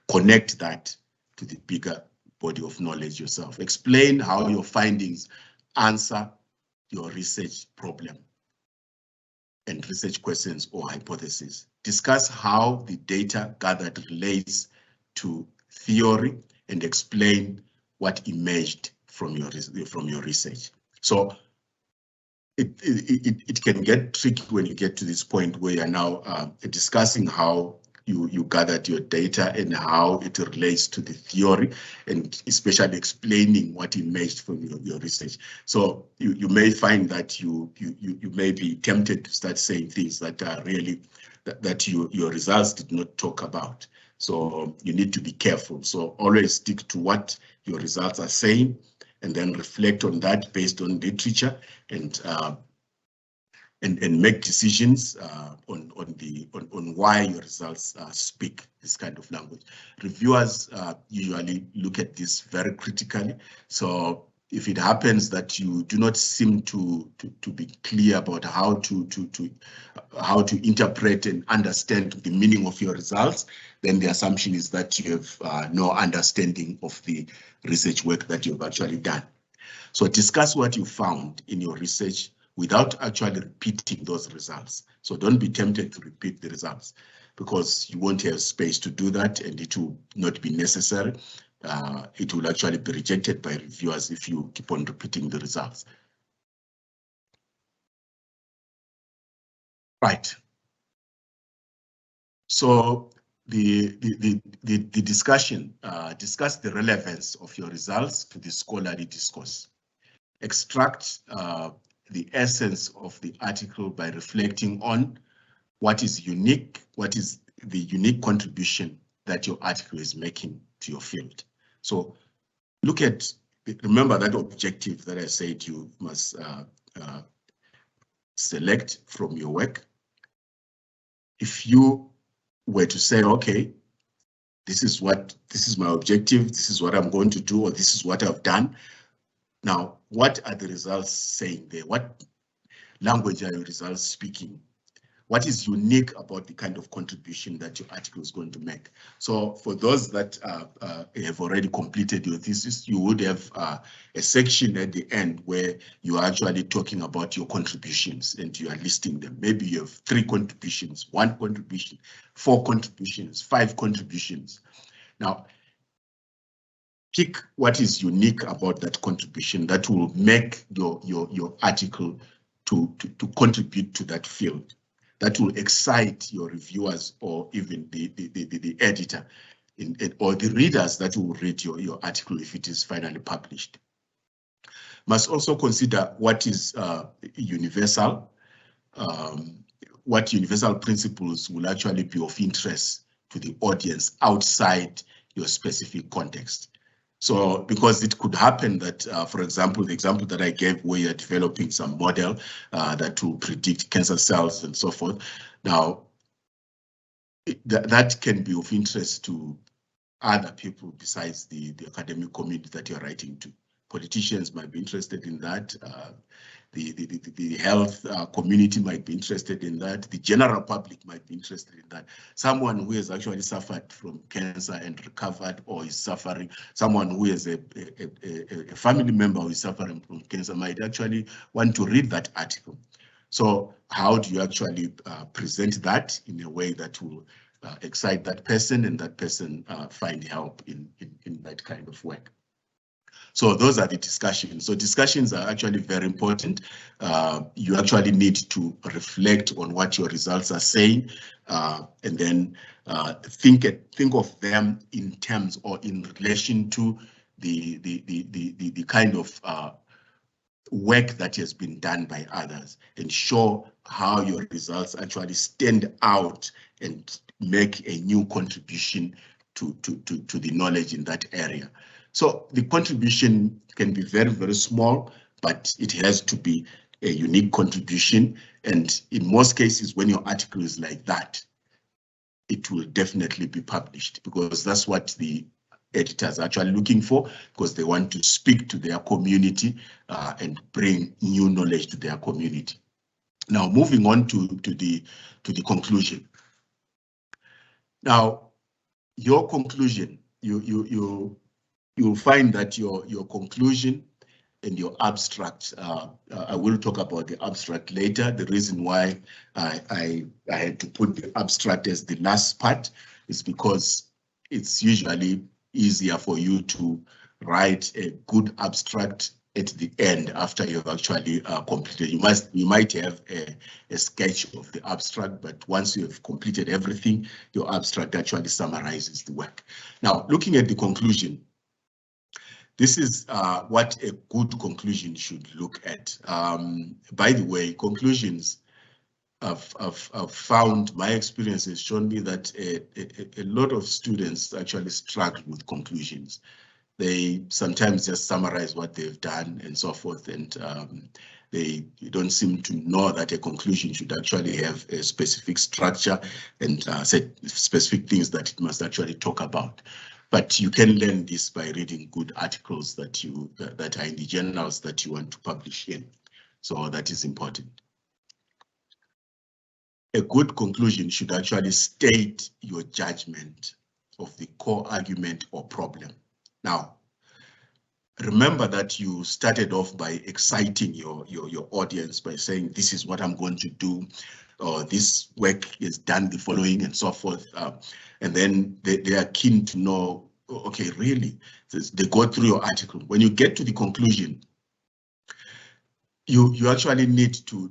Speaker 1: connect that to the bigger body of knowledge yourself. Explain how your findings answer your research problem and research questions or hypotheses. Discuss how the data gathered relates to theory and explain what emerged from your research. So it can get tricky when you get to this point where you're now discussing how you gathered your data and how it relates to the theory, and especially explaining what emerged from your research. So you may find that you may be tempted to start saying things that are really that your results did not talk about. So you need to be careful. So always stick to what your results are saying, and then reflect on that based on literature, and make decisions on why your results speak this kind of language. Reviewers usually look at this very critically. So if it happens that you do not seem to be clear about how to interpret and understand the meaning of your results, then the assumption is that you have no understanding of the research work that you've actually done. So discuss what you found in your research without actually repeating those results. So don't be tempted to repeat the results, because you won't have space to do that, and it will not be necessary. It will actually be rejected by reviewers if you keep on repeating the results. Right. So the discussion, discuss the relevance of your results to the scholarly discourse. Extract the essence of the article by reflecting on what is unique, what is the unique contribution that your article is making to your field. So look at, remember that objective that I said you must select from your work. If you were to say, okay, this is my objective, this is what I'm going to do, or this is what I've done. Now, what are the results saying there? What language are your results speaking? What is unique about the kind of contribution that your article is going to make? So for those that have already completed your thesis, you would have a section at the end where you are actually talking about your contributions and you are listing them. Maybe you have 3 contributions, 1 contribution, 4 contributions, 5 contributions. Now, pick what is unique about that contribution that will make your article to contribute to that field, that will excite your reviewers or even the editor or the readers that will read your article if it is finally published. Must also consider what is universal, what universal principles will actually be of interest to the audience outside your specific context. So, because it could happen that, for example, the example that I gave where you're developing some model that will predict cancer cells and so forth. Now, that can be of interest to other people besides the academic community that you're writing to. Politicians might be interested in that. The health community might be interested in that. The general public might be interested in that. Someone who has actually suffered from cancer and recovered or is suffering, someone who is a family member who is suffering from cancer might actually want to read that article. So how do you actually present that in a way that will excite that person and that person find help in that kind of work? So those are the discussions. So discussions are actually very important. You actually need to reflect on what your results are saying, and then think of them in terms or in relation to the kind of work that has been done by others, and show how your results actually stand out and make a new contribution to the knowledge in that area. So the contribution can be very, very small, but it has to be a unique contribution. And in most cases, when your article is like that, it will definitely be published, because that's what the editors are actually looking for, because they want to speak to their community and bring new knowledge to their community. Now, moving on to the conclusion. Now, your conclusion, you'll find that your conclusion and your abstract, I will talk about the abstract later. The reason why I had to put the abstract as the last part is because it's usually easier for you to write a good abstract at the end after you've actually completed. You might have a sketch of the abstract, but once you have completed everything, your abstract actually summarizes the work. Now, looking at the conclusion, this is what a good conclusion should look at. By the way, conclusions, I've found, my experience has shown me that a lot of students actually struggle with conclusions. They sometimes just summarize what they've done and so forth, and they don't seem to know that a conclusion should actually have a specific structure and say specific things that it must actually talk about. But you can learn this by reading good articles that are in the journals that you want to publish in. So that is important. A good conclusion should actually state your judgment of the core argument or problem. Now, remember that you started off by exciting your audience by saying, this is what I'm going to do, or this work is done the following, and so forth. And then they are keen to know, okay, really, they go through your article. When you get to the conclusion, you actually need to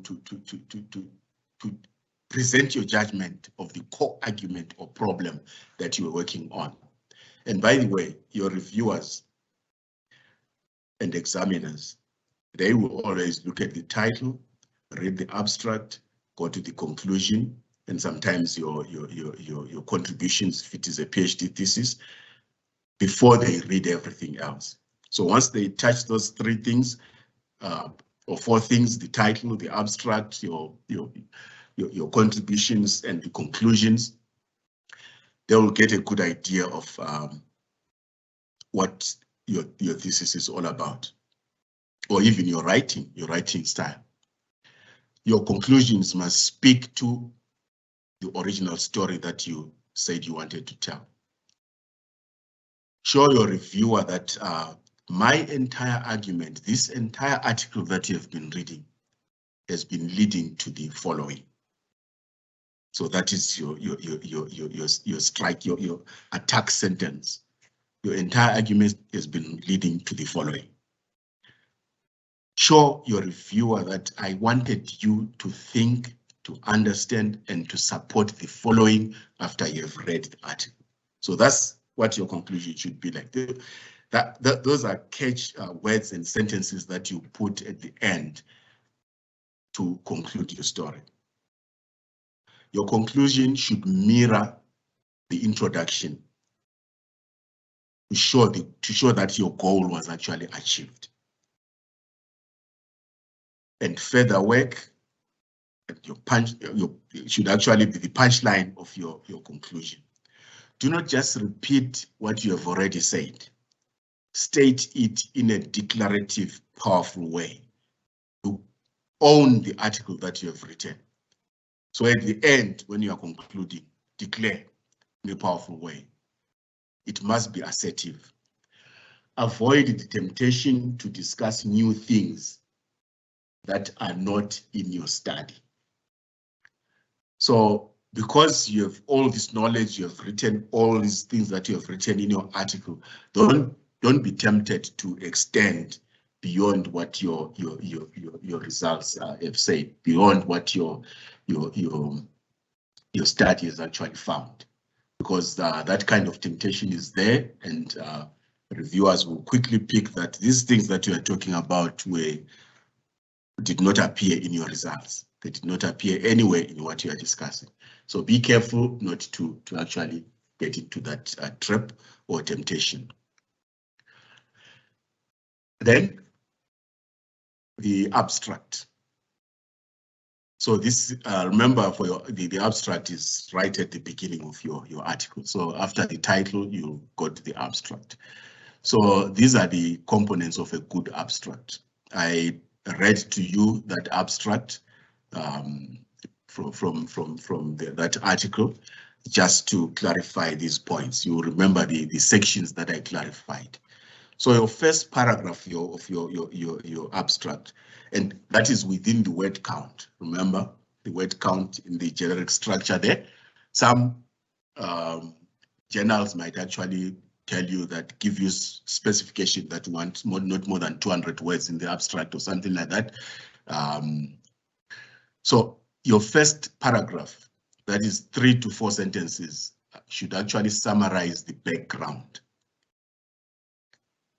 Speaker 1: present your judgment of the core argument or problem that you are working on. And by the way, your reviewers and examiners, they will always look at the title, read the abstract, go to the conclusion, and sometimes your contributions, if it is a PhD thesis, before they read everything else. So once they touch those three things, or four things, the title, the abstract, your contributions, and the conclusions, they will get a good idea of what your thesis is all about, or even your writing style. Your conclusions must speak to the original story that you said you wanted to tell. Show your reviewer that my entire argument, this entire article that you have been reading, has been leading to the following. So that is your strike, your attack sentence. Your entire argument has been leading to the following. Show your reviewer that I wanted you to think, to understand, and to support the following after you have read the article. So that's what your conclusion should be like. Those are catch words and sentences that you put at the end to conclude your story. Your conclusion should mirror the introduction to show that your goal was actually achieved. And further work, should actually be the punchline of your conclusion. Do not just repeat what you have already said. State it in a declarative, powerful way. You own the article that you have written. So at the end, when you are concluding, declare in a powerful way. It must be assertive. Avoid the temptation to discuss new things that are not in your study. So because you have all this knowledge, you have written all these things that you have written in your article, don't be tempted to extend beyond what your results have said, beyond what your study has actually found, because that kind of temptation is there, and reviewers will quickly pick that these things that you are talking about did not appear in your results. They did not appear anywhere in what you are discussing. So be careful not to actually get into that trap or temptation. Then the abstract. So this, remember, for the abstract is right at the beginning of your article. So after the title, you got the abstract. So these are the components of a good abstract. I read to you that abstract from that article, just to clarify these points. You remember the sections that I clarified. So your first paragraph of your abstract, and that is within the word count. Remember the word count in the generic structure there. Some journals might actually tell you that, give you specification that you want not more than 200 words in the abstract or something like that. So your first paragraph, that is 3 to 4 sentences, should actually summarize the background,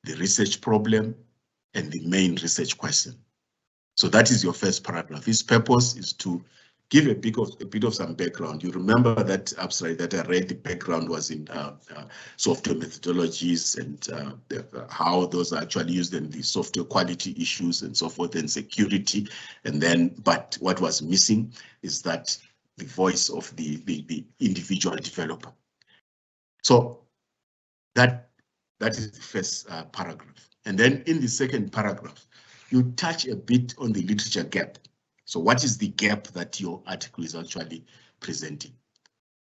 Speaker 1: the research problem, and the main research question. So that is your first paragraph. Its purpose is to give a bit of some background. You remember that abstract that I read, the background was in software methodologies and how those are actually used, in the software quality issues and so forth, and security. And then, but what was missing is that the voice of the individual developer. So that is the first paragraph. And then in the second paragraph, you touch a bit on the literature gap. So what is the gap that your article is actually presenting?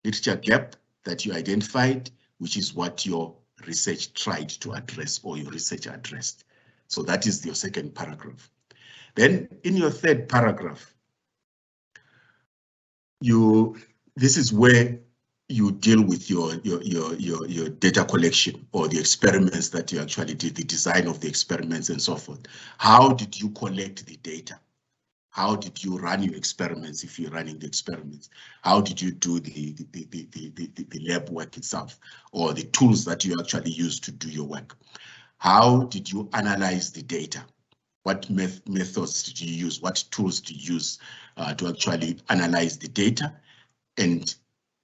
Speaker 1: Literature gap that you identified, which is what your research tried to address or your research addressed. So that is your second paragraph. Then in your third paragraph, this is where you deal with your data collection or the experiments that you actually did, the design of the experiments and so forth. How did you collect the data? How did you run your experiments if you're running the experiments? How did you do the lab work itself, or the tools that you actually use to do your work? How did you analyze the data? What methods did you use? What tools did you use to actually analyze the data? And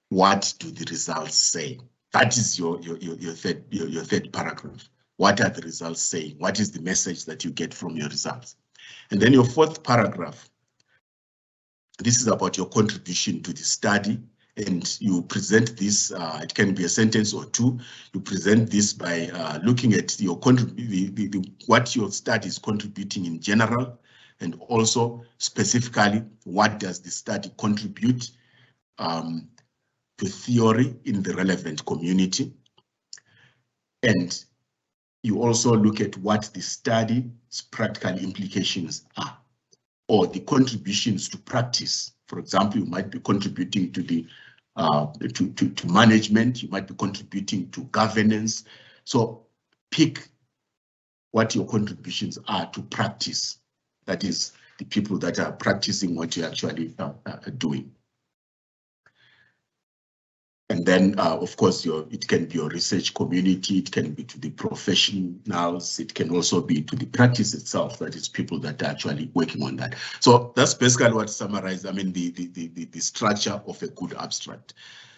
Speaker 1: what do the results say? That is your third paragraph. What are the results saying? What is the message that you get from your results? And then your fourth paragraph, this is about your contribution to the study, and you present this, it can be a sentence or two. You present this by looking at your what your study is contributing in general, and also specifically, what does the study contribute to theory in the relevant community. And you also look at what the study's practical implications are, or the contributions to practice. For example, you might be contributing to the to management, you might be contributing to governance. So pick what your contributions are to practice. That is, the people that are practicing what you're actually doing. And then, of course, it can be your research community, it can be to the professionals, it can also be to the practice itself, that is people that are actually working on that. So that's basically what summarized, I mean, the structure of a good abstract.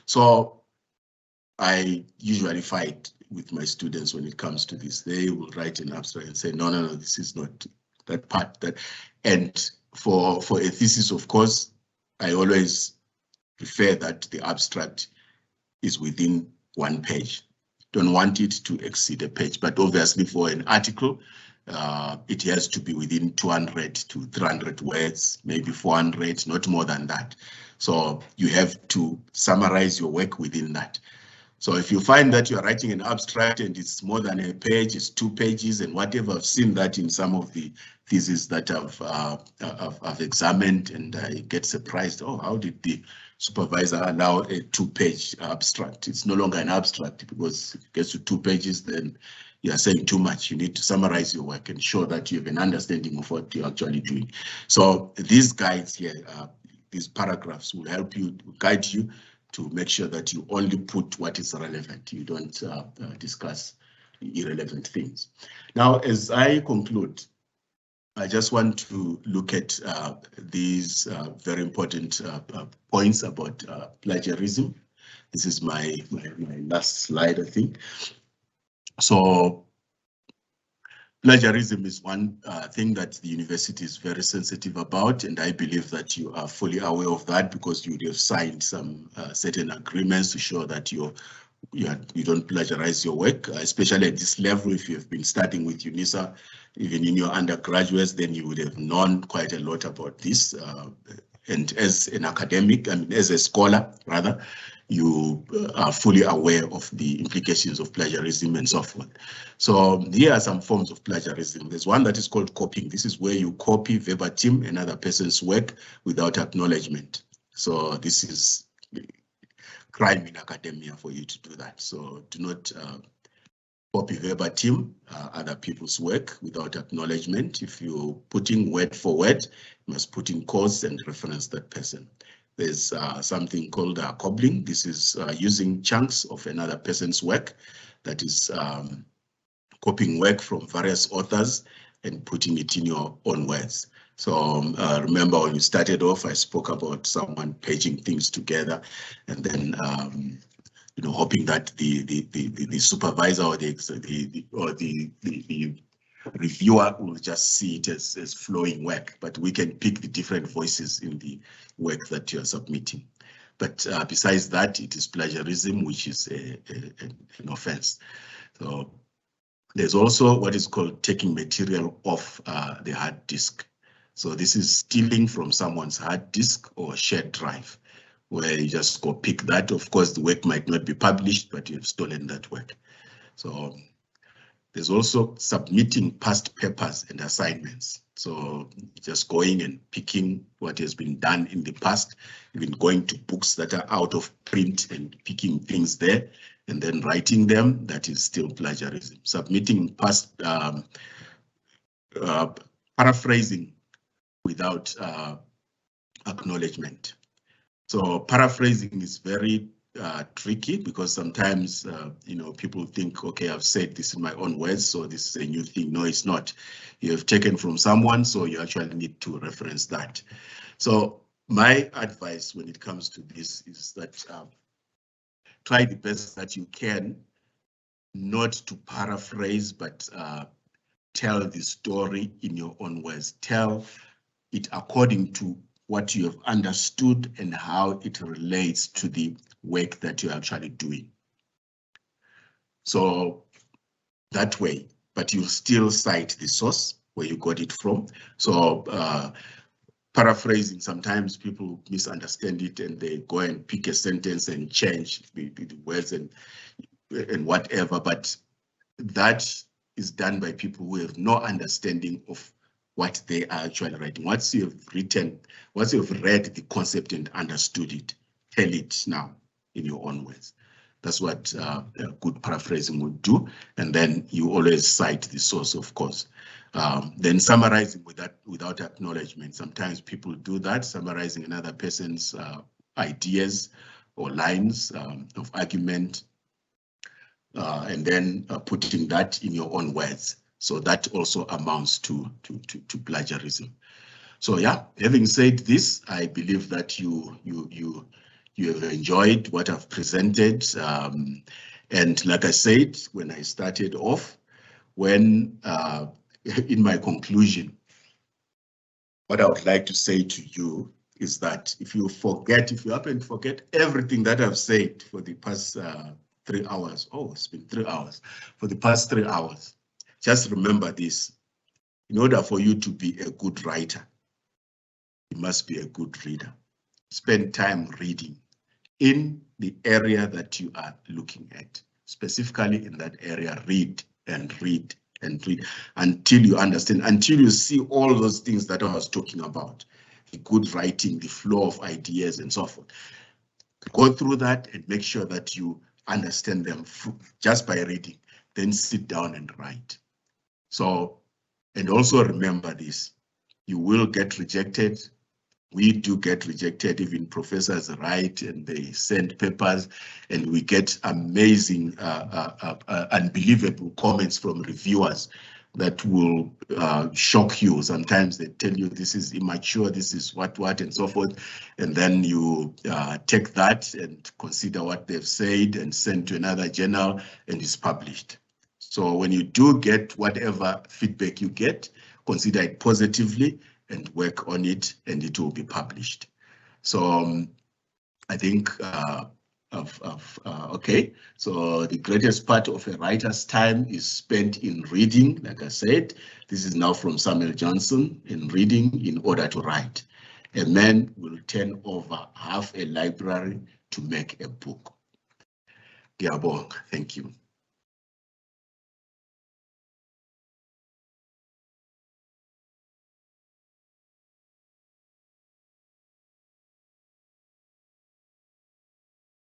Speaker 1: So I usually fight with my students when it comes to this. They will write an abstract and say, no, this is not that part. And for a thesis, of course, I always prefer that the abstract is within 1 page. Don't want it to exceed a page, but obviously for an article, it has to be within 200 to 300 words, maybe 400, not more than that. So you have to summarize your work within that. So if you find that you are writing an abstract and it's more than a page, it's 2 pages and whatever, I've seen that in some of the theses that I've examined, and I get surprised. Oh, how did the supervisor allow a 2-page abstract? It's no longer an abstract, because if it gets to 2 pages, then you are saying too much. You need to summarize your work and show that you have an understanding of what you're actually doing. So these guides here, these paragraphs will help you, guide you to make sure that you only put what is relevant. You don't discuss irrelevant things. Now, as I conclude, I just want to look at these very important points about plagiarism. This is my last slide, I think. So Plagiarism is one thing that the university is very sensitive about, and I believe that you are fully aware of that because you would have signed some certain agreements to show that you don't plagiarize your work, especially at this level. If you have been studying with UNISA, even in your undergraduates, then you would have known quite a lot about this. And as an academic, I mean, as a scholar, rather, you are fully aware of the implications of plagiarism and so forth. So here are some forms of plagiarism. There's one that is called copying. This is where you copy verbatim another person's work without acknowledgement. So this is crime in academia for you to do that. So do not copy verbatim other people's work without acknowledgement. If you're putting word for word, you must put in quotes and reference that person. There's something called cobbling. This is using chunks of another person's work, that is copying work from various authors and putting it in your own words. So remember when you started off, I spoke about someone paging things together and then hoping that the supervisor or the reviewer will just see it as flowing work, but we can pick the different voices in the work that you are submitting. But besides that, it is plagiarism, which is an offense. So there's also what is called taking material off the hard disk. So this is stealing from someone's hard disk or shared drive, where you just go pick that. Of course, the work might not be published, but you've stolen that work. So there's also submitting past papers and assignments. So just going and picking what has been done in the past, even going to books that are out of print and picking things there and then writing them, that is still plagiarism. Submitting past, paraphrasing without acknowledgement. So paraphrasing is very tricky because sometimes people think, okay, I've said this in my own words, so this is a new thing. No, it's not. You have taken from someone, so you actually need to reference that. So my advice when it comes to this is that try the best that you can not to paraphrase, but tell the story in your own words. Tell it according to what you have understood and how it relates to the work that you're actually doing. So that way, but you still cite the source where you got it from. So paraphrasing, sometimes people misunderstand it and they go and pick a sentence and change the words and whatever, but that is done by people who have no understanding of what they are actually writing. Once you have written, once you have read the concept and understood it, tell it now in your own words. That's what good paraphrasing would do. And then you always cite the source, of course. Then summarizing without acknowledgement. Sometimes people do that, summarizing another person's ideas or lines of argument, and then putting that in your own words. So that also amounts to plagiarism. So yeah, having said this, I believe that you have enjoyed what I've presented. And like I said, when I started off, when in my conclusion, what I would like to say to you is that if you happen to forget everything that I've said for the past 3 hours, oh, it's been 3 hours, for the past 3 hours, just remember this. In order for you to be a good writer, you must be a good reader. Spend time reading in the area that you are looking at. Specifically in that area, read and read and read until you understand, until you see all those things that I was talking about. The good writing, the flow of ideas and so forth. Go through that and make sure that you understand them just by reading. Then sit down and write. So, and also remember this, you will get rejected. We do get rejected, even professors write and they send papers and we get amazing, unbelievable comments from reviewers that will shock you. Sometimes they tell you this is immature, this is what, and so forth. And then you take that and consider what they've said and send to another journal and it's published. So when you do get whatever feedback you get, consider it positively and work on it, and it will be published. So I think okay, so the greatest part of a writer's time is spent in reading. Like I said, this is now from Samuel Johnson, in reading in order to write. A man will turn over half a library to make a book. Thank you.